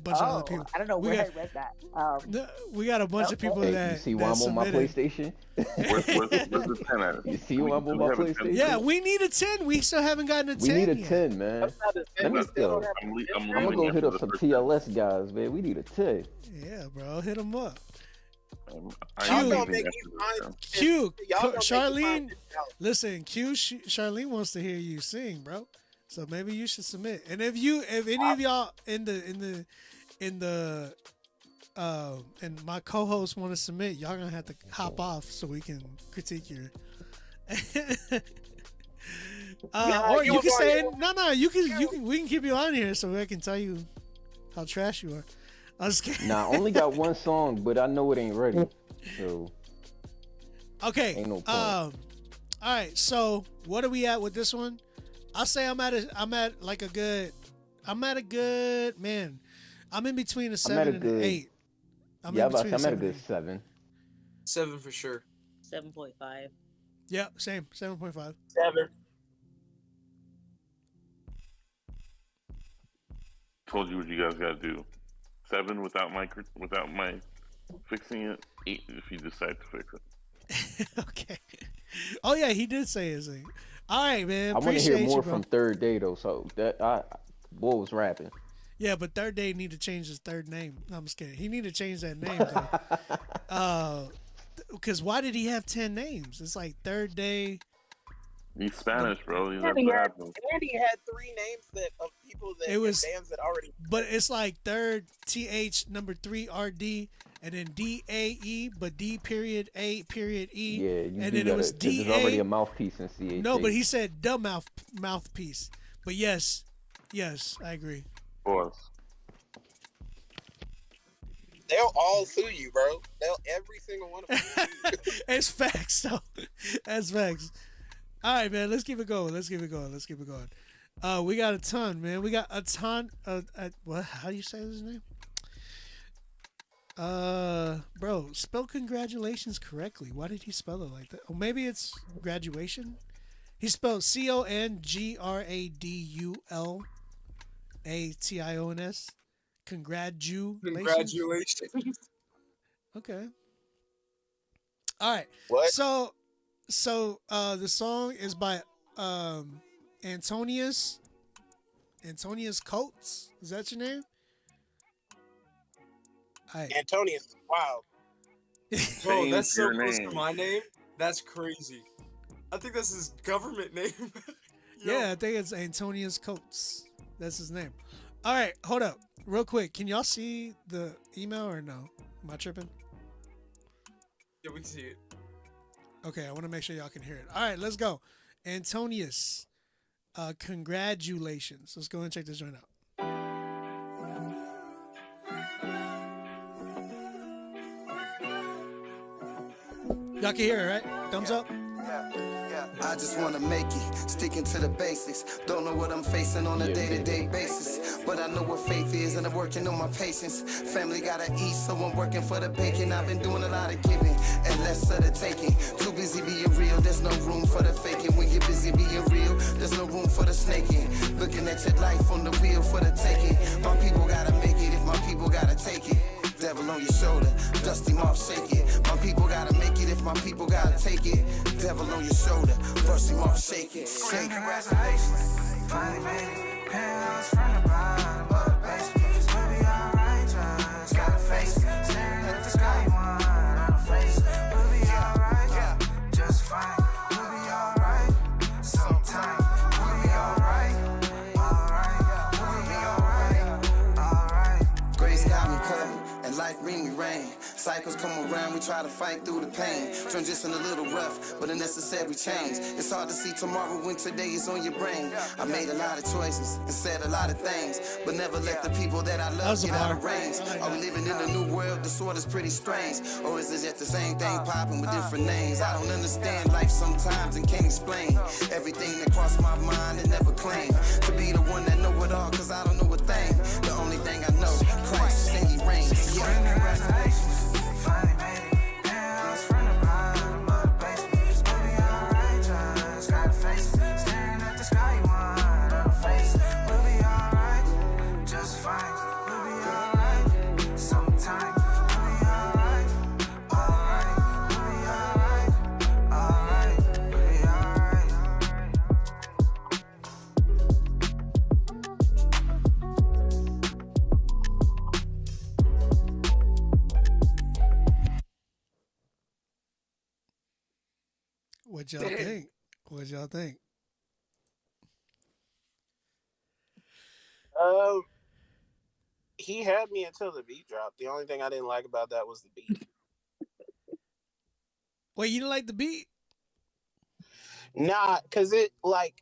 Bunch of other people. I don't know where I read that. We got a bunch of people that. You see why I'm on my PlayStation? Where's the 10 at? You see why I'm on my PlayStation? Yeah, we need a 10. We still haven't gotten a 10. We need a yet. 10, man. Let me go. I'm gonna go hit up some TLS guys, man. We need a 10. Yeah, bro, hit them up. Q, Charlene, listen, Charlene wants to hear you sing, bro. So maybe you should submit. And if any of y'all in the and my co-hosts want to submit, y'all gonna have to hop off so we can critique your. Or you can say no. You can we can keep you on here so I can tell you how trash you are. I was kidding. Nah, I only got one song, but I know it ain't ready. So okay. Ain't no point. All right. So what are we at with this one? I'll say I'm at a good man. I'm in between a 7 and an 8. I'm at a good 7. 7 for sure. 7.5. Yeah, same. 7.5. 7. Told you what you guys gotta do. 7 without my fixing it. 8 if you decide to fix it. Okay. Oh yeah, he did say his thing. All right, man. I want to hear more from Third Day though. So that boy was rapping. Yeah, but Third Day need to change his third name. No, I'm just kidding. He need to change that name though. Because why did he have 10 names? It's like Third Day. He's Spanish, bro. Andy had 3 names of people that bands that already. But it's like third TH number 3 RD and then DAE, but D period A period E. Yeah, and then it was DA. There's already a mouthpiece in CH. No, but he said the mouthpiece. But yes, I agree. Of course. They'll all sue you, bro. Every single one of them. It's facts, though. That's facts. All right, man. Let's keep it going. We got a ton, man. We got a ton. What? How do you say his name? Bro, spell congratulations correctly. Why did he spell it like that? Oh, maybe it's graduation. He spelled CONGRADULATIONS. Congratulations. Okay. All right. What? So the song is by Antonius Coates. Is that your name? Antonius. Wow. Bro, that's so your close to name. my name. That's crazy. I think that's his government name. Yeah, I think it's Antonius Coates. That's his name. All right, hold up. Real quick. Can y'all see the email or no? Am I tripping? Yeah, we can see it. Okay, I want to make sure y'all can hear it. All right, let's go. Antonius, congratulations. Let's go and check this joint out. Y'all can hear it, right? Thumbs up. I just wanna make it, sticking to the basics. Don't know what I'm facing on a day-to-day basis, but I know what faith is and I'm working on my patience. Family gotta eat, so I'm working for the bacon. I've been doing a lot of giving and less of the taking. Too busy being real, there's no room for the faking. When you're busy being real, there's no room for the snaking. Looking at your life on the wheel for the taking. My people gotta make it if my people gotta take it. Devil on your shoulder, dust him off, shake it. My people gotta make it if my people gotta take it. Devil on your shoulder, brush him off, shake it. Shake it. Congratulations, finally made it. Penthouse from the bottom of the basement. We'll be alright, just gotta face it. Staring at the sky, one on the face. We'll be alright, just fine. We'll be alright, sometime. We'll be alright, we'll be alright. Grace got me covered, and life bring me rain. Cycles come around, we try to fight through the pain. Transition a little rough, but a necessary change. It's hard to see tomorrow when today is on your brain. I made a lot of choices and said a lot of things, but never let the people that I love get out of range. Are we living in a new world? The sort is pretty strange. Or is it just the same thing popping with different names? I don't understand life sometimes and can't explain everything that crossed my mind and never claimed to be the one that know it all, cause I don't know a thing. The only thing I know, Christ and he reigns. Congratulations, finally made it. Penthouse from the bottom of the basement. We'll be alright, just gotta face it. Staring at the sky, one on the face. We'll be alright, just fine. We'll be alright, sometime. We'll be alright, we'll be alright, we'll be alright. What y'all think? What y'all think? He had me until the beat dropped. The only thing I didn't like about that was the beat. Wait, you didn't like the beat? Nah, cause it like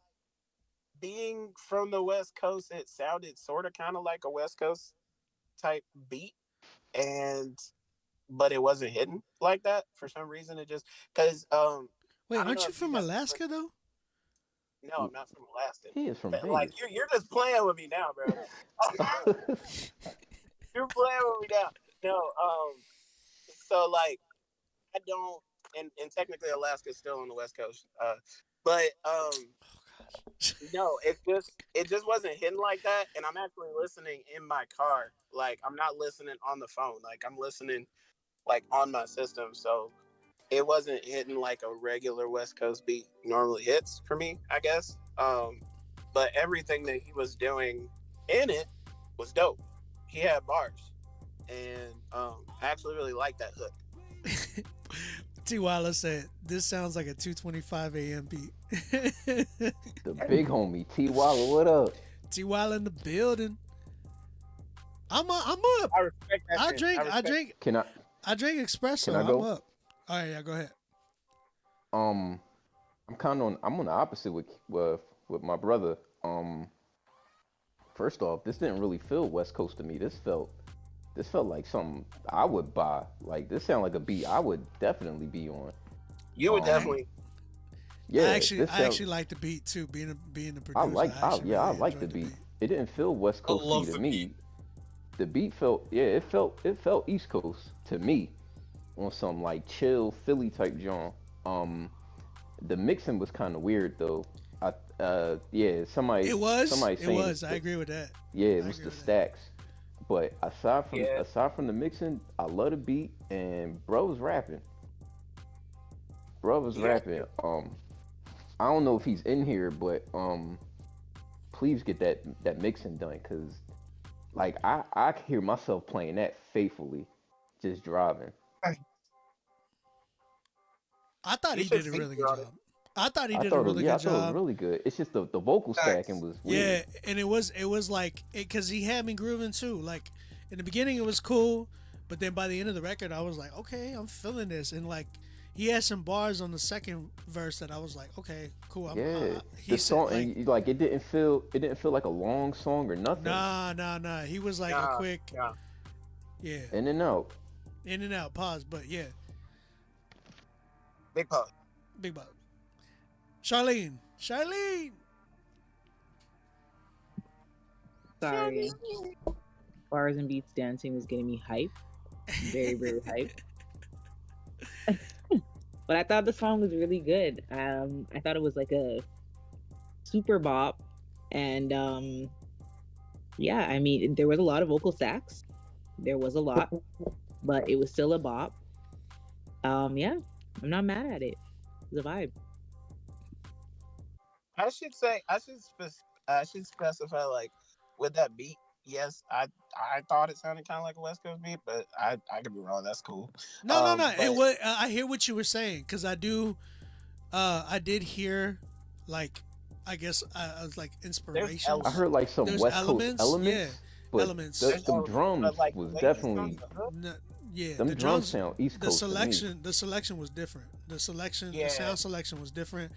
being from the West Coast, it sounded sort of kind of like a West Coast type beat, but it wasn't hidden like that for some reason. It just because Wait, I don't aren't know you if from guys- Alaska though? No, I'm not from Alaska. He is from But, Vegas. like you're just playing with me now, bro. You're playing with me now. No, so like I don't, and technically Alaska's still on the West Coast. But no, it just wasn't hidden like that. And I'm actually listening in my car. Like I'm not listening on the phone. Like I'm listening like on my system. So it wasn't hitting like a regular West Coast beat normally hits for me, I guess. But everything that he was doing in it was dope. He had bars, and I actually really liked that hook. T. Walla said, "This sounds like a 2:25 a.m. beat." The big homie, T. Walla, what up? T. Walla in the building. I'm up. I respect that. I drink. Can I drink espresso. Can I I'm go? up. All right, yeah, go ahead. I'm on the opposite with my brother. First off, this didn't really feel West Coast to me. This felt like something I would buy. Like this sounded like a beat I would definitely be on. You would definitely. I Yeah, actually like the beat too. Being the producer, I like the beat. It didn't feel West Coasty to me. The beat felt it felt East Coast to me, on some like chill Philly type genre. The mixing was kind of weird though. Somebody It was. saying I agree with that. Yeah, it was the stacks. But aside from the mixing, I love the beat, and bro was rapping. Rapping. I don't know if he's in here, but please get that mixing done, cause like I hear myself playing that faithfully, just driving. I thought He he should did a really feature good on it. job. I thought he I did a thought, really yeah, I good thought it was job. really good. It's just the vocal stacking was Yeah, weird. and it was like because he had me grooving too. Like in the beginning, it was cool, but then by the end of the record, I was like, okay, I'm feeling this, and like he had some bars on the second verse that I was like, okay, cool. Yeah, He the said song like, and like it didn't feel like a long song or nothing. nah. He was like a quick, yeah, In and out. in and out, pause, but yeah, Big pause. big bop. Charlene. Sorry. Bars and beats dancing was getting me hype. Very, very hype. But I thought the song was really good. I thought it was like a super bop. And yeah, I mean, there was a lot of vocal sax. There was a lot, but it was still a bop. Yeah, I'm not mad at it. It's a vibe. I should specify like with that beat. Yes, I thought it sounded kind of like a West Coast beat, but I could be wrong. That's cool. No. But It was, I hear what you were saying because I did hear, like, I guess I was like inspiration. I heard like some There's West elements, Coast elements. yeah, But elements. the drums like, was like, definitely Yeah, them the drums sound East the Coast to me. selection was different. The Yeah. sound selection was different,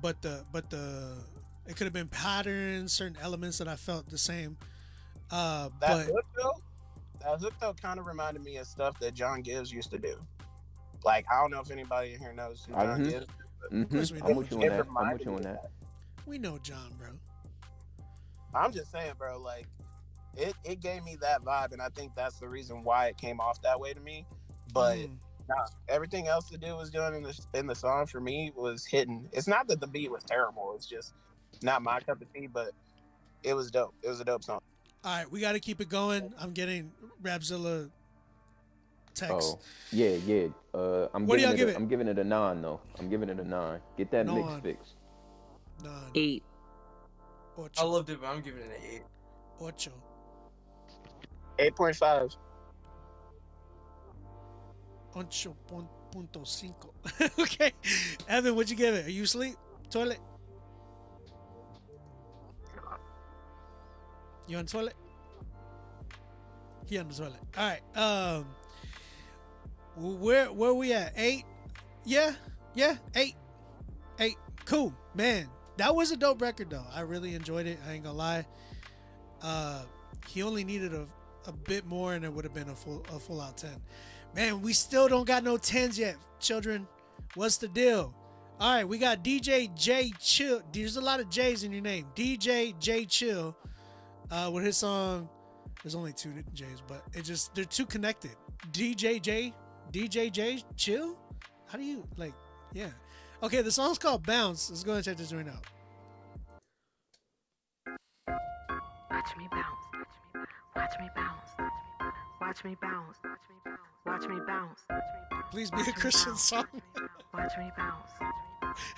but it could have been patterns, certain elements that I felt the same. That But hook though kind of reminded me of stuff that John Gibbs used to do. Like I don't know if anybody in here knows who John Gibbs. of course we I'm know. with you on It that. I'm reminded with you me on of that. We know John, bro. I'm just saying, bro. Like it gave me that vibe, and I think that's the reason why it came off that way to me. But nah, everything else that dude was doing in the song for me was hitting. It's not that the beat was terrible. It's just not my cup of tea, but it was dope. It was a dope song. All right, we got to keep it going. I'm getting Rapzilla text. Oh, yeah. What do y'all give it? I'm giving it a 9 though. I'm giving it a 9. Get that mix 9. fixed. 8. I loved it, but I'm giving it an 8. 8. 8.5. 8.5. Okay, Evan, what'd you give it? Are you asleep? Toilet? You on the toilet? He on the toilet. All right. Where we at? 8? Yeah. 8. Cool, man. That was a dope record though. I really enjoyed it. I ain't gonna lie. He only needed a bit more, and it would have been a full out 10. Man, we still don't got no 10s yet, children. What's the deal? All right, we got DJ J Chill. There's a lot of J's in your name. DJ J Chill. With his song, there's only 2 J's, but they're too connected. DJ J Chill? How do you, like, yeah. Okay, the song's called Bounce. Let's go and check this joint out. Watch me bounce. Watch me bounce. Watch me bounce. Watch me bounce. Please be a Christian song. Watch me bounce.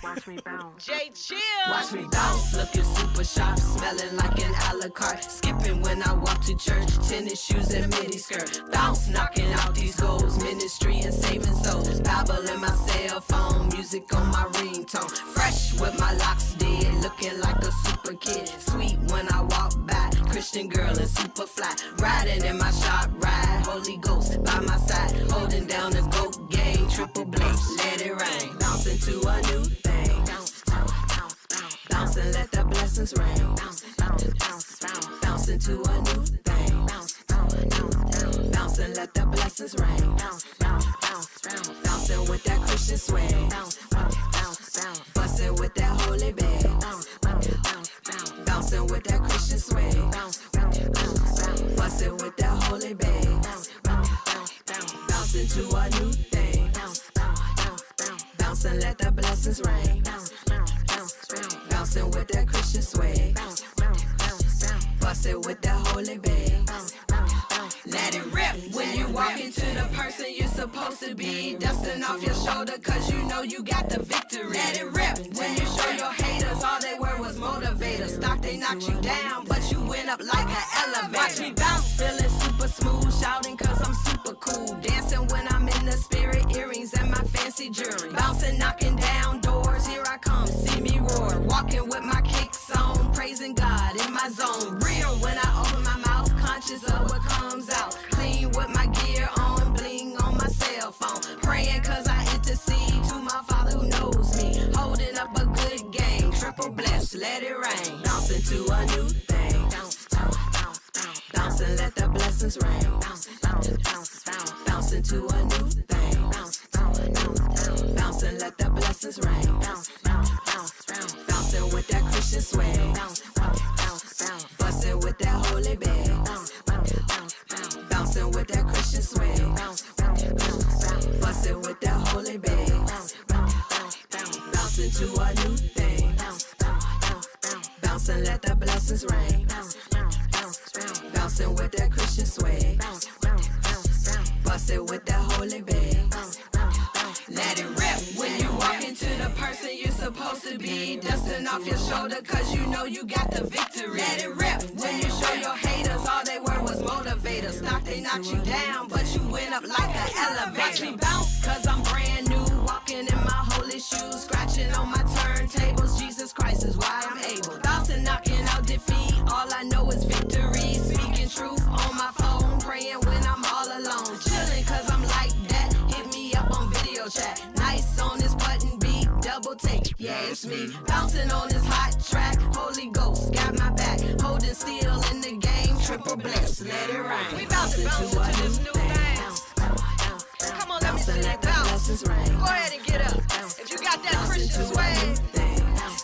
Watch me bounce. J Chill. Watch me bounce, looking super sharp, smelling like an a la carte. Skipping when I walk to church, tennis shoes and mini skirt. Bounce, knocking out these goals, ministry and saving souls. Babble in my cell phone, music on my ringtone. Fresh with my locks dead, looking like a super kid. Sweet when I walk by, Christian girl and super fly. Riding in my shop ride, Holy Ghost by my side. Holding down the GOAT gang, triple blitz, let it rain. Bounce into a new thing. Bounce and let the blessings rain. Bounce into a new thing. Bounce and let the blessings rain. Bouncing with that Christian swing. Busting with that holy bag. Bouncing with that Christian swing. Busting with that holy bag. Bounce into a new thing. Bounce and let the blessings rain. Bouncing with that Christian swag. Busting with that holy bag. Let it rip when you walk into the person you're supposed to be. Dusting off your shoulder cause you know you got the victory. Let it rip when you show your haters all they were was motivators. Thought they knocked you down but you went up like an elevator. Watch me bounce, feeling super smooth, shouting cause I'm super cool. Dancing when I'm in the spirit, earrings and my fancy like jury. Bouncing, knocking down doors, here I come, see me roar. Walking with my kicks on, praising God in my zone. Real when I open my mouth, conscious of what comes out. Clean with my gear on, bling on my cell phone. Praying cause I intercede to my Father who knows me. Holding up a good game, triple bless, let it rain. Bouncing to a new thing. Bounce and let the blessings rain. Bouncing to a new thing. Bounce and let the blessings rain. Bouncing with that Christian swing. Busting with that holy bag. Bouncing with that Christian swing. Busting with that holy bag. Bouncing to a new thing. Bounce and let the blessings rain. Bouncing with that Christian swag. Busting with that holy bag. Let it rip when you walk into the person you're supposed to be. Dusting off your shoulder cause you know you got the victory. Let it rip when you show your haters all they were was motivators. Thought they knocked you down but you went up like an elevator. Watch me bounce cause I'm brand new. Walking in my holy shoes. Scratching on my turntables. Jesus Christ is why I'm able. Bouncing, knocking out defeat. All I know is victory. Speaking truth on my phone. Praying when I'm all alone. Chilling cause I'm like that. Hit me up on video chat. Nice on this button beat. Double take. Yeah, it's me. Bouncing on this hot track. Holy Ghost got my back. Holding still in the game. Triple bless. Let it rain. We bouncing to this new thing. Come on, let me see that bounce. Go ahead and get up. If you got that Christian swag,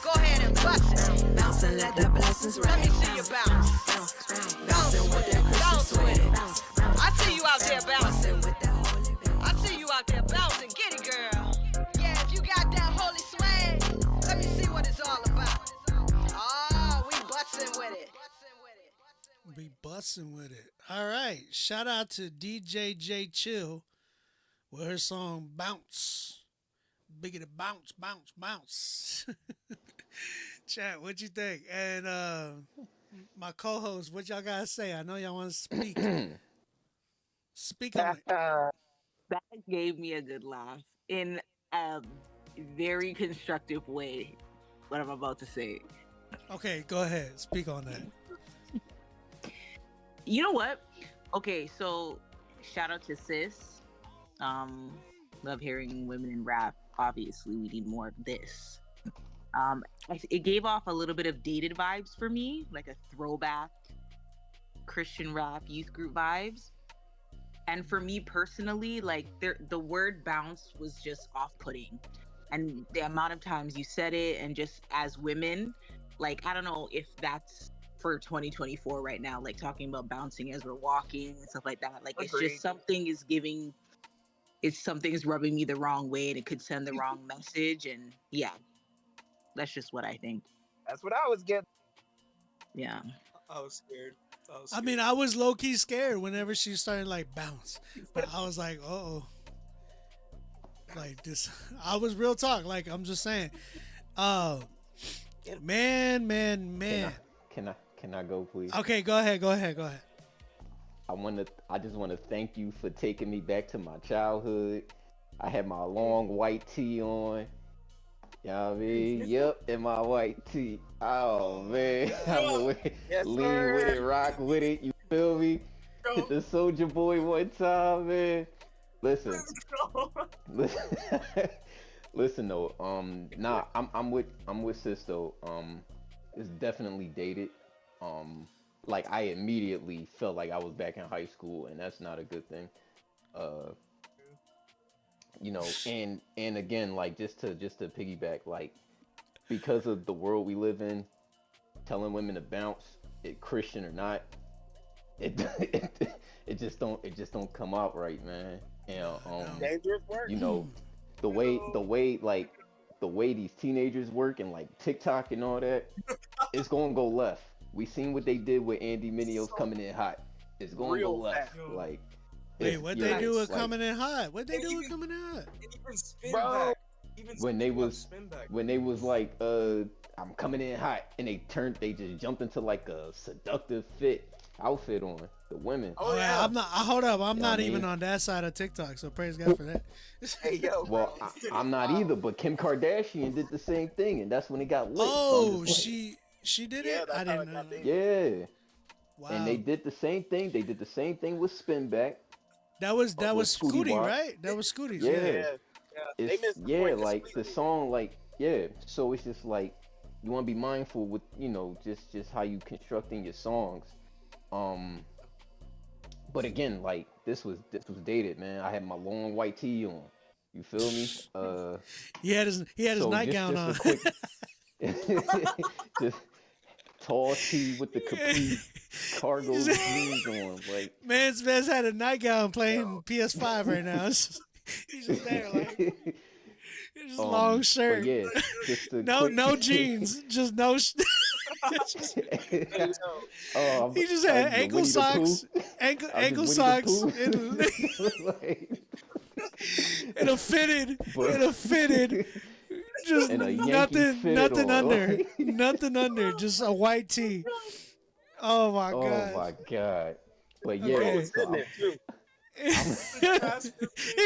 go ahead and bust it. Bounce and let the blessings rain. Let me see you bounce. Bounce with that Christian swag. I see you out there bouncing. I see you out there bouncing. Get it, girl. Yeah, if you got that holy swag, let me see what it's all about. Oh, we busting with it. Be busting with it. All right. Shout out to DJ J Chill with her song Bounce. Biggity bounce, bounce, bounce. Chat, what you think? And my co-host, what y'all gotta say? I know y'all want to speak. Speak on it. That gave me a good laugh in a very constructive way. What I'm about to say. Okay, go ahead. Speak on that. You know what? Okay, so shout out to Sis. Love hearing women in rap. Obviously, we need more of this. It gave off a little bit of dated vibes for me, like a throwback Christian rap youth group vibes. And for me personally, like the word bounce was just off-putting. And the amount of times you said it, and just as women, like, I don't know if that's for 2024 right now, like talking about bouncing as we're walking and stuff like that. Like, it's just something's rubbing me the wrong way, and it could send the wrong message. And yeah, that's just what I think. That's what I was getting. Yeah. I was scared. I mean, I was low key scared whenever she started like bounce, but I was like, like this. I was real talk. Like, I'm just saying, man. Can I go, please? Okay, go ahead. I just want to thank you for taking me back to my childhood. I had my long white tee on. You know what I mean? Yep, and my white tee. Oh, man. Lean with it, rock with it. You feel me? The Soldier Boy one time, man. Listen though. I'm with Sis though. It's definitely dated. Like, I immediately felt like I was back in high school, and that's not a good thing. You know, and again, like, just to piggyback, like, because of the world we live in, telling women to bounce, Christian or not, it just don't come out right, man. And dangerous work. You know, the way these teenagers work, and like TikTok and all that, it's gonna go left. We seen what they did with Andy Mineo coming in hot. It's gonna go left. Like, wait, what they do with coming in hot? What they do with coming in hot? Bro, when they was like, I'm coming in hot, and they just jumped into like a seductive fit, outfit on. The women. Oh yeah, I'm not. Hold up, I'm You know not what I even mean? on that side of TikTok. So praise God for that. Hey yo, Well, I'm not either, but Kim Kardashian did the same thing, and that's when it got lit. So I'm Oh, just like, she did yeah, it. that's I how didn't it know. got big. yeah. Wow. And they did the same thing. They did the same thing with Spin Back. That was With Scooty Scooty, Wop. right? That was Scooty's. Yeah. Yeah. Yeah, they missed the point Like the completely. song, like yeah. So it's just like you want to be mindful with just how you constructing your songs. Um, but again, like this was dated, man. I had my long white tee on. You feel me? He had his So nightgown just a on. quick, just tall tee with the capri cargo jeans on, like. Man's had a nightgown playing PS5 right now. He's just there like just long But shirt. yeah, just a no quick. no jeans, just no. He just had the ankle Winnie the socks, Pooh. ankle Just Winnie the socks, Pooh. and a fitted, just And a Yankees nothing, fitted on. under, nothing under, just a white tee. Oh my Oh god. my god. But yeah, Okay. so He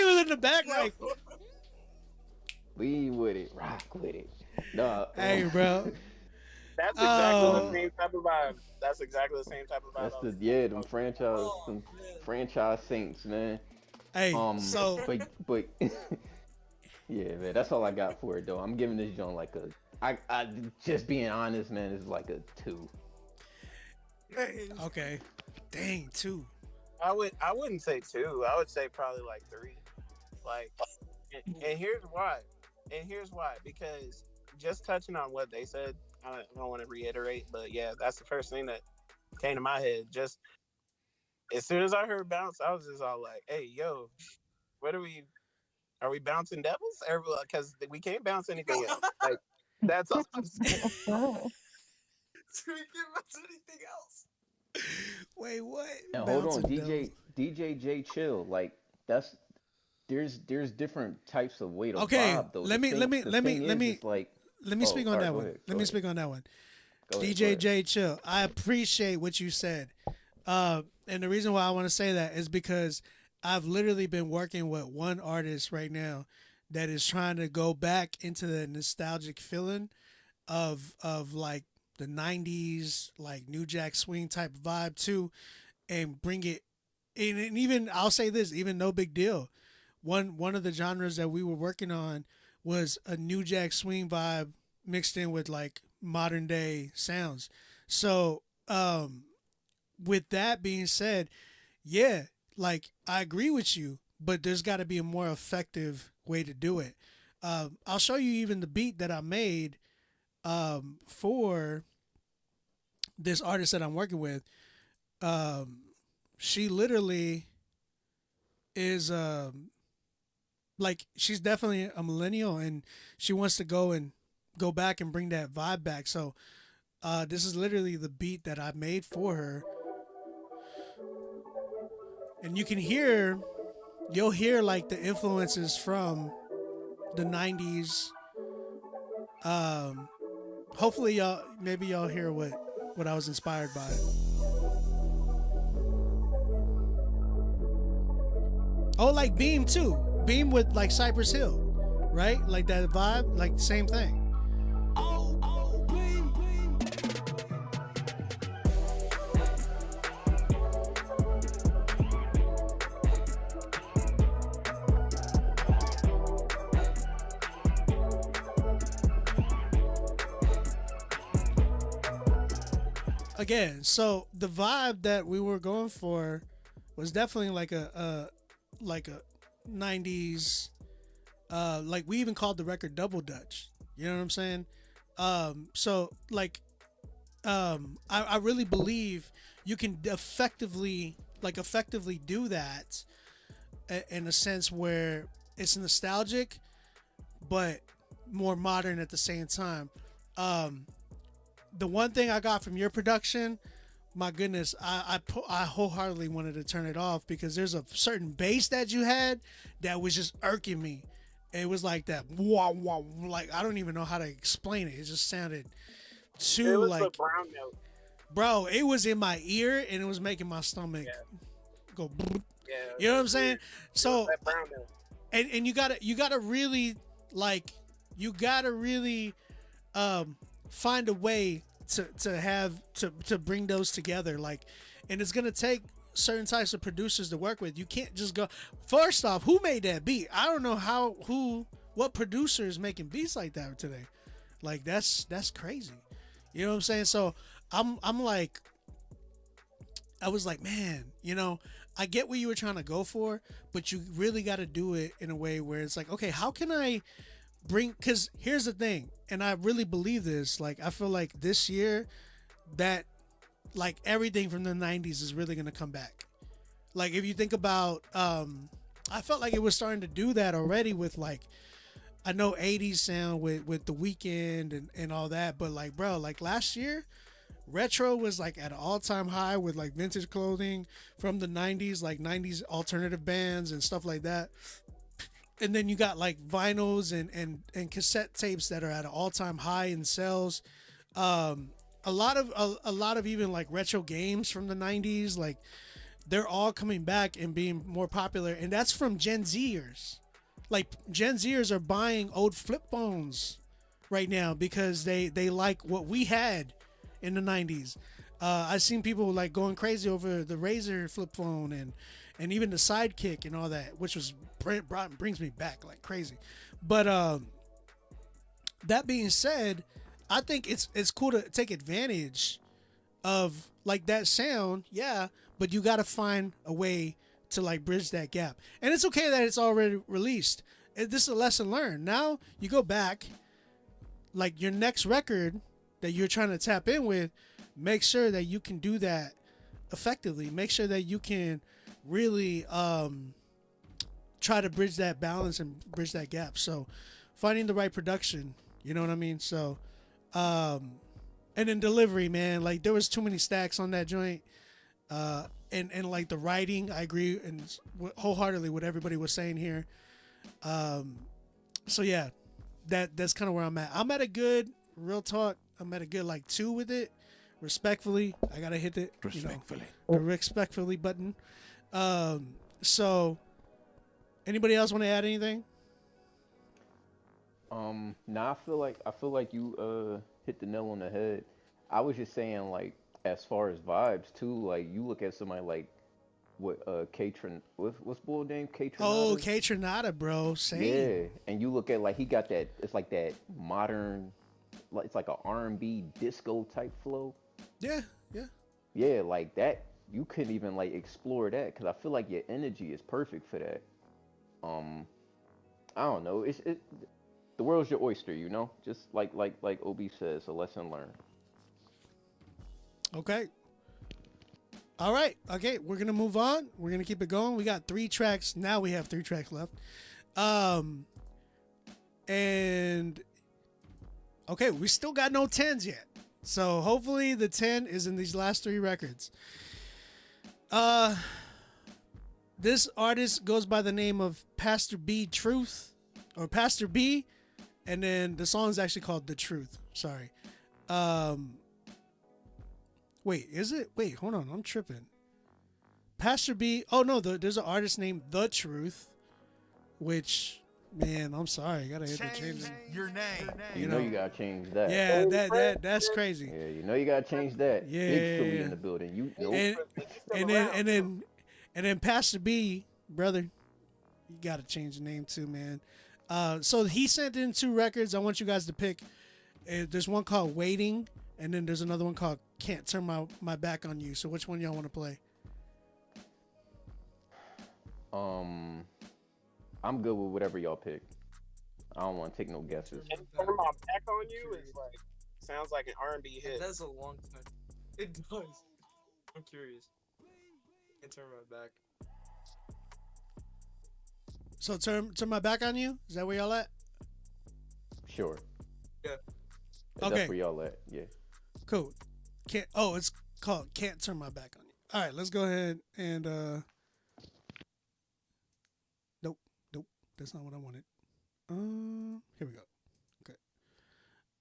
was in the back like, lean with it, rock with it. Nah, hey, bro. That's exactly the same type of vibe. That's exactly the same type of vibe. That's them franchise saints, man. Hey, so but yeah, man, that's all I got for it though. I'm giving this joint like I just being honest, man, it's like a 2. Okay. Dang, 2. I wouldn't say 2. I would say probably like 3. Like, and here's why. Because just touching on what they said, I don't want to reiterate, but yeah, that's the first thing that came to my head. Just as soon as I heard bounce, I was just all like, "Hey, yo, what are we bouncing devils? Because we can't bounce anything else. Like, that's all I'm saying." So we can't bounce anything else. Wait, what? And hold on, DJ J Chill, like there's different types of way to vibe though. Let me speak on that one. Let me speak on that one. DJ J Chill, I appreciate what you said. And the reason why I want to say that is because I've literally been working with one artist right now that is trying to go back into the nostalgic feeling of like the 90s, like New Jack Swing type vibe too, and bring it in. And even I'll say this, even No Big Deal. One of the genres that we were working on was a New Jack Swing vibe mixed in with like modern day sounds. So with that being said, yeah, like I agree with you, but there's got to be a more effective way to do it. I'll show you even the beat that I made for this artist that I'm working with. She literally is like she's definitely a millennial and she wants to go back and bring that vibe back. So this is literally the beat that I made for her. And you'll hear like the influences from the 90s. Hopefully y'all hear what I was inspired by. Oh, like Beam too. Beam with like Cypress Hill, right? Like that vibe, like the same thing. Again, so the vibe that we were going for was definitely like a 90s, like we even called the record Double Dutch. You know what I'm saying? So like, I really believe you can effectively do that in a sense where it's nostalgic, but more modern at the same time. The one thing I got from your production, my goodness, I wholeheartedly wanted to turn it off because there's a certain bass that you had that was just irking me. It was like that, wah, wah, like I don't even know how to explain it. It just sounded too it was like the brown note. bro, it was in my ear and it was making my stomach go. Yeah. You know what I'm saying? So, that brown milk. and you gotta really like, you gotta really find a way to bring those together, like, and it's gonna take certain types of producers to work with. You can't just go. First off, who made that beat? I don't know what producer is making beats like that today. Like that's crazy. You know what I'm saying? So I'm like, I was like, man, I get what you were trying to go for, but you really got to do it in a way where it's like, okay, how can I bring, because here's the thing, and I really believe this, like, I feel like this year that, like, everything from the 90s is really going to come back. Like, if you think about, I felt like it was starting to do that already with, like, I know 80s sound with The Weeknd and all that, but, like, bro, like, last year, retro was, like, at an all-time high with, like, vintage clothing from the 90s, like, 90s alternative bands and stuff like that. And then you got, like, vinyls and cassette tapes that are at an all-time high in sales. A lot of even, like, retro games from the 90s, like, they're all coming back and being more popular. And that's from Gen Zers. Like, Gen Zers are buying old flip phones right now because they like what we had in the 90s. I've seen people, like, going crazy over the Razor flip phone and even the Sidekick and all that, which was brings me back like crazy. But that being said, I think it's cool to take advantage of, like, that sound, yeah, but you got to find a way to, like, bridge that gap. And it's okay that it's already released. This is a lesson learned. Now you go back, like, your next record that you're trying to tap in with, make sure that you can do that effectively. Make sure that you can really try to bridge that balance and bridge that gap. So finding the right production, you know what I mean? So and then delivery, man, like, there was too many stacks on that joint. And like the writing, I agree and wholeheartedly what everybody was saying here. So yeah, that's kind of where I'm at. I'm at a good, real talk, I'm at a good, like, 2 with it. Respectfully, I gotta hit it. The respectfully button. So anybody else want to add anything? Nah, I feel like you hit the nail on the head. I was just saying, like, as far as vibes too, like, you look at somebody like what what's bull name? K-Tronada? Oh, K-Tronada, bro. Same. Yeah, and you look at, like, he got that, it's like that modern, like, it's like a R&B disco type flow. Yeah. Yeah, like that, you couldn't even, like, explore that because I feel like your energy is perfect for that. I don't know. The world's your oyster, Just like Obi says, a lesson learned. Okay. All right. Okay, we're gonna move on. We're gonna keep it going. We got 3 tracks. Now we have 3 tracks left. And okay, we still got no 10s yet. So hopefully the 10 is in these last 3 records. This artist goes by the name of Pastor B Truth, or Pastor B, and then the song is actually called The Truth. Sorry. Wait, is it? Wait, hold on. I'm tripping. Pastor B. Oh, no, there's an artist named The Truth, which, man, I'm sorry. I got to hit the change your name. You know you got to change that. Yeah, that's crazy. Yeah, you got to change that. Yeah. Big Philly in the building. And then Pastor B, brother, you got to change the name too, man. So he sent in 2 records. I want you guys to pick. There's one called Waiting, and then there's another one called Can't Turn My Back on You. So which one y'all want to play? I'm good with whatever y'all pick. I don't want to take no guesses. Can't Turn My Back on You is like, sounds like an R&B hit. That's a long time. It does. I'm curious. Can't turn my back. So turn my back on you? Is that where y'all at? Sure. Yeah. Okay. That's where y'all at. Yeah. Cool. It's called Can't Turn My Back on You. All right, let's go ahead and Nope. That's not what I wanted. Here we go. Okay.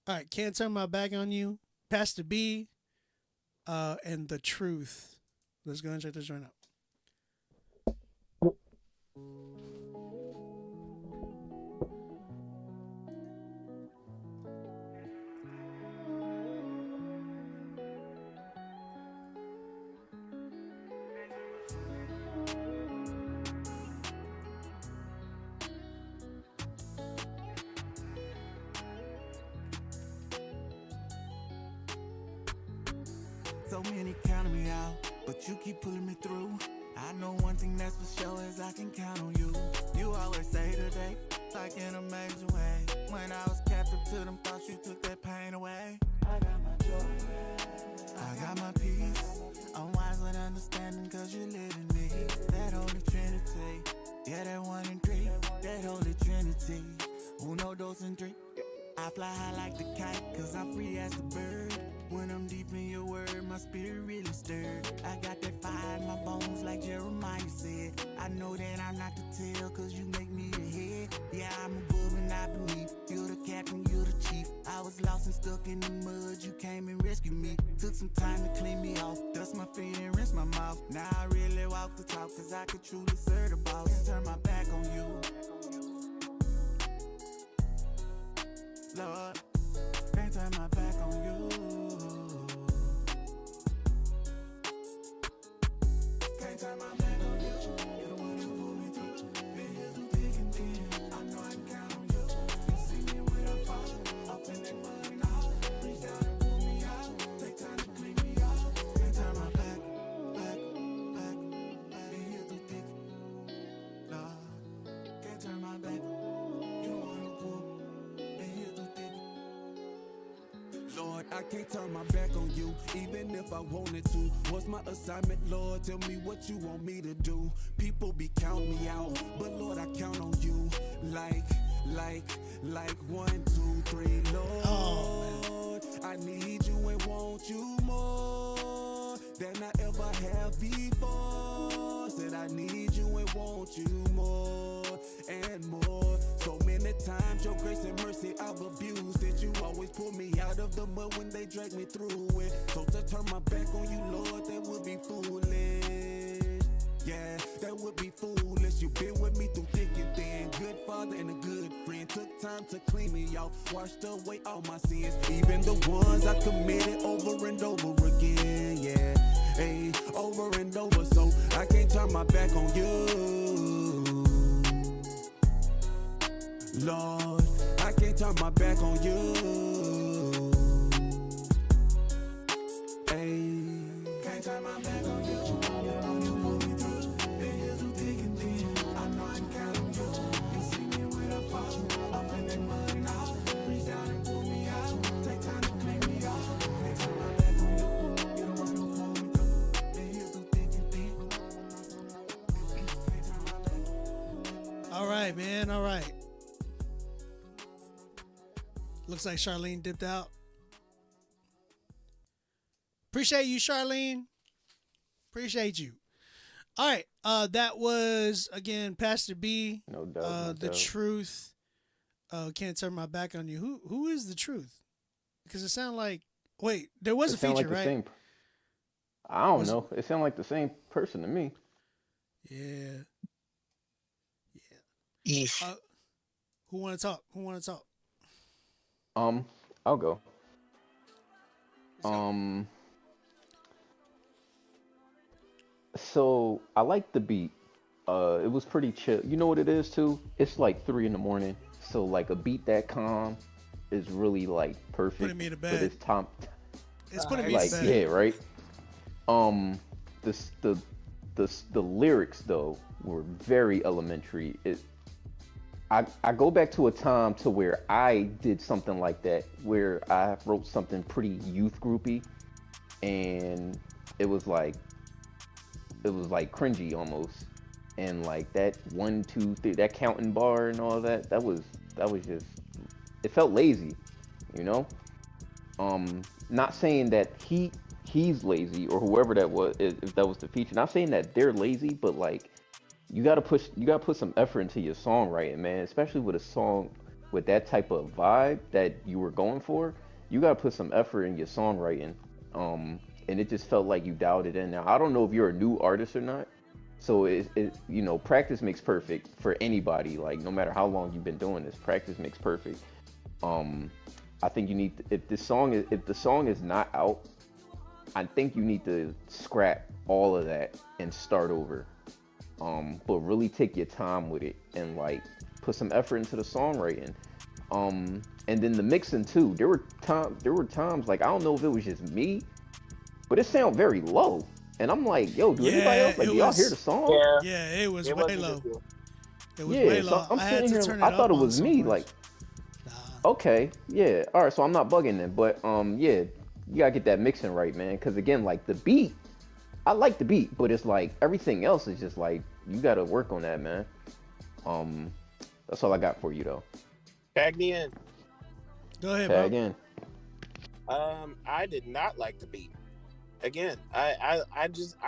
All right, Can't Turn My Back on You. Pastor B. and The Truth. Let's go and check this joint out. So many counting me out, but you keep pulling me through. I know one thing that's for sure is I can count on you. You always say today, like in a major way. When I was captive to them thoughts, you took that pain away. I got my joy, I got my peace. I'm wise with understanding cause you live in me. That Holy Trinity, yeah, that one and three. That Holy Trinity, uno, dos, and three. I fly high like the kite, cause I'm free as the bird. When I'm deep in your word, my spirit really stirred. I got that fire in my bones like Jeremiah said. I know that I'm not the tail, cause you make me the head. Yeah, I'm above and not beneath. You're the captain, you're the chief. I was lost and stuck in the mud, you came and rescued me. Took some time to clean me off, dust my feet and rinse my mouth. Now I really walk the talk, cause I could truly serve the boss. And turn my back on you, Lord, can't turn my back on you. Can't turn my back on you. You're the one who pulled me through. Been here through thick and thin. I know I can count on you. You see me when I fall, up in that mud and all. Reach down and pull me out. Take time to clean me out. Can't turn my back. Been here through thick, Lord. Can't turn my back. You the one who pulled. Been here through thick. Lord, I can't turn my back on you, even if I wanted to. What's my assignment, Lord? Tell me what you want me to do. People be counting me out, but Lord, I count on you. Like 1, 2, 3, Lord. I need you and want you more than I ever have before. Said I need you and want you more and more. So many times your grace and mercy I've abused it. You always pull me out of the mud when they drag me through it. So to turn my back on you, Lord, that would be foolish. Yeah, that would be foolish. You've been with me through thick and thin. Good father and a good friend. Took time to clean me out, washed away all my sins, even the ones I committed over and over again. Yeah, hey, over and over. So I can't turn my back on you, Lord. I can't turn my back on you. Hey, can't turn my back on you. You're the one who pulled me through. Been here through thick and thin. I know I can count on you. You see me when I fall, up in that mud and all. Reach down and pull me out. Take time to clean me out. Can't turn my back on you. You're the one who pulled me through. Been here through thick and thin. Can't turn my back. All right, man. All right. Looks like Charlene dipped out. Appreciate you, Charlene. Appreciate you. All right. That was, again, Pastor B. No doubt. The Truth. Can't turn my back on you. Who is The Truth? Because it sounded like, wait, there was a feature, like right? Same, I don't know. It sounded like the same person to me. Yeah. Yeesh. Who want to talk? I'll go. So I like the beat. It was pretty chill. You know what it is too? It's like 3 a.m. So like a beat that calm is really like perfect. Putting me to bed. But it's time. It's putting me like to bed. yeah, right. The lyrics though were very elementary. I go back to a time to where I did something like that, where I wrote something pretty youth groupy, and it was like cringy almost, and like that 1, 2, 3, that counting bar and all that was just, it felt lazy, you know. Not saying that he's lazy or whoever that was, if that was the feature. Not saying that they're lazy, but like you gotta put some effort into your songwriting, man. Especially with a song with that type of vibe that you were going for, you gotta put some effort in your songwriting. and it just felt like you dialed it in. Now I don't know if you're a new artist or not, so practice makes perfect for anybody. Like no matter how long you've been doing this, practice makes perfect. I think you need if the song is not out, I think you need to scrap all of that and start over. But really take your time with it and like put some effort into the songwriting. And then the mixing too. There were times like I don't know if it was just me, but it sounded very low. And I'm like, yo, do anybody else do y'all hear the song? Yeah, it was way low. It was Yeah, way so low. I'm I had sitting to here. turn it I up thought it on was some me. parts. Like, okay, yeah, all right. So I'm not bugging then, but yeah, you gotta get that mixing right, man. Because again, like the beat, I like the beat, but it's like everything else is just like you gotta work on that, man. That's all I got for you though. Tag me in. Go ahead, Tag bro. in. I did not like the beat. Again, I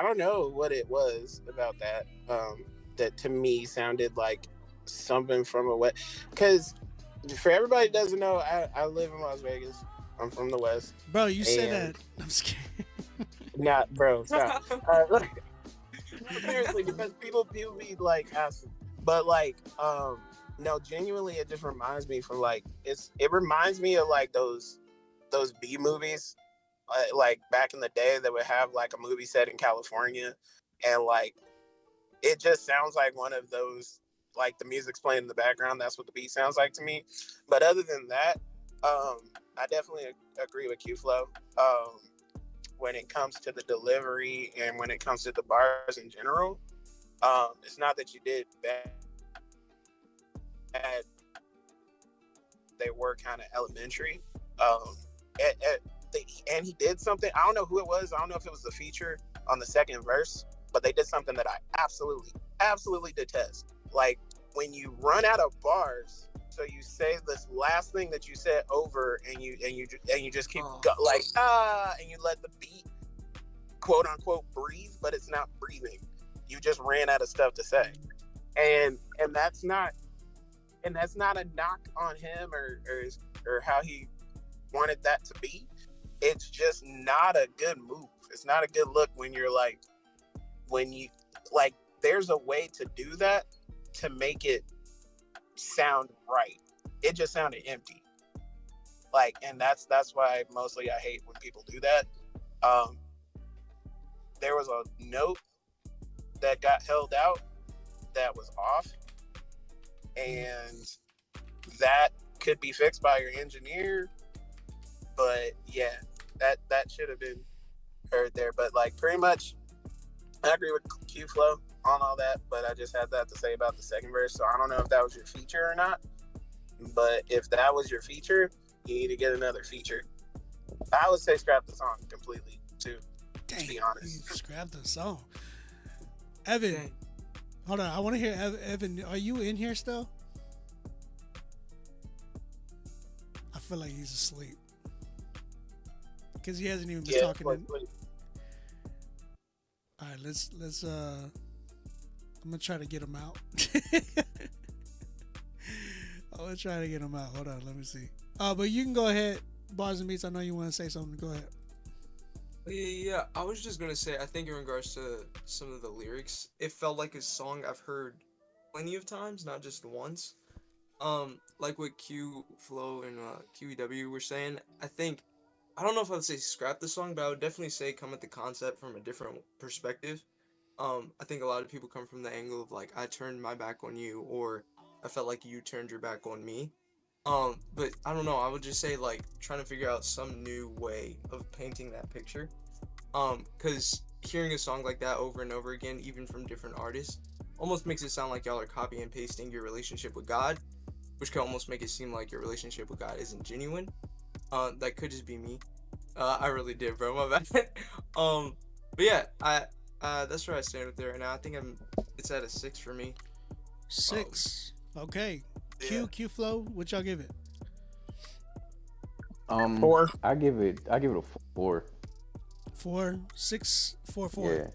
don't know what it was about that that to me sounded like something from a west. Because for everybody that doesn't know, I live in Las Vegas. I'm from the West. Bro, you said that. I'm just kidding. Not, bro. Stop. Seriously, because people be like asking, but like no, genuinely, it just reminds me from like it reminds me of like those B movies. Like back in the day that would have like a movie set in California, and like it just sounds like one of those, like the music's playing in the background. That's what the beat sounds like to me. But other than that, I definitely agree with Q-Flow when it comes to the delivery and when it comes to the bars in general. It's not that you did bad. They were kind of elementary. And he did something. I don't know who it was. I don't know if it was the feature on the second verse, but they did something that I absolutely detest. Like when you run out of bars, so you say this last thing that you said over, and you just keep and you let the beat quote unquote breathe, but it's not breathing. You just ran out of stuff to say, and that's not a knock on him or how he wanted that to be. It's just not a good move. It's not a good look when you're like, there's a way to do that to make it sound right. It just sounded empty. Like, and that's why mostly I hate when people do that. There was a note that got held out that was off, and that could be fixed by your engineer. But yeah, that should have been heard there. But like pretty much, I agree with Q-Flow on all that. But I just had that to say about the second verse. So I don't know if that was your feature or not. But if that was your feature, you need to get another feature. I would say scrap the song completely too. To be honest, scrap the song. Evan, hold on. I want to hear Evan. Are you in here still? I feel like he's asleep because he hasn't even been talking. All right, let's. I'm gonna try to get him out. I'm gonna try to get him out. Hold on, let me see. But you can go ahead, Bars and Beats. I know you want to say something. Go ahead. Yeah, I was just gonna say, I think in regards to some of the lyrics, it felt like a song I've heard plenty of times, not just once. Like what Q Flow and QEW were saying, I don't know if I would say scrap the song, but I would definitely say come at the concept from a different perspective. I think a lot of people come from the angle of like, I turned my back on you, or I felt like you turned your back on me. But I don't know, I would just say like trying to figure out some new way of painting that picture. Cause hearing a song like that over and over again, even from different artists, almost makes it sound like y'all are copy and pasting your relationship with God, which can almost make it seem like your relationship with God isn't genuine. That could just be me. I really did, bro, my bad. But yeah, that's where I stand with it right now. I think it's at a 6 for me. 6. Okay. Q Flow, what y'all give it? 4. I give it a 4. 4, 6, 4, 4. Yeah.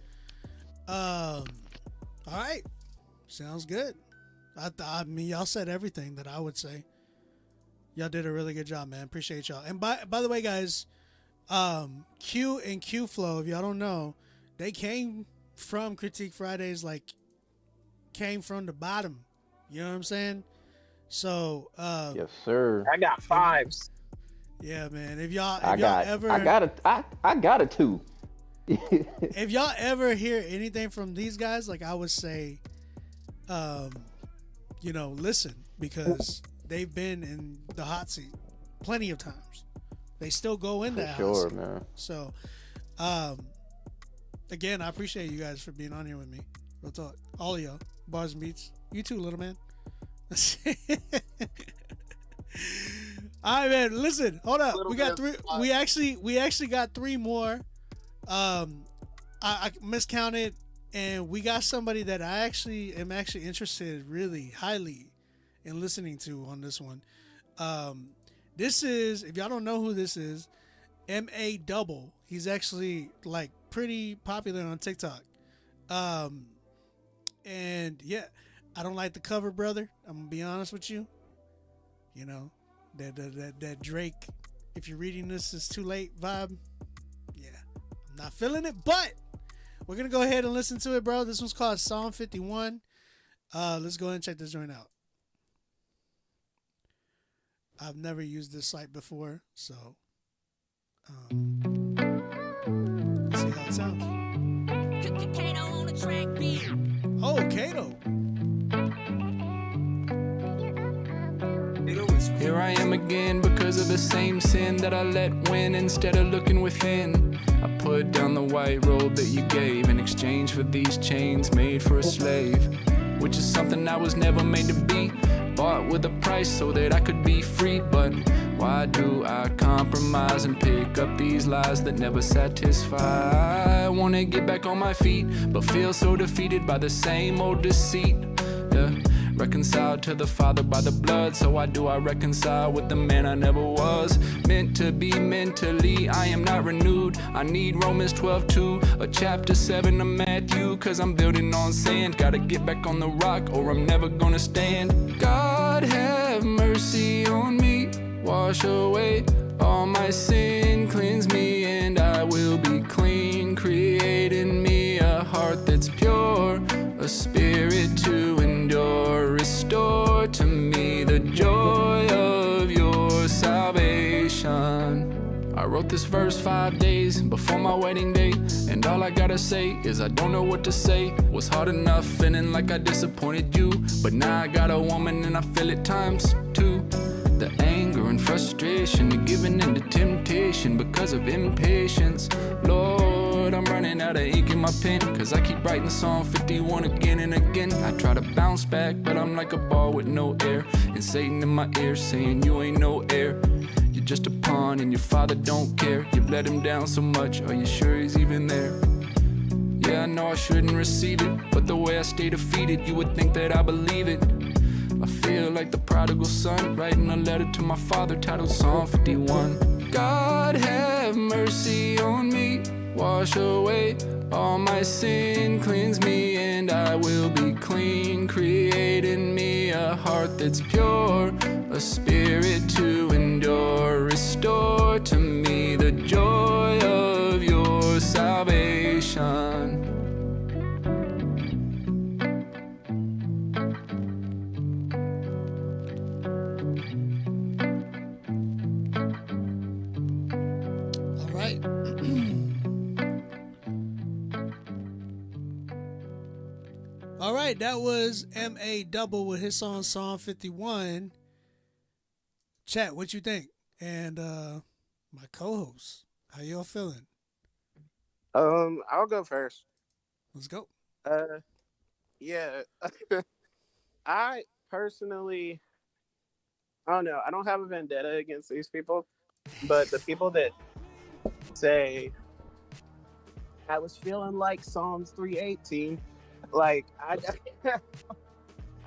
All right. Sounds good. I mean, y'all said everything that I would say. Y'all did a really good job, man. Appreciate y'all. And by the way, guys, Q and Q Flow, if y'all don't know, they came from Critique Fridays, like came from the bottom. You know what I'm saying? So yes, sir. I got fives. Yeah, man. If y'all I got a 2. if y'all ever hear anything from these guys, like I would say, listen, because they've been in the hot seat plenty of times. They still go in that hot seat. Man. So, again, I appreciate you guys for being on here with me. Real talk, all of y'all, Bars and Beats, you too, little man. All right, man. Listen, hold up. We got 3. We actually got 3 more. I miscounted, and we got somebody that I am actually interested really highly in listening to on this one. This is, if y'all don't know who this is, M.A. Double. He's actually like pretty popular on TikTok. And yeah, I don't like the cover, brother. I'm gonna be honest with you. You know, that Drake, if you're reading this, it's too late vibe. Yeah, I'm not feeling it, but we're gonna go ahead and listen to it, bro. This one's called Psalm 51. Let's go ahead and check this joint out. I've never used this site before, so let's see how it sounds. Oh, Kato. Here I am again because of the same sin that I let win instead of looking within. I put down the white robe that you gave in exchange for these chains made for a slave, which is something I was never made to be. Bought with a price so that I could be free, but why do I compromise and pick up these lies that never satisfy? I wanna get back on my feet, but feel so defeated by the same old deceit. Yeah. Reconciled to the Father by the blood, so why do I reconcile with the man I never was? Meant to be mentally, I am not renewed. I need Romans 12:2, a chapter 7 of Matthew, cause I'm building on sand. Gotta get back on the rock or I'm never gonna stand. God have mercy on me, wash away all my sin, cleanse me and I will be clean. Create in me a heart that's pure, a spirit to endure. Restore to me the joy of your salvation. I wrote this verse 5 days before my wedding day, and all I gotta say is I don't know what to say. Was hard enough feeling like I disappointed you, but now I got a woman and I feel it times 2. The anger and frustration, the giving in to temptation because of impatience. Lord, I'm running out of ink in my pen, cause I keep writing Psalm 51 again and again. I try to bounce back, but I'm like a ball with no air, and Satan in my ear saying you ain't no heir. You're just a pawn and your father don't care. You've let him down so much, are you sure he's even there? Yeah, I know I shouldn't receive it, but the way I stay defeated, you would think that I believe it. I feel like the prodigal son writing a letter to my father titled Psalm 51. God have mercy on me, wash away all my sin, cleanse me and I will be clean. Create in me a heart that's pure, a spirit to endure. Restore to me the joy of your salvation. All right, that was M.A. Double with his song Psalm 51. Chat, what you think? And my co-host, how y'all feeling? I'll go first. Let's go. Yeah. I personally, I don't know. I don't have a vendetta against these people, but the people that say I was feeling like Psalms 318, like I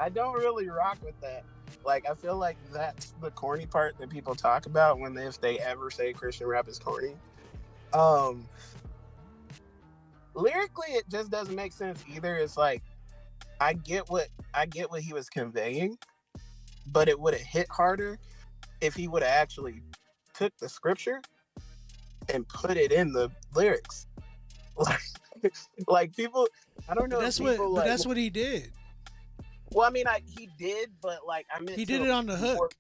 don't really rock with that. Like, I feel like that's the corny part that people talk about if they ever say Christian rap is corny. Lyrically, it just doesn't make sense either. It's like I get what he was conveying, but it would have hit harder if he would have actually took the scripture and put it in the lyrics. Like people, I don't know. But that's people, what. But that's what he did. Well, I mean, he did, but like I meant he did it on the hook.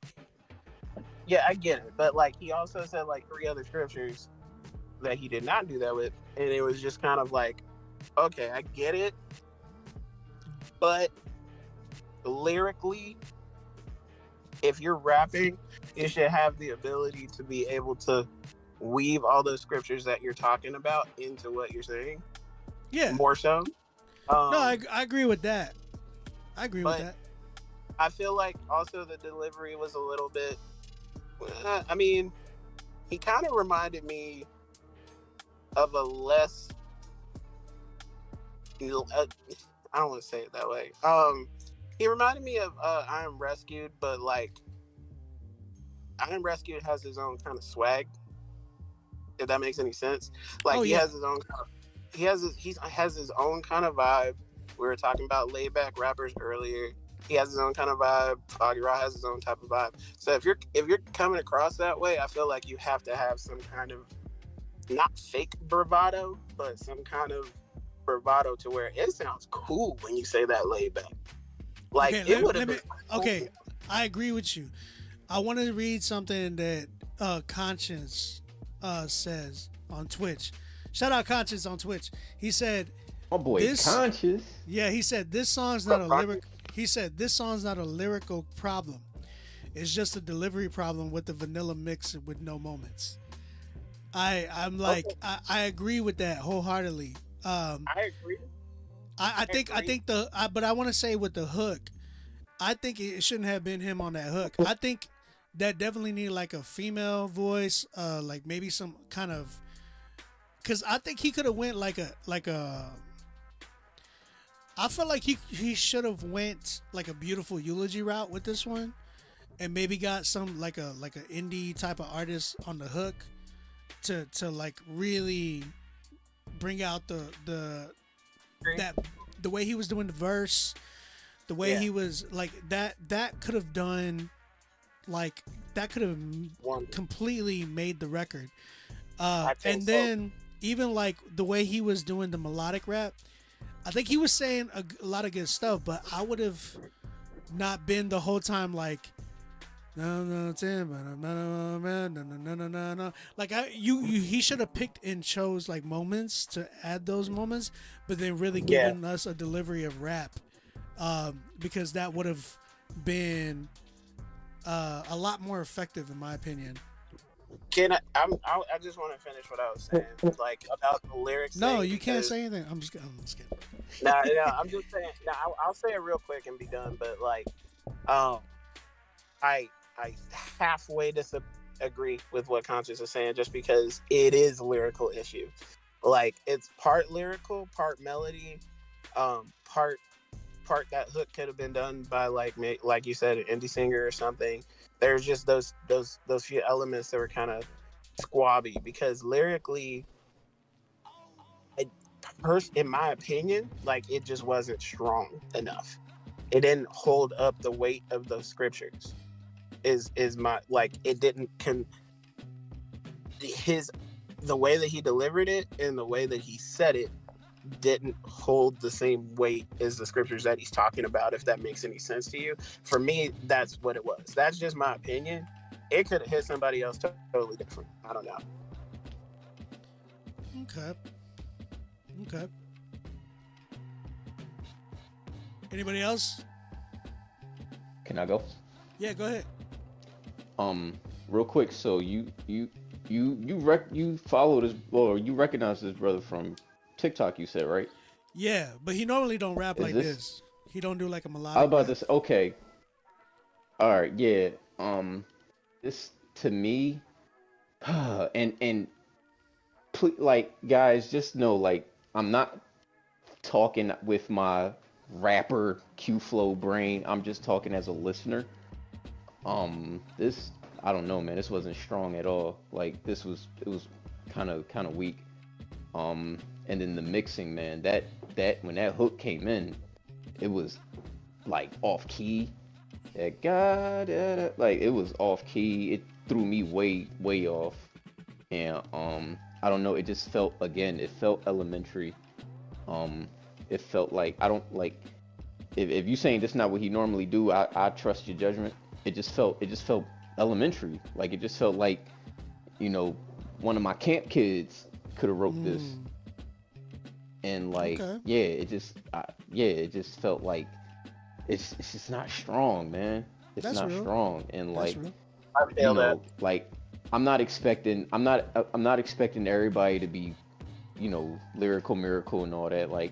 Yeah, I get it, but like he also said like 3 other scriptures that he did not do that with, and it was just kind of like, okay, I get it, but lyrically, if you're rapping, you should have the ability to be able to weave all those scriptures that you're talking about into what you're saying. Yeah, more so. No, I agree with that. I agree with that. I feel like also the delivery was a little bit. I mean, he kind of reminded me of a less. I don't want to say it that way. He reminded me of I Am Rescued, but like I Am Rescued has his own kind of swag. If that makes any sense, like he has his own. He has his own kind of vibe. We were talking about laid back rappers earlier. He has his own kind of vibe. Foggy Raw has his own type of vibe. So if you're coming across that way, I feel like you have to have some kind of not fake bravado, but some kind of bravado to where it sounds cool when you say that laid back. Like okay, it would have been cool. Okay, I agree with you. I want to read something that Conscience says on Twitch. Shout out Conscience on Twitch. He said, "Oh boy, Conscious." Yeah, he said this song's not a lyric. He said this song's not a lyrical problem. It's just a delivery problem with the vanilla mix with no moments. I'm like I agree with that wholeheartedly. I agree. I think but I want to say with the hook, I think it shouldn't have been him on that hook. I think that definitely needed like a female voice, like maybe some kind of. Cause I think he could have went like a. I feel like he should have went like a Beautiful Eulogy route with this one, and maybe got some like a indie type of artist on the hook, to like really bring out the way he was doing the verse, the way he was like that could have done, like that could have completely made the record, and then. Even like the way he was doing the melodic rap, I think he was saying a lot of good stuff, but I would have not been the whole time like, no, like he should have picked and chose like moments to add those moments, but then really given us a delivery of rap, because that would have been a lot more effective in my opinion. I just want to finish what I was saying, like about the lyrics. No, you can't say anything. I'm just kidding. No, I'm just saying. No, I'll say it real quick and be done. But like, I halfway disagree with what Conscious is saying, just because it is a lyrical issue. Like it's part lyrical, part melody, part that hook could have been done by like you said, an indie singer or something. There's just those few elements that were kind of squabby because lyrically, in my opinion, like it just wasn't strong enough. It didn't hold up the weight of those scriptures. Is my like it didn't the way that he delivered it and the way that he said it didn't hold the same weight as the scriptures that he's talking about, if that makes any sense to you. For me, that's what it was. That's just my opinion. It could have hit somebody else totally different. I don't know. Okay. Anybody else? Can I go? Yeah, go ahead. Real quick. So you follow this, or you recognize this brother from TikTok, you said, right? Yeah, but he normally don't rap like this. He don't do like a melodic. How about this? Okay. All right. Yeah. This to me, and like guys, just know like I'm not talking with my rapper Q flow brain. I'm just talking as a listener. This I don't know, man. This wasn't strong at all. Like it was kind of weak. And then the mixing, man, that when that hook came in, it was like off key. That God, like it was off key. It threw me way off. and I don't know, it just felt, again, it felt elementary. It felt like, I don't like, if you saying this not what he normally do, I trust your judgment. It just felt elementary. Like, it just felt like, you know, one of my camp kids could have wrote this. And like, Okay. yeah, it just felt like it's just not strong, man. It's That's not real. strong, and That's like, real. I you feel that. know, like, I'm not expecting everybody to be, you know, lyrical miracle and all that, like,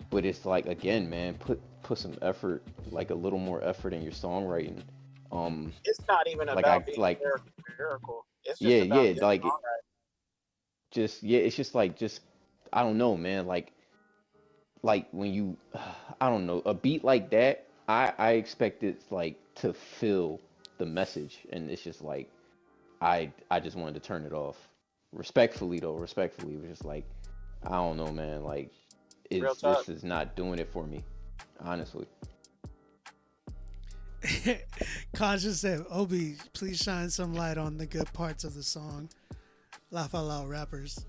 but it's like, again, man, put some effort, like a little more effort in your songwriting. It's not even Like, about being like, miracle. It's just yeah, about yeah, good like, songwriting. it's just like, I don't know, man, like when you, I don't know, a beat like that, I expect it, like, to fill the message, and it's just like, I just wanted to turn it off. Respectfully though, respectfully, it was just like, I don't know, man, like, Real talk. this is not doing it for me, honestly. Conscious said, Obi, please shine some light on the good parts of the song. Laugh out loud rappers.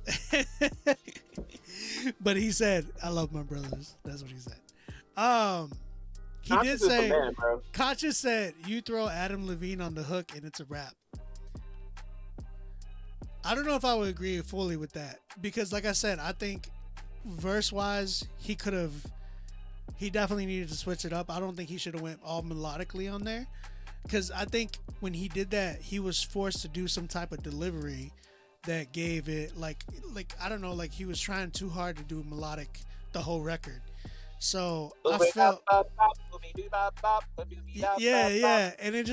But he said, I love my brothers. That's what he said. He did Conscious is the say, man, bro. Conscious said, you throw Adam Levine on the hook and it's a rap. I don't know if I would agree fully with that, because like I said, I think verse wise he definitely needed to switch it up. I don't think he should have went all melodically on there, because I think when he did that, he was forced to do some type of delivery that gave it like I don't know, like he was trying too hard to do melodic the whole record. So I felt, yeah, and it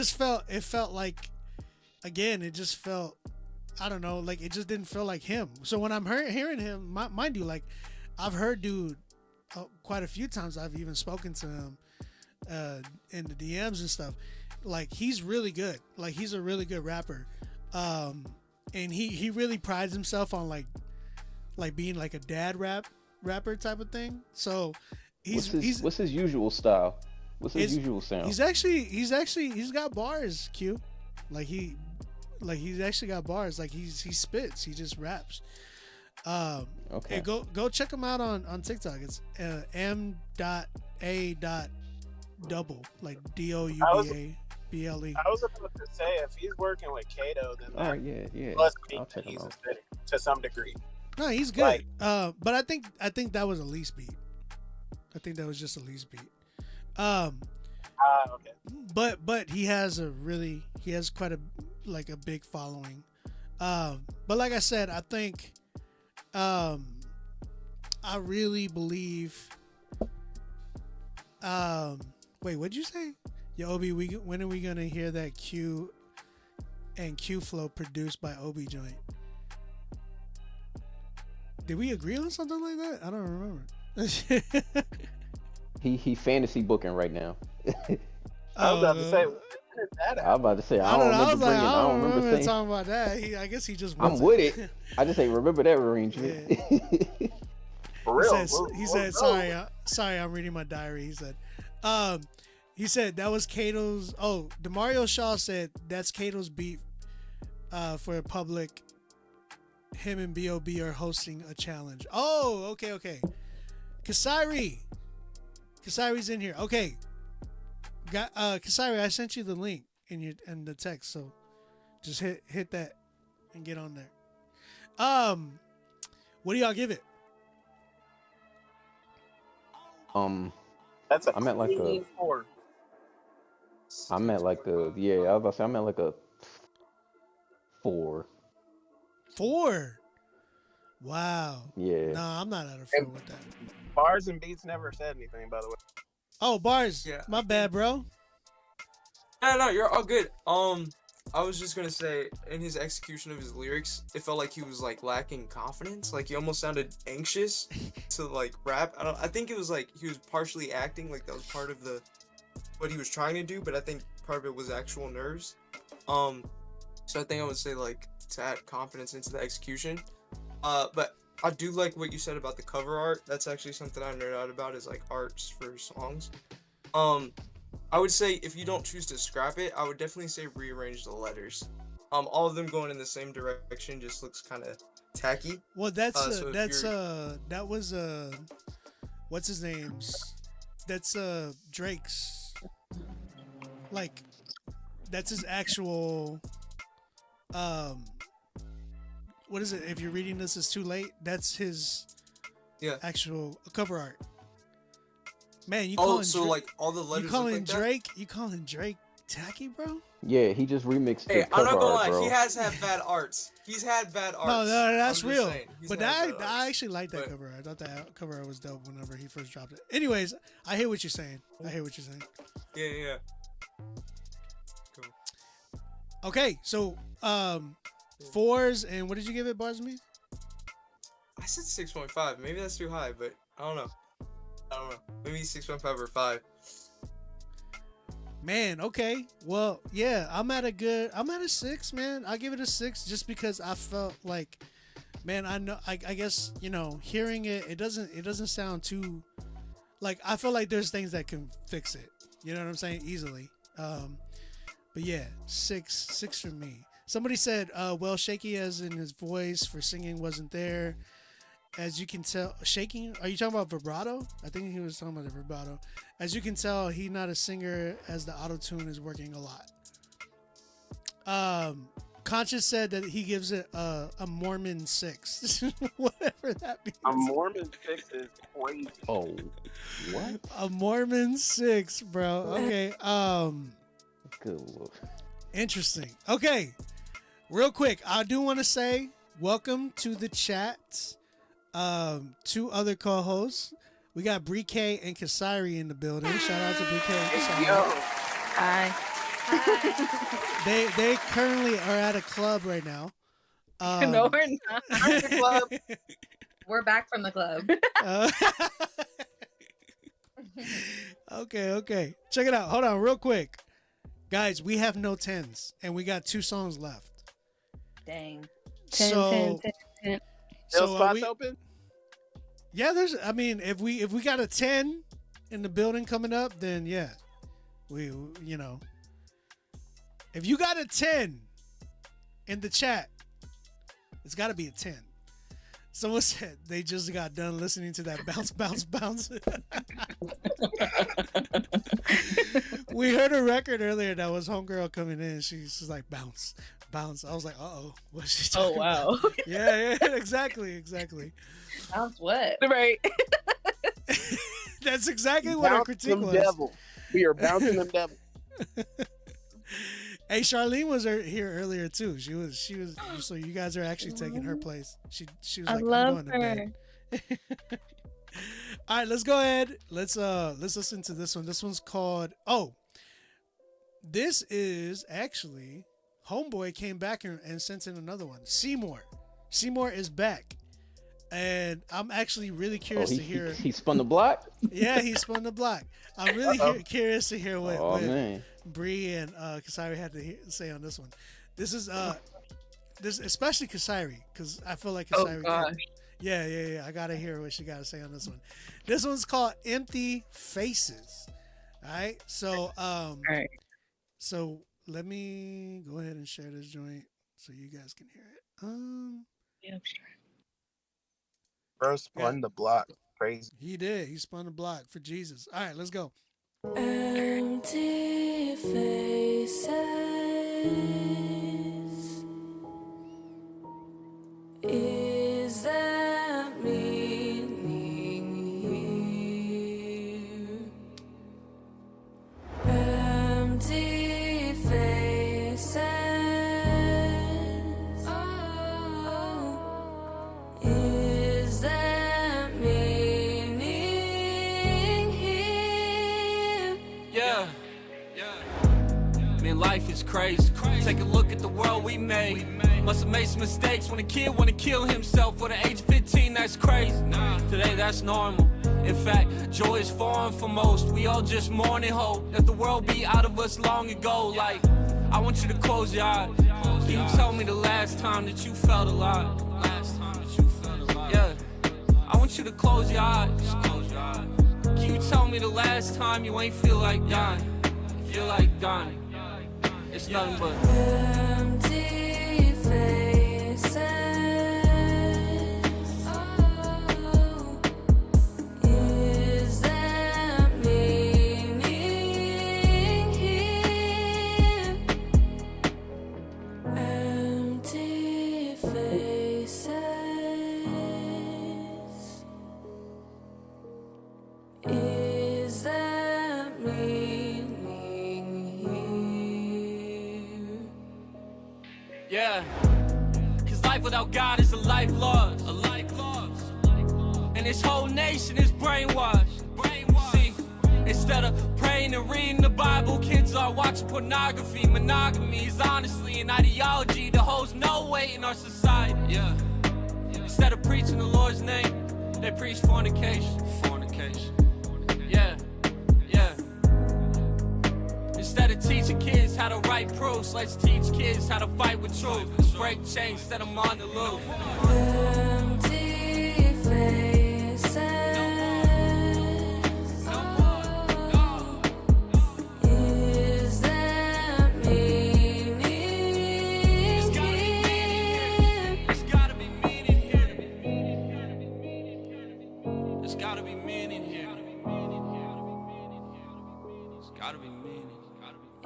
felt like, again, it just felt, I don't know, like it just didn't feel like him. So when I'm hearing him, mind you, like I've heard dude quite a few times. I've even spoken to him in the DMs and stuff. Like, he's really good. Like, he's a really good rapper. And he really prides himself on like being like a dad rapper type of thing. So what's his usual style? What's his usual sound? He's got bars, Q. He's actually got bars. Like, he spits. He just raps. Okay. Go check him out on TikTok. It's m.a.double, like DOUBABLE. I was about to say, if he's working with Kato, then Oh yeah. must I'll be check he's him out. acidic to some degree. No, he's good. Like, but I think that was a least beat. I think that was just a least beat. okay. But he has quite a big following. But like I said, I think I really believe. Wait, what'd you say? Yo, Obi, when are we gonna hear that Q and Q flow produced by Obi joint? Did we agree on something like that? I don't remember. He fantasy booking right now. I was about to say, when is that I was about to say, I don't remember saying. talking about that. I guess he just. I'm with it. I just ain't remember that arrangement. Yeah. For real? He said, sorry, I'm reading my diary. He said that was Kato's. Oh, Demario Shaw said that's Kato's beat for a public. Him and B.O.B. are hosting a challenge. Oh, okay. Kasairi's in here. Okay. Kasairi, I sent you the link in the text, so just hit that and get on there. What do y'all give it? That's a I'm at like clean 4. I'm at like a I was about to say I'm at like a 4. 4. Wow. Yeah. No, I'm not at a 4 with that. Bars and beats never said anything, by the way. Oh, bars. Yeah. My bad, bro. No, you're all good. I was just gonna say, in his execution of his lyrics, it felt like he was like lacking confidence. Like, he almost sounded anxious to like rap. I think it was like he was partially acting, like that was part of what he was trying to do, but I think part of it was actual nerves. So I think I would say, like, to add confidence into the execution. But I do like what you said about the cover art. That's actually something I nerd out about, is like arts for songs. I would say if you don't choose to scrap it, I would definitely say rearrange the letters. all of them going in the same direction just looks kind of tacky. Well, that's So if that was what's his name's? That's Drake's. Like, that's his actual. What is it? If you're reading this, it's too late. That's his. Actual cover art. Man, you calling so like all the letters. You calling look like Drake? You calling Drake tacky, bro? Yeah, he just remixed Hey, the I'm cover not gonna art, lie. bro. He has had bad arts. He's had bad arts. No, that's I'm just real. saying, he's But had bad I arts. actually like that cover art. I thought that cover art was dope whenever he first dropped it. Anyways, I hear what you're saying. Yeah. Okay, so fours and what did you give it, Bars Me? I said 6.5. Maybe that's too high, but I don't know. Maybe 6.5 or 5. Man, okay. Well, yeah, I'm at a 6, man. I'll give it a 6 just because I felt like, man, I guess, hearing it doesn't sound too, like, I feel like there's things that can fix it. You know what I'm saying? Easily. But yeah, 6 for me. Somebody said, well, shaky as in his voice for singing wasn't there. As you can tell, shaking. Are you talking about vibrato? I think he was talking about the vibrato. As you can tell, he's not a singer, as the auto tune is working a lot. Conscious said that he gives it a Mormon 6, whatever that means. A Mormon 6 is crazy. Oh, what? A Mormon 6, bro. Okay. Good Lord. Interesting. Okay. Real quick, I do want to say welcome to the chat. 2 other co-hosts. We got Bree K and Kasari in the building. Shout out to Bree K and Kasari. Yo. Hi. They currently are at a club right now. No, we're not. We're at the club. We're back from the club. Okay. Check it out. Hold on real quick. Guys, we have no 10s and we got 2 songs left. Dang. 10. Still spots open? Yeah, if we got a 10 in the building coming up, then yeah. We if you got a 10 in the chat, it's got to be a 10. Someone said they just got done listening to that bounce, bounce, bounce. We heard a record earlier that was homegirl coming in. She's like, bounce, bounce. I was like, uh-oh. What's she talking about? Yeah, exactly. Bounce what? Right. That's exactly what our critique was. Devil. We are bouncing them devil. Hey, Charlene was here earlier too. She was. So you guys are actually taking her place. She was like, I love I'm going her. to bed. All right, let's go ahead. Let's listen to this one. This one's called. Oh, this is actually Homeboy came back and sent in another one. Seymour is back, and I'm actually really curious to hear. He spun the block. Yeah, he spun the block. I'm really curious to hear what man. Bree and Kasari had to say on this one. This is this especially Kasari, because I feel like Kasari. Oh gosh. Yeah. I gotta hear what she gotta say on this one. This one's called "Empty Faces." All right. So so let me go ahead and share this joint so you guys can hear it. Yeah, sure. Bro spun the block. Crazy. He did. He spun the block for Jesus. All right, let's go. Empty faces. Is there meaning here? Empty faces. Oh, is there meaning here? Yeah. Man, life is crazy. Take a look at the world we made. Must have made some mistakes when a kid wanna kill himself at the age of 15. That's crazy. Today that's normal. In fact, joy is foreign for most. We all just mourn and hope that the world be out of us long ago. Like, I want you to close your eyes. Can you tell me the last time that you felt alive? Yeah. I want you to close your eyes. Can you tell me the last time you ain't feel like dying? Feel like dying. It's nothing but empty faces. Oh, is there meaning here? Empty faces. Is there meaning here? yeah. Cause life without God is a life lost. A life lost. And this whole nation is brainwashed. See, instead of praying and reading the Bible, kids are watching pornography. Monogamy is honestly an ideology that holds no weight in our society. Yeah. Instead of preaching the Lord's name, they preach fornication. Fornication. Yeah. Yeah. Instead of teaching kids how to write proofs, let's teach kids how to fight with truth. Break chains, set them on the loose. Empty faces. Is there meaning here? There's gotta be meaning here. There's gotta be meaning here. There's gotta be meaning.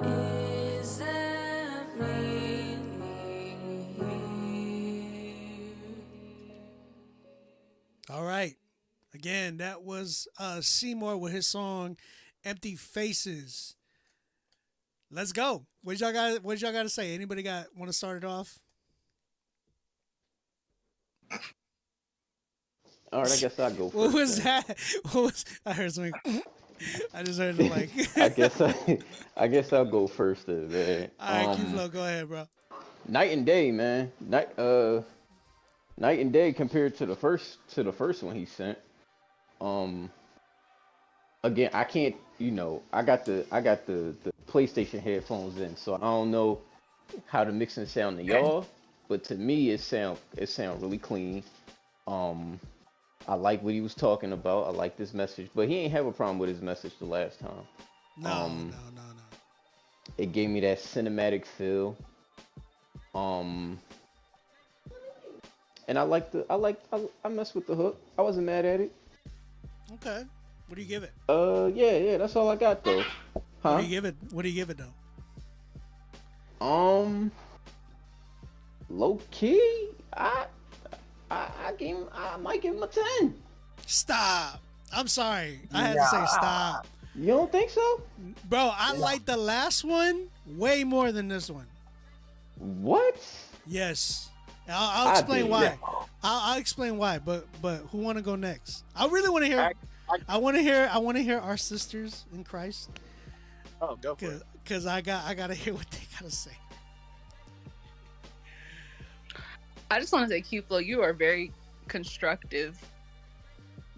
Is there meaning here? All right. Again, that was Seymour with his song "Empty Faces." Let's go. What y'all got to say? Anybody want to start it off? All right, I guess I'll go first. What was then. that? What was I heard something? I just heard it like. I guess I'll go first then, man. All right, Q-Flow, go ahead, bro. Night and day, man. Night and day compared to the first one he sent. Again, I can't, I got the PlayStation headphones in, so I don't know how the mixing sound to y'all, but to me it sound really clean. I like what he was talking about. I like this message, but he ain't have a problem with his message the last time. No. It gave me that cinematic feel. And I messed with the hook. I wasn't mad at it. Okay. What do you give it? Yeah, that's all I got though. Huh? What do you give it though? Low key, I might give him a 10. Stop. I'm sorry. I had to say stop. You don't think so? Bro, I like the last one way more than this one. What? Yes. I'll explain why. I'll explain why, but who want to go next? I really want to hear I want to hear our sisters in Christ. Oh, go for it. Cuz I got to hear what they got to say. I just want to say, Q-Flow, you are very constructive,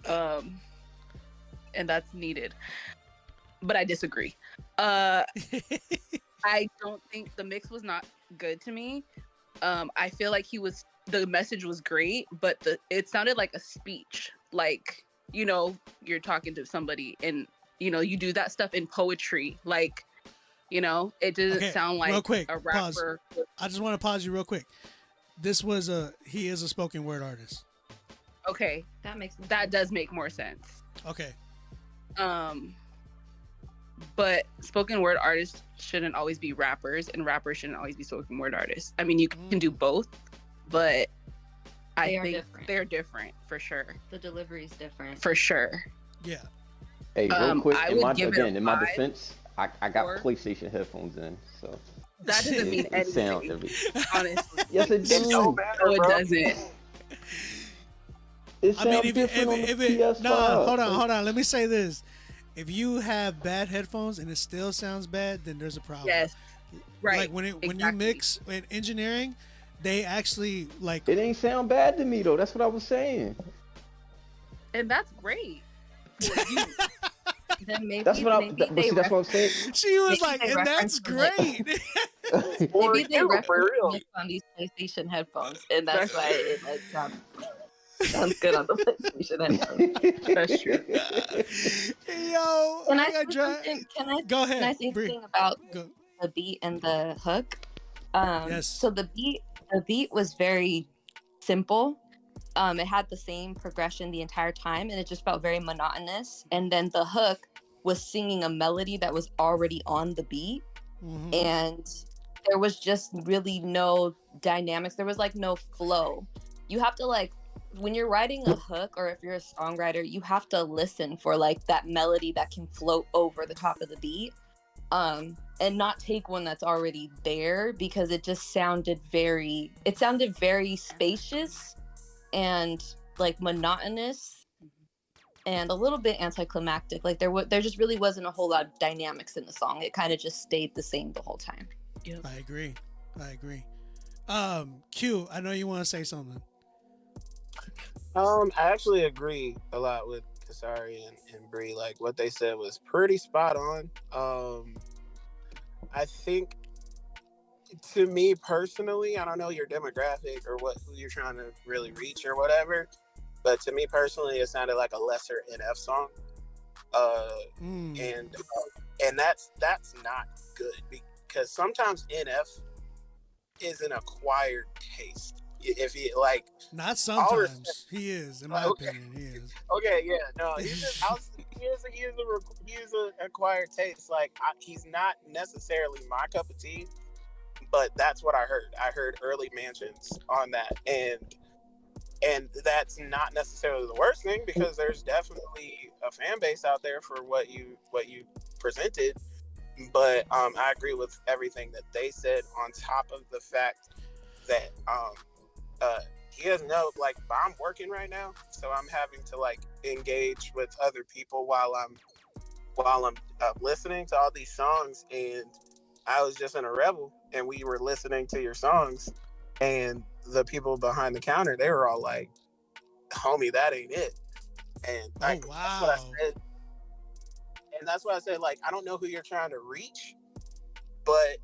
and that's needed. But I disagree. I don't think the mix was not good to me. I feel like the message was great, but it sounded like a speech. Like, you're talking to somebody, and you do that stuff in poetry. Like, it doesn't sound like real quick, a rapper. Pause. I just want to pause you real quick. He is a spoken word artist. Okay, that does make more sense. Okay. But spoken word artists shouldn't always be rappers, and rappers shouldn't always be spoken word artists. I mean, you can do both, but I think they're different for sure. The delivery is different. For sure. Yeah. Hey, real quick, in my five defense, I got PlayStation headphones in, so that doesn't mean anything. Honestly. Yes, it does. No, it doesn't. It I mean, sounds different on the PS5. No, hold on. Let me say this. If you have bad headphones and it still sounds bad, then there's a problem. Yes. Right. Like when you mix in engineering, they actually like it ain't sound bad to me though. That's what I was saying. And that's great. Then maybe that's what that's what I'm saying. She was like, and that's great. Maybe they reference on these PlayStation headphones, and that's why it sounds good on the PlayStation headphones. That's true. Yo, Can I say something go ahead. Can I say something about the the beat and the hook. Yes. So the beat was very simple. It had the same progression the entire time, and it just felt very monotonous. And then the hook was singing a melody that was already on the beat, and there was just really no dynamics. There was like no flow. You have to like, when you're writing a hook, or if you're a songwriter, you have to listen for like that melody that can float over the top of the beat, and not take one that's already there, because it just sounded very spacious and like monotonous and a little bit anticlimactic. Like there just really wasn't a whole lot of dynamics in the song. It kind of just stayed the same the whole time. I agree. Q, I know you want to say something. I actually agree a lot with Kasari and Bree. Like what they said was pretty spot on. I think, to me personally, I don't know your demographic or who you're trying to really reach or whatever, but to me personally, it sounded like a lesser NF song, and that's not good, because sometimes NF is an acquired taste. If you like, not sometimes, he is, in my opinion, he is. Okay, yeah, no, he's just he's an acquired taste. Like he's not necessarily my cup of tea, but that's what I heard. I heard early mentions on that, and that's not necessarily the worst thing, because there's definitely a fan base out there for what you presented. But I agree with everything that they said, on top of the fact that he doesn't know, like, I'm working right now, so I'm having to like engage with other people while I'm listening to all these songs. And I was just in a Rebel, and we were listening to your songs, and the people behind the counter, they were all like, "Homie, that ain't it." And like, that's what I said. And that's why I said, like, I don't know who you're trying to reach, but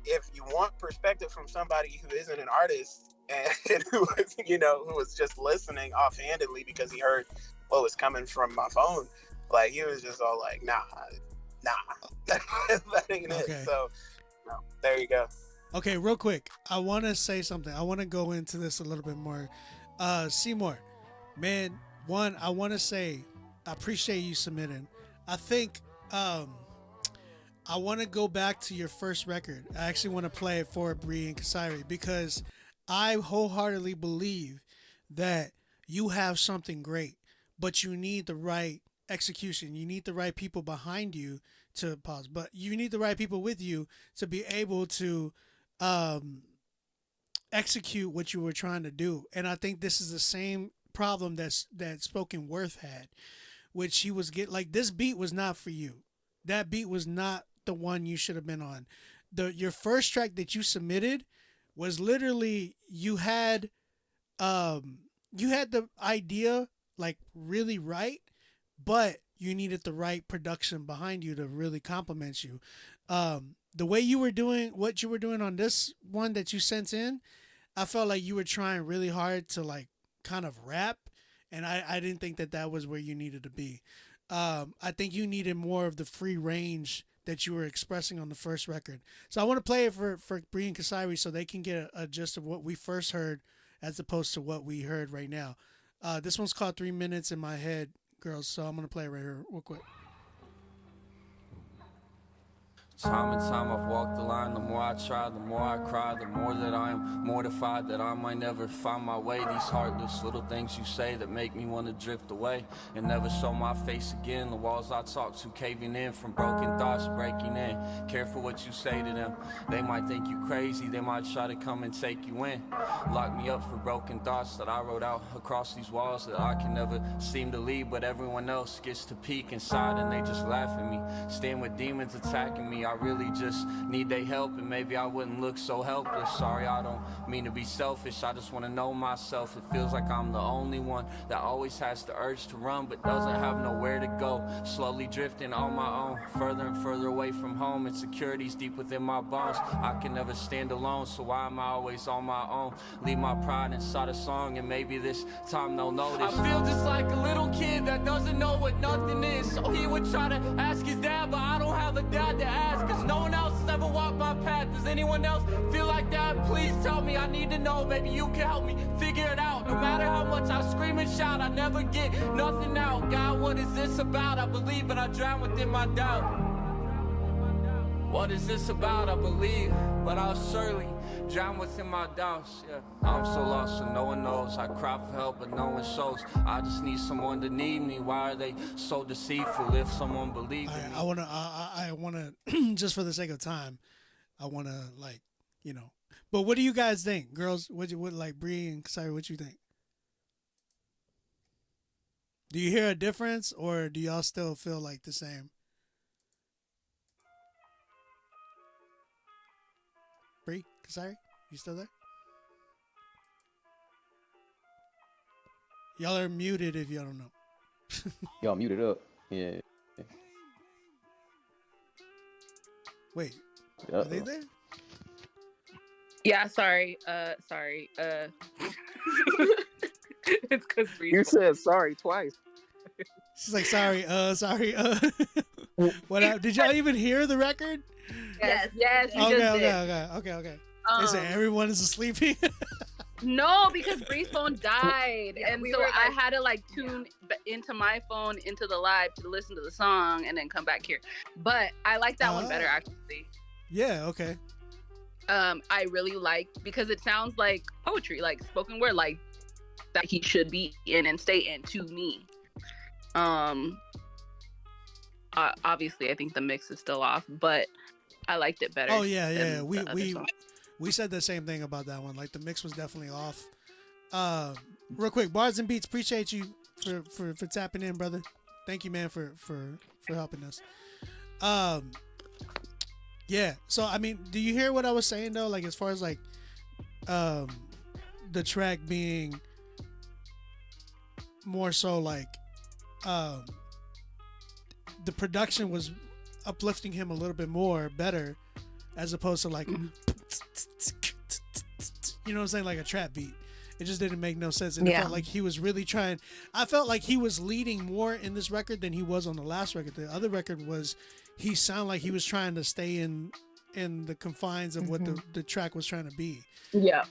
if you want perspective from somebody who isn't an artist and who was just listening offhandedly because he heard what was coming from my phone, like, he was just all like, nah, that ain't it. So, there you go. Okay, real quick, I want to say something. I want to go into this a little bit more. Seymour, man, one, I want to say I appreciate you submitting. I think I want to go back to your first record. I actually want to play it for Bree and Kasari, because I wholeheartedly believe that you have something great, but you need the right execution. You need the right people behind you to pause, but you need the right people with you to be able to execute what you were trying to do. And I think this is the same problem that Spoken Worth had, which he was like, this beat was not for you. That beat was not the one you should have been on. Your first track that you submitted was literally, you had the idea like really right, but you needed the right production behind you to really complement you. The way you were doing what you were doing on this one that you sent in, I felt like you were trying really hard to like kind of rap, and I didn't think that was where you needed to be. I think you needed more of the free range that you were expressing on the first record. So I want to play it for Bree and Kasari so they can get a gist of what we first heard as opposed to what we heard right now. This one's called 3 Minutes in My Head, girls, so I'm going to play it right here real quick. Time and time I've walked the line. The more I try, the more I cry, the more that I am mortified that I might never find my way. These heartless little things you say that make me want to drift away and never show my face again. The walls I talk to caving in from broken thoughts breaking in. Careful what you say to them. They might think you crazy. They might try to come and take you in. Lock me up for broken thoughts that I wrote out across these walls that I can never seem to leave, but everyone else gets to peek inside and they just laugh at me. Stand with demons attacking me. I really just need their help, and maybe I wouldn't look so helpless. Sorry, I don't mean to be selfish. I just want to know myself. It feels like I'm the only one that always has the urge to run but doesn't have nowhere to go. Slowly drifting on my own, further and further away from home. Insecurities deep within my bones. I can never stand alone, so why am I always on my own? Leave my pride inside a song, and maybe this time they'll notice. I feel just like a little kid that doesn't know what nothing is, so he would try to ask his dad, but I don't have a dad to ask. past, cause no one else has ever walked my path. Does anyone else feel like that? Please tell me, I need to know. Maybe you can help me figure it out. No matter how much I scream and shout, I never get nothing out. God, what is this about? I believe, but I drown within my doubt. What is this about? I believe, but I'll surely drown within my doubts. Yeah, I'm so lost and no one knows. I cry for help, but no one shows. I just need someone to need me. Why are they so deceitful? If someone believed in me. I wanna, just for the sake of time, I wanna like, you know. But what do you guys think, girls? What like Bree and Kasari? What you think? Do you hear a difference, or do y'all still feel like the same? Bree, Kasari, you still there? Y'all are muted if y'all don't know. Y'all muted up. Yeah. Wait, are they there? Yeah, sorry. It's because You said sorry twice. She's like, sorry. What? Did y'all even hear the record? Yes, we Okay, just did. Okay. They said everyone is sleeping. No, because Bree's phone died, and we so were I like- had to like tune into my phone into the live to listen to the song and then come back here. But I like that one better actually. Yeah. Okay. I really like because it sounds like poetry, like spoken word, like that he should be in and stay in to me. Obviously, I think the mix is still off, but I liked it better. Oh yeah. than the other We song. we said the same thing about that one. Like the mix was definitely off. Real quick, Bars and Beats, appreciate you for tapping in, brother. Thank you, man, for helping us. Yeah. So I mean, do you hear what I was saying though? Like as far as like, the track being more so like, the production was uplifting him a little bit more, better, as opposed to like, you know what I'm saying, like a trap beat. It just didn't make no sense, and it felt like he was really trying. I felt like he was leading more in this record than he was on the last record. The other record was, he sounded like he was trying to stay in the confines of what the track was trying to be. Yeah.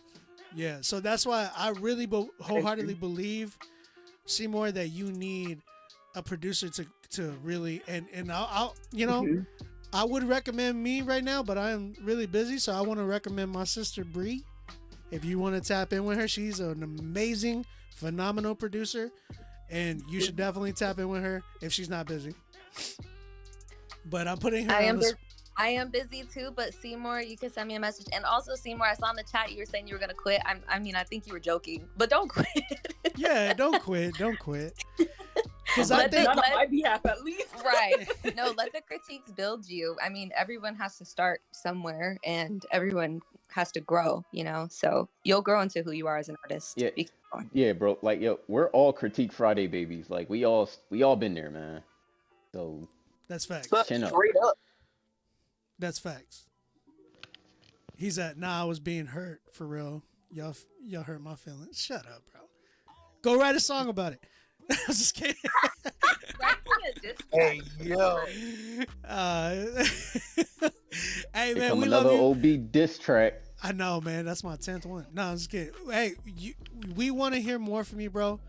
Yeah. So that's why I really wholeheartedly believe, Seymour, that you need a producer to really and I'll you know, I would recommend me right now, but I am really busy, so I want to recommend my sister Bree. If you want to tap in with her, she's an amazing, phenomenal producer, and you should definitely tap in with her if she's not busy. But I'm putting her on the I am busy too, but Seymour, you can send me a message. And also, Seymour, I saw in the chat you were saying you were gonna quit. I mean, I think you were joking, but don't quit. Yeah, don't quit. Because Not on my behalf, at least. Right. No, let the critiques build you. I mean, everyone has to start somewhere, and everyone has to grow. You know, so you'll grow into who you are as an artist. Yeah, bro. Like, yo, we're all Critique Friday babies. Like, we all been there, man. So that's facts. Chin up. Straight up. That's facts. He's at, nah, I was being hurt for real. Y'all hurt my feelings. Shut up, bro. Go write a song about it. I was just kidding. Hey, yo. Hey, man, Become we another love you. OB diss track. I know, man. That's my 10th one. No, I'm just kidding. Hey, we want to hear more from you, bro.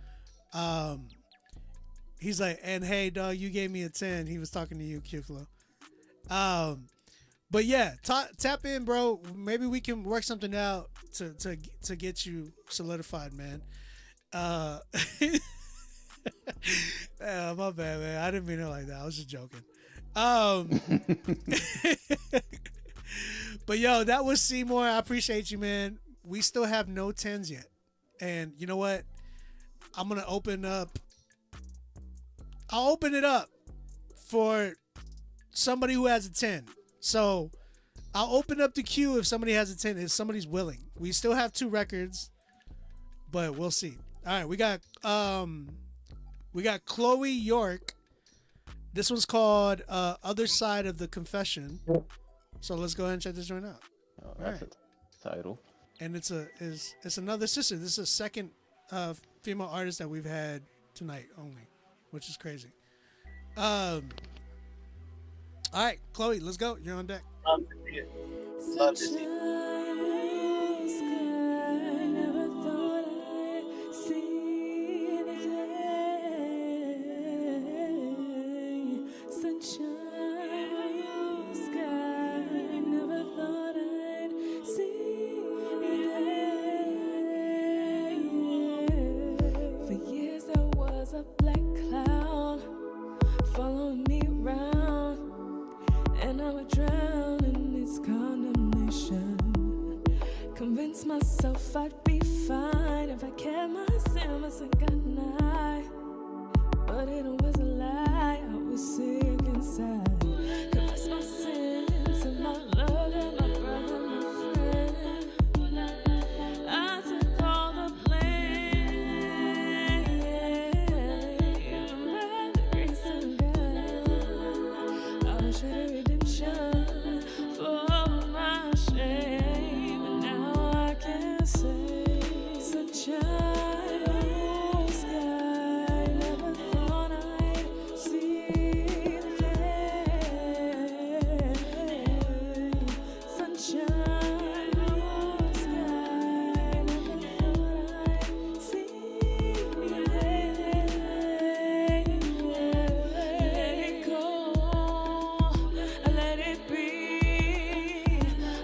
He's like, and hey, dog, you gave me a 10. He was talking to you, Q-Flow. But yeah, tap in, bro. Maybe we can work something out to get you solidified, man. My bad, man. I didn't mean it like that. I was just joking. But yo, that was Seymour. I appreciate you, man. We still have no 10s yet. And you know what? I'm going to open it up for somebody who has a 10. So I'll open up the queue if somebody has a 10, if somebody's willing. We still have 2 records, but we'll see. All right, we got Chloe York. This one's called Other Side of the Confession. So let's go ahead and check this joint out. Oh, that's a title. And it's another sister. This is a second female artist that we've had tonight only, which is crazy. All right, Chloe, let's go. You're on deck. Love to see it. Love to see it. Never thought I'd see the day. Sunshine, blue sky. Never thought I'd see the day. For years there was a black cloud following me around, and I would drown in its condemnation. Convinced myself I'd be fine if I kept my semblance and got nigh. But it was a lie, I was sick inside. Confessed my sin to my lover, my brother, my friend. I took all the blame. By the grace of God, I wish I had redemption for my shame. But now I can say, sunshine, blue sky. Never thought I'd see the day. Sunshine, blue sky. Never thought I'd see the day. Let it go, I let it be.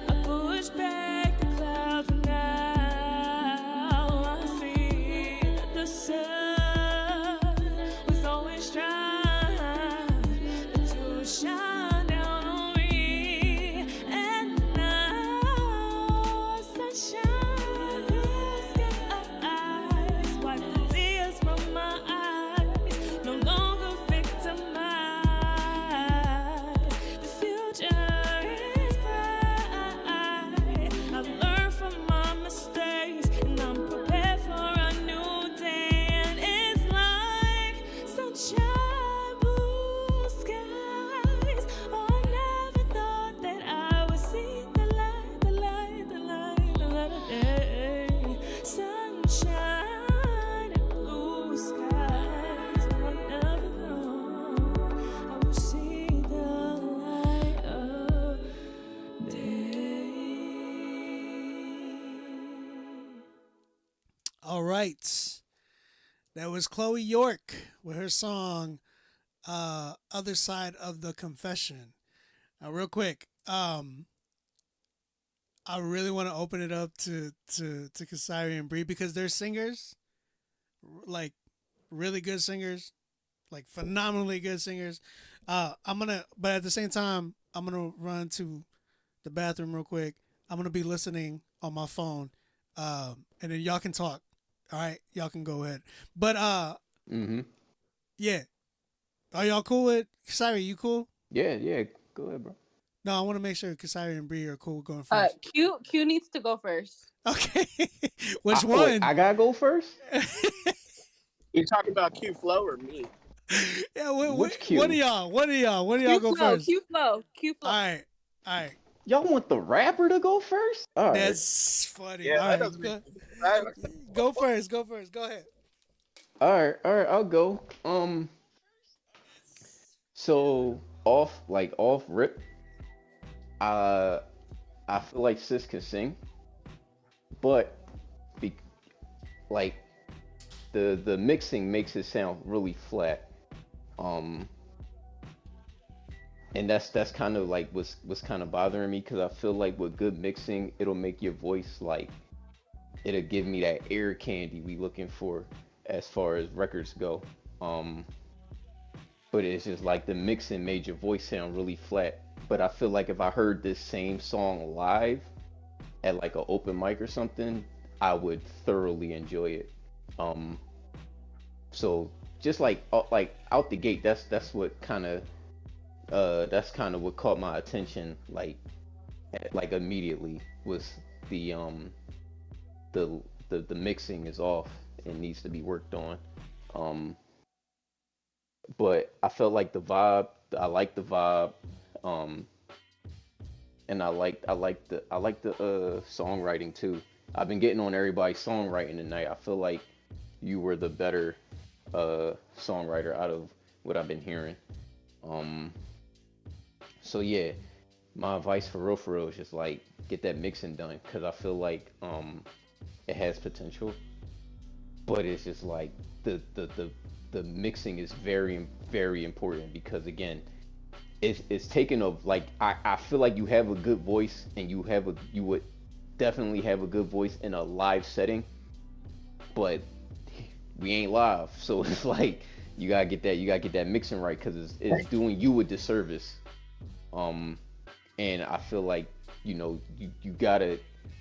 I push back the clouds and now I see that the sun was always trying to shine down on me. And now sunshine, blue skies, wipe the tears from my eyes, no longer victimized. The future is bright. I've learned from my mistakes, and I'm prepared for a new day. And it's like sunshine, blue skies. Oh, I never thought that I would see the light, the light, the light, the light of day. Sunshine and blue skies. Oh, I never thought I would see the light of day. All right. That was Chloe York with her song Other Side of the Confession. Now real quick, I really want to open it up to Kasari and Bree because they're singers, like really good singers, like phenomenally good singers. But at the same time, I'm gonna run to the bathroom real quick. I'm gonna be listening on my phone, and then y'all can talk. All right, y'all can go ahead. But yeah, are y'all cool with Kasari? You cool? Yeah. Go ahead, bro. No, I want to make sure Kasari and Bree are cool going first. Q needs to go first. Okay, which Wait, one? I gotta go first. You talking about Q Flow or me? Yeah, Which Q? One of y'all Q go flow, first. Q flow. All right. Y'all want the rapper to go first? All right. That's funny. Yeah, All that right, doesn't make sense. go first. Go ahead. All right. I'll go. So off rip, I feel like sis can sing, but be, like the mixing makes it sound really flat. And that's kind of like what's kind of bothering me because I feel like with good mixing, it'll make your voice like it'll give me that ear candy we looking for as far as records go. But it's just like the mixing made your voice sound really flat. But I feel like if I heard this same song live at like an open mic or something, I would thoroughly enjoy it. So just like out the gate, that's what kind of what caught my attention like immediately was the mixing is off and needs to be worked on. But I felt like the vibe. I like the vibe, and I like the songwriting too. I've been getting on everybody's songwriting tonight. I feel like you were the better songwriter out of what I've been hearing. So yeah, my advice for real is just like get that mixing done because I feel like it has potential, but it's just like the mixing is very important because again, it's taken of like I feel like you have a good voice and you would definitely have a good voice in a live setting, but we ain't live, so it's like you gotta get that mixing right because it's doing you a disservice. Um, and I feel like you gotta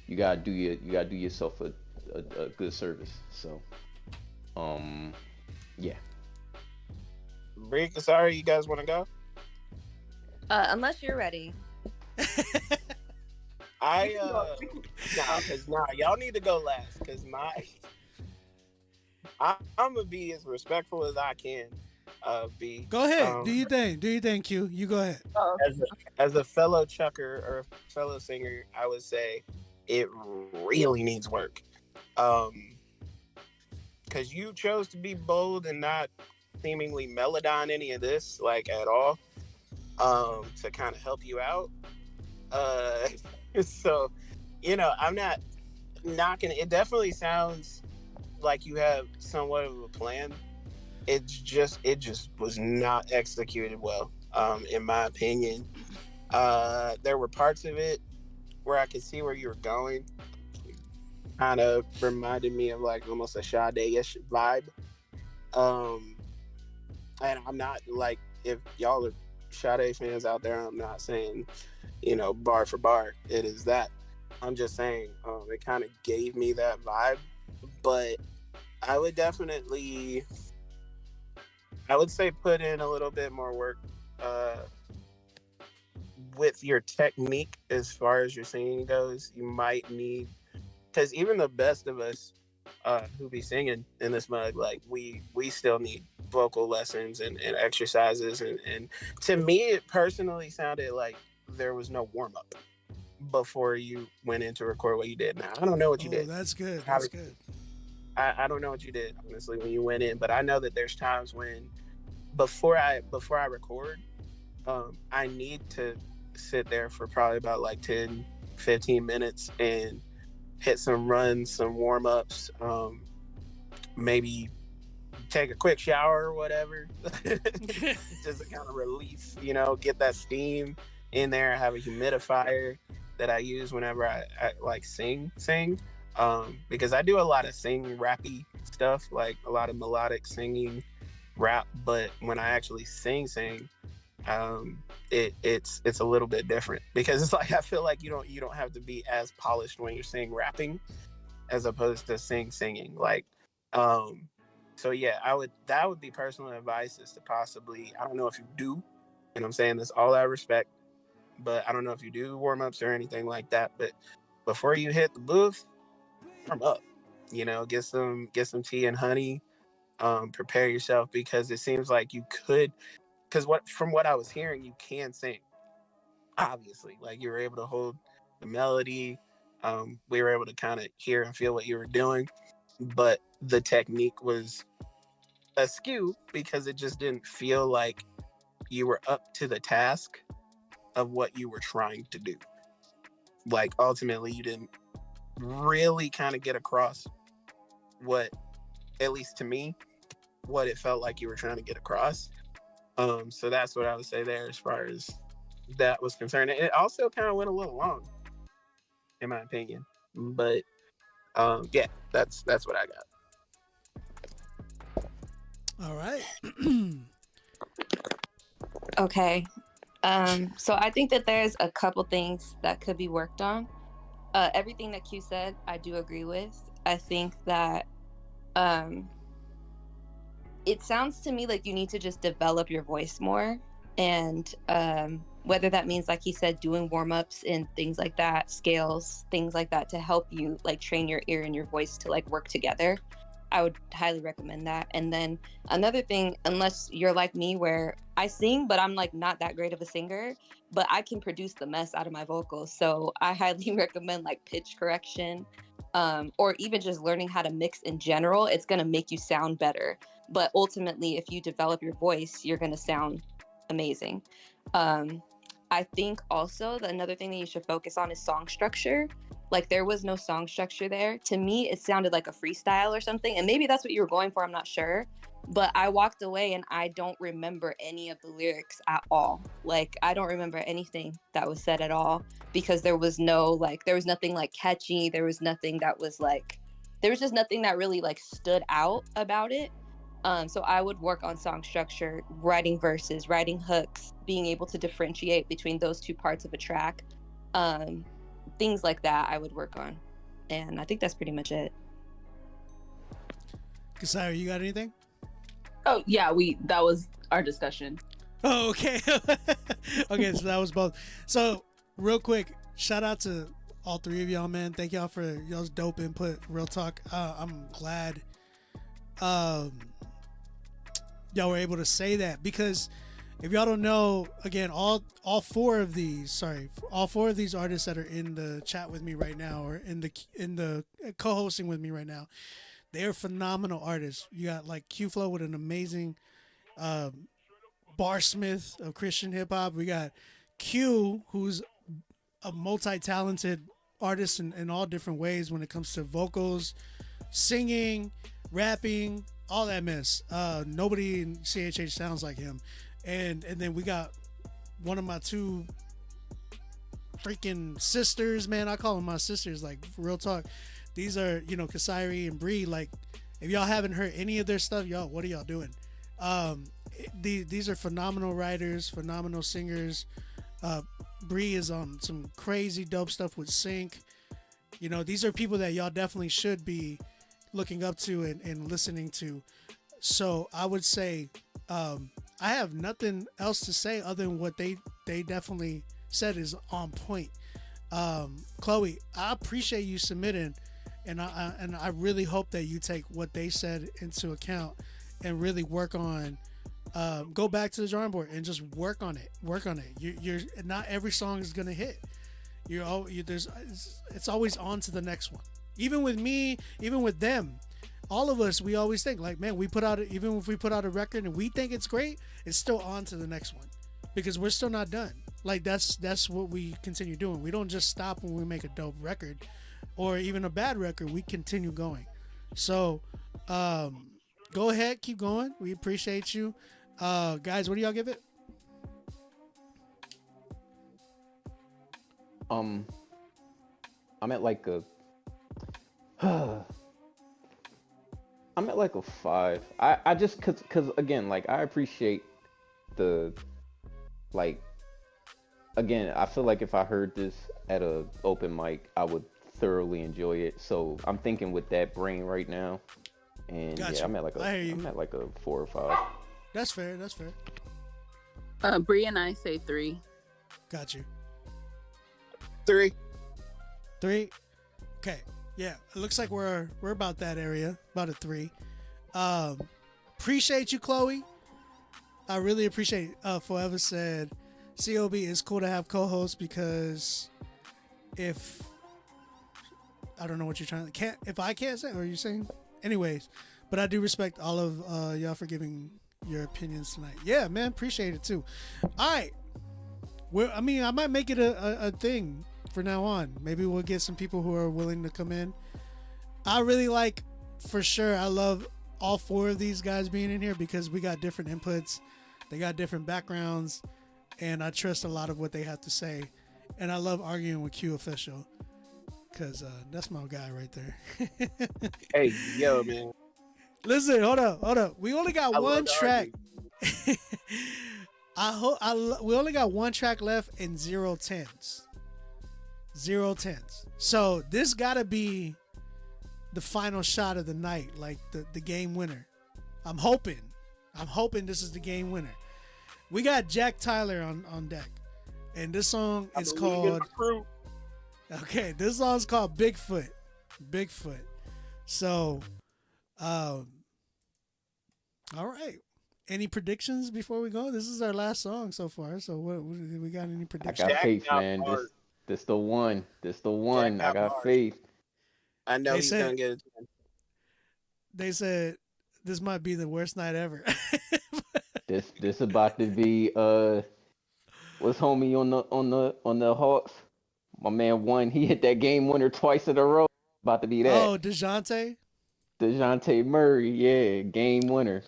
you gotta do yourself a good service. So yeah. Break, sorry, you guys want to go? Unless you're ready. I y'all need to go last because I'm gonna be as respectful as I can. Be Go ahead. Do you think? Do you think, Q? You go ahead. as a fellow chucker or a fellow singer, I would say it really needs work. Because you chose to be bold and not seemingly melodyne any of this like at all. To kind of help you out. So, I'm not knocking it. It definitely sounds like you have somewhat of a plan. It just was not executed well, in my opinion. There were parts of it where I could see where you were going. Kind of reminded me of like almost a Sade-ish vibe. Um, and I'm not like, if y'all are Sade fans out there, I'm not saying, bar for bar, it is that. I'm just saying, it kind of gave me that vibe, but I would definitely, I would say put in a little bit more work, with your technique as far as your singing goes. You might need, because even the best of us, who be singing in this mug, like we still need vocal lessons and exercises, and to me it personally sounded like there was no warm-up before you went in to record what you did. Now I don't know what you did. That's good. That's good. I don't know what you did, honestly, when you went in, but I know that there's times when before I record, I need to sit there for probably about like 10-15 minutes and hit some runs, some warm-ups, maybe take a quick shower or whatever, just to kind of release, get that steam in there. I have a humidifier that I use whenever I like sing, because I do a lot of sing rappy stuff, like a lot of melodic singing rap, but when I actually sing, it's a little bit different because it's like I feel like you don't have to be as polished when you're rapping as opposed to singing, like so yeah, that would be personal advice, is to possibly, I don't know if you do, and I'm saying this all out of respect, but I don't know if you do warm-ups or anything like that, but before you hit the booth, warm up, get some tea and honey, prepare yourself, because it seems like you could, because from what I was hearing, you can sing, obviously, like you were able to hold the melody, we were able to kind of hear and feel what you were doing, but the technique was askew because it just didn't feel like you were up to the task of what you were trying to do. Like ultimately you didn't really kind of get across what, at least to me, what it felt like you were trying to get across. So that's what I would say there as far as that was concerned. And it also kind of went a little long, in my opinion. But yeah, that's what I got. All right. Okay. So I think that there's a couple things that could be worked on. Everything that Q said, I do agree with. I think that it sounds to me like you need to just develop your voice more. And whether that means, like he said, doing warm-ups and things like that, scales, things like that, to help you like train your ear and your voice to like work together. I would highly recommend that. And then another thing, unless you're like me where I sing, but I'm like not that great of a singer, but I can produce the mess out of my vocals. So I highly recommend like pitch correction, or even just learning how to mix in general. It's going to make you sound better. But ultimately, if you develop your voice, you're going to sound amazing. I I think also that another thing that you should focus on is song structure. Like there was no song structure there. To me, it sounded like a freestyle or something. And maybe that's what you were going for, I'm not sure. But I walked away and I don't remember any of the lyrics at all. Like I don't remember anything that was said at all because there was nothing like catchy. There was nothing that was like, there was just nothing that really like stood out about it. So I would work on song structure, writing verses, writing hooks, being able to differentiate between those two parts of a track. Things like that I would work on. And I think that's pretty much it. Kasaya, you got anything? Oh yeah, that was our discussion. Oh, okay. Okay, so that was both. So real quick, shout out to all three of y'all, man. Thank y'all for y'all's dope input. Real talk. I'm glad y'all were able to say that, because if y'all don't know, again, all four of these artists that are in the chat with me right now, or in the co-hosting with me right now, they are phenomenal artists. You got like Q Flow with an amazing barsmith of Christian hip hop. We got Q, who's a multi-talented artist in all different ways when it comes to vocals, singing, rapping, all that mess. Nobody in CHH sounds like him. And then we got one of my two freaking sisters, man. I call them my sisters, like, real talk. These are, Kasairi and Bree. Like, if y'all haven't heard any of their stuff, y'all, what are y'all doing? These are phenomenal writers, phenomenal singers. Bree is on some crazy dope stuff with Sync. These are people that y'all definitely should be looking up to and listening to. So I would say I have nothing else to say other than what they definitely said is on point. Chloe, I appreciate you submitting, and I really hope that you take what they said into account and really work on go back to the drawing board and just work on it. You're not every song is gonna hit. It's always on to the next one. Even with me, even with them, all of us, we always think like, man, even if we put out a record and we think it's great, it's still on to the next one, because we're still not done. Like that's what we continue doing. We don't just stop when we make a dope record or even a bad record. We continue going. So go ahead, keep going. We appreciate you. Guys, what do y'all give it? I'm at like a I'm at like a 5. I just cause again, like, I appreciate the, like, again, I feel like if I heard this at a open mic, I would thoroughly enjoy it. So I'm thinking with that brain right now, and Gotcha. yeah, I'm at like a 4 or 5. That's fair. Bree and I say 3. Got you. 3. Okay. Yeah, it looks like we're about that area, about a 3. Appreciate you, Chloe. I really appreciate Forever said COB is cool to have co-hosts, because if I don't know what you're trying to if I can't say, or are you saying anyways, but I do respect all of y'all for giving your opinions tonight. Yeah, man, appreciate it too. All right. I might make it a thing for now on. Maybe we'll get some people who are willing to come in. I really like, for sure, I love all 4 of these guys being in here, because we got different inputs. They got different backgrounds, and I trust a lot of what they have to say. And I love arguing with Q Official, because that's my guy right there. Hey, yo, man. Listen, hold up. We only got one track. We only got one track left in 0-10s. 0-10s. So this gotta be the final shot of the night, like the game winner. I'm hoping this is the game winner. We got Jack Tyler on deck, and this song is called. Okay, this song's called Bigfoot. So, all right. Any predictions before we go? This is our last song so far. So, what we got? Any predictions? I got faith, man. This the one. I got faith. I know he's gonna get it. They said this might be the worst night ever. This about to be was homie on the Hawks. My man won. He hit that game winner twice in a row. About to be that. Oh, DeJounte. DeJounte Murray, yeah, game winner.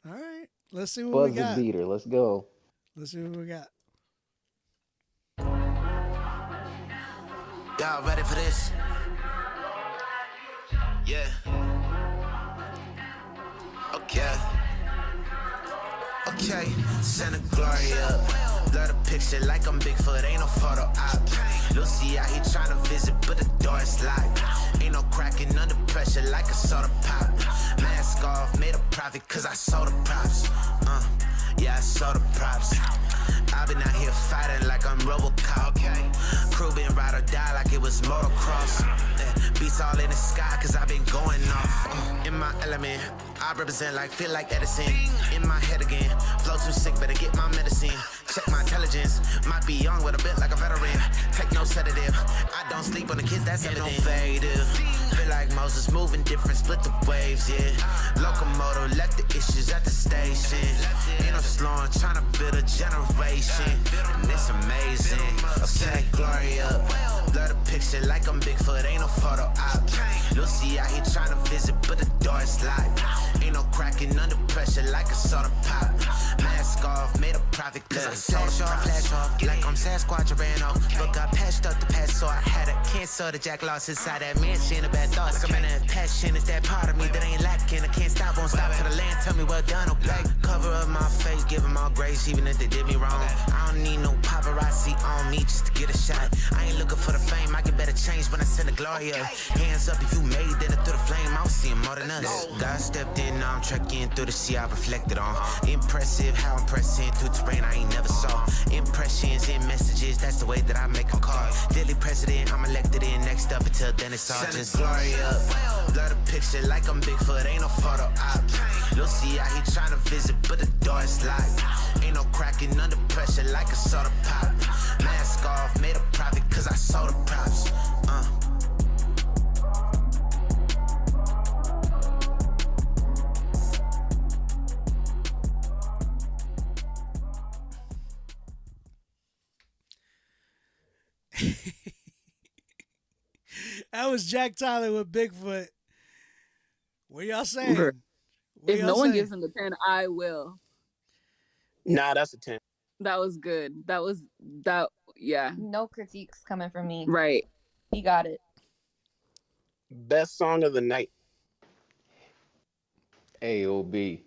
All right, let's see what we Buzzer got. beater. Let's go. Let's see what we got. Y'all ready for this? Yeah. Okay. Okay. Santa Glory up. Blur the picture like I'm Bigfoot. Ain't no photo op. Lucy out here trying to visit, but the door is locked. Ain't no cracking under pressure like a soda pop. Mask off, made a profit cause I sold the props. Yeah, I sold the props. I've been out here fighting like I'm Robocop. Crew been ride or die like it was motocross. Beats all in the sky cause I've been going off. In my element, I represent like, feel like Edison. In my head again, flow too sick, better get my medicine. Check my intelligence, might be young but a bit like a veteran. Take no sedative, I don't sleep on the kids, that's evident. No faded, feel like Moses moving different, split the waves, yeah. Locomotive, left the issues at the station. Ain't no slowing, trying to build a generation. And it's amazing, okay, glory up. Blur the picture like I'm Bigfoot, ain't no photo op. Lucy out here trying to visit, but the door is locked. Ain't no cracking under pressure like a soda pop. Mask off, made a profit cause I flash off, like I'm Sasquatch, I ran off. But got patched up the past, so I had a cancer. The jack lost inside that mansion, the bad thoughts. I'm in that passion, it's that part of me that ain't lacking. I can't stop, won't stop till the land tell me well done, okay. Cover up my face, give them all grace, even if they did me wrong. I don't need no paparazzi on me just to get a shot. I ain't looking for the fame, I get better change when I send the glory up. Hands up if you made it through the flame, I was seeing more than us. God stepped in, now I'm trekking through the sea I reflected on. Impressive, how I'm pressing through terrain I ain't never saw. Impressions and messages, that's the way that I make a call. Daily president, I'm elected in, next up until then it's all just glory up. Blur the picture like I'm Bigfoot, ain't no photo op. Lucy out here trying to visit, but the door is locked. Ain't no cracking under pressure like a soda pop. Mask off, made a profit cause I sold the props. That was Jack Tyler with Bigfoot. What y'all saying? If no one gives him the 10, I will. Nah, that's a 10. That was good. Yeah. No critiques coming from me. Right. He got it. Best song of the night. AOB.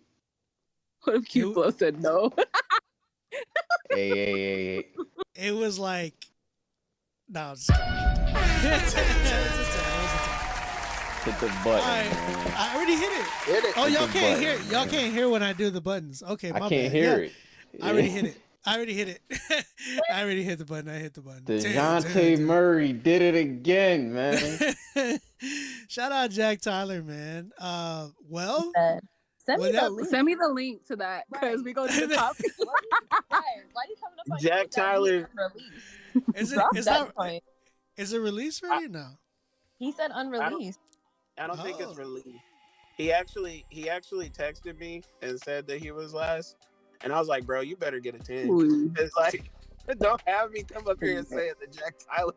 What if Q-Flow said no? Hey. It was like, no, I'm just kidding. Hit the button. I already hit it. Oh, y'all can't hear. Y'all can't hear when I do the buttons. Okay, my I can't bad. hear it. I already hit it. I already hit the button. I hit the button. DeJounte Murray did it again, man. Shout out Jack Tyler, man. Well, send me the link to that because we go to the top. Why you coming up on Jack Tyler? Is it released already? No. He said unreleased. I don't think it's released. He actually texted me and said that he was last, and I was like, bro, you better get a 10. It's like, don't have me come up here and say that Jack Tyler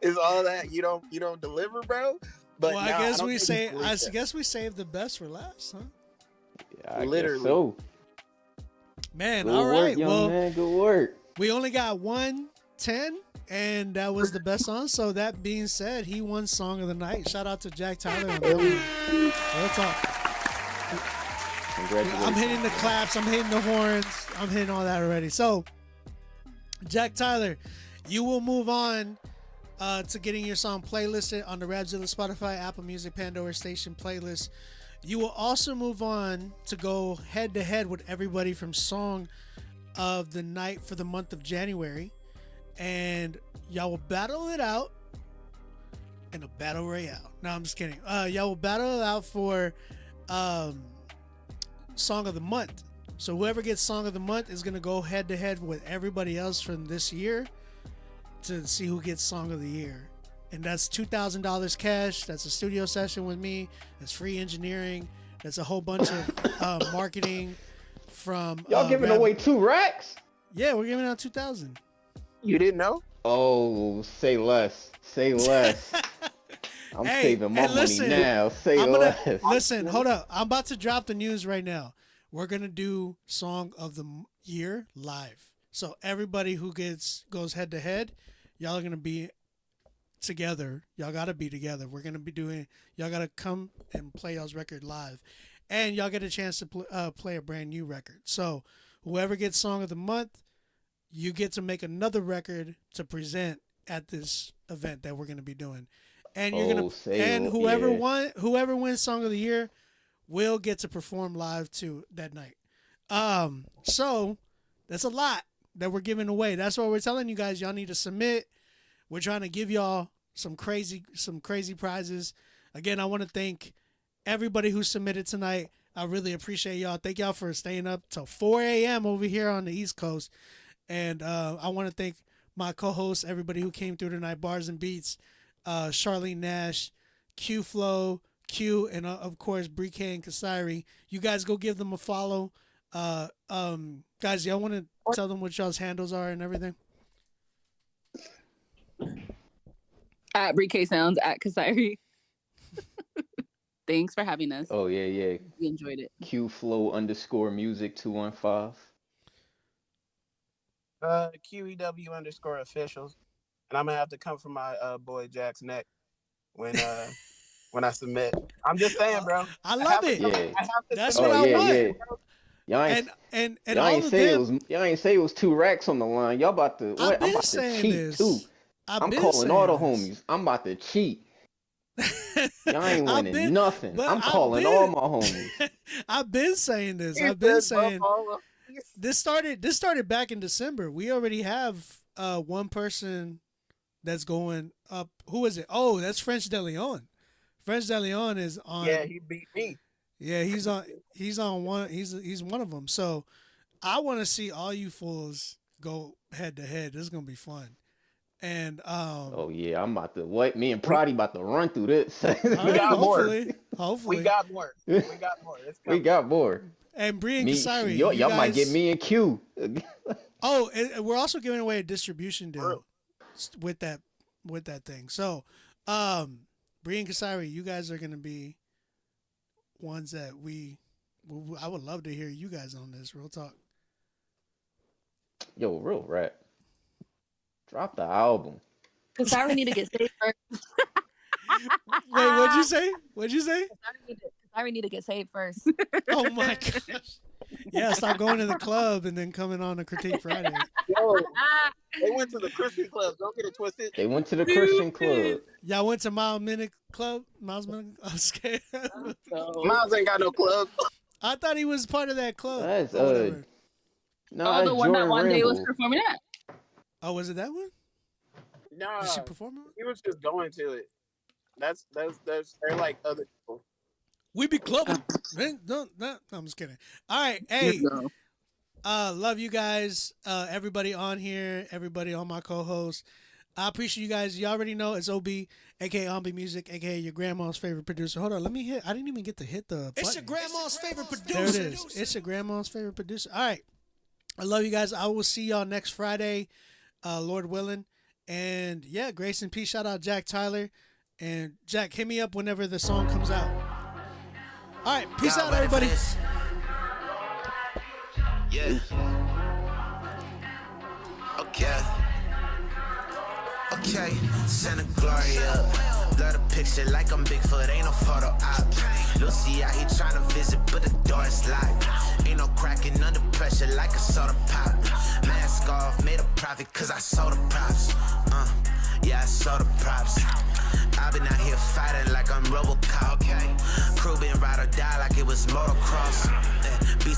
is all that. You don't deliver, bro. But well, I guess we saved the best for last, huh? Yeah, literally. So. Man, good all right. Work, well, man, good work. We only got 110. And that was the best song. So that being said, he won Song of the Night. Shout out to Jack Tyler on that one. Real talk. Congratulations. I'm hitting the claps. I'm hitting the horns. I'm hitting all that already. So, Jack Tyler, you will move on to getting your song playlisted on the Rapzilla, Spotify, Apple Music, Pandora Station playlist. You will also move on to go head-to-head with everybody from Song of the Night for the month of January. And y'all will battle it out in a battle royale. No, I'm just kidding. Y'all will battle it out for Song of the Month. So whoever gets Song of the Month is going to go head to head with everybody else from this year to see who gets Song of the Year. And that's $2,000 cash. That's a studio session with me. That's free engineering. That's a whole bunch of marketing from... Y'all giving away 2 racks? Yeah, we're giving out 2,000. You didn't know? Oh, say less. Say less. I'm saving my money now. Say less. Listen, hold up. I'm about to drop the news right now. We're gonna do Song of the Year live. So everybody who goes head to head, y'all are gonna be together. Y'all gotta be together. We're gonna be doing. Y'all gotta come and play y'all's record live, and y'all get a chance to play a brand new record. So whoever gets Song of the Month, you get to make another record to present at this event that we're gonna be doing. And you're whoever wins Song of the Year will get to perform live too that night. So that's a lot that we're giving away. That's why we're telling you guys y'all need to submit. We're trying to give y'all some crazy prizes. Again, I want to thank everybody who submitted tonight. I really appreciate y'all. Thank y'all for staying up till 4 a.m. over here on the East Coast. And I want to thank my co-hosts, everybody who came through tonight, Bars and Beats, Charlene Nash, Q Flow, Q, and of course Brie K and Kasiri. You guys go give them a follow. Guys, y'all want to tell them what y'all's handles are and everything? At Brie K Sounds, at Kasiri. Thanks for having us. Oh yeah. We enjoyed it. Q Flow _music 215. QEW _officials. And I'm gonna have to come for my boy Jack's neck when I submit. I'm just saying, bro. I love it. That's what I want. Yeah. Y'all ain't say it was 2 racks on the line. Y'all about to what? I'm about to cheat too. I'm calling all the homies. I'm about to cheat. Y'all ain't winning nothing. I'm calling all my homies. I've been saying this. I've been saying this started back in December. We already have one person that's going up. Who is it? Oh, that's French De Leon. French De Leon is on. Yeah, he beat me. Yeah, he's on one. He's one of them. So I want to see all you fools go head to head. This is gonna be fun. And oh yeah, I'm about to me and Prodi about to run through this. We got more. Hopefully, we got more. We got more. And Bree and Kasiri, y'all guys... might get me and Q. Oh, and we're also giving away a distribution deal with that thing. So, Bree and Kasiri, you guys are gonna be ones that I would love to hear you guys on this. Real talk. Yo, real rap. Drop the album. Kasiri need to get saved first. Wait, what'd you say? Kasiri need to get saved first. Oh my gosh. Yeah, stop going to the club and then coming on a Critique Friday. Yo, they went to the Christian club. Don't get it twisted. They went to the Christian club. Y'all went to Miles Minute Club? I'm scared. Miles ain't got no club. I thought he was part of that club. That's the one that one day was performing at. Oh, was it that one? No. Did she perform it? He was just going to it. That's they're like other people. We be clubbing. No, I'm just kidding. All right, hey, love you guys. Everybody on here, everybody on my co-host. I appreciate you guys. You already know it's OB, aka Ombi Music, aka your grandma's favorite producer. Hold on, let me hit. I didn't even get to hit the button. It's your grandma's favorite producer. There it is. It's your grandma's favorite producer. All right, I love you guys. I will see y'all next Friday, Lord willing. And yeah, grace and peace. Shout out Jack Tyler. And Jack, hit me up whenever the song comes out. All right, peace out, everybody. Yeah. Okay. Send a glory up. Blur the picture like I'm Bigfoot. Ain't no photo op. Lucy out here trying to visit, but the door is locked. Ain't no cracking under pressure like a soda pop. Mask off, made a profit cause I sold the props. Yeah, I sold the props. I've been out here fighting like I'm Robocop. Crew been ride or die like it was motocross.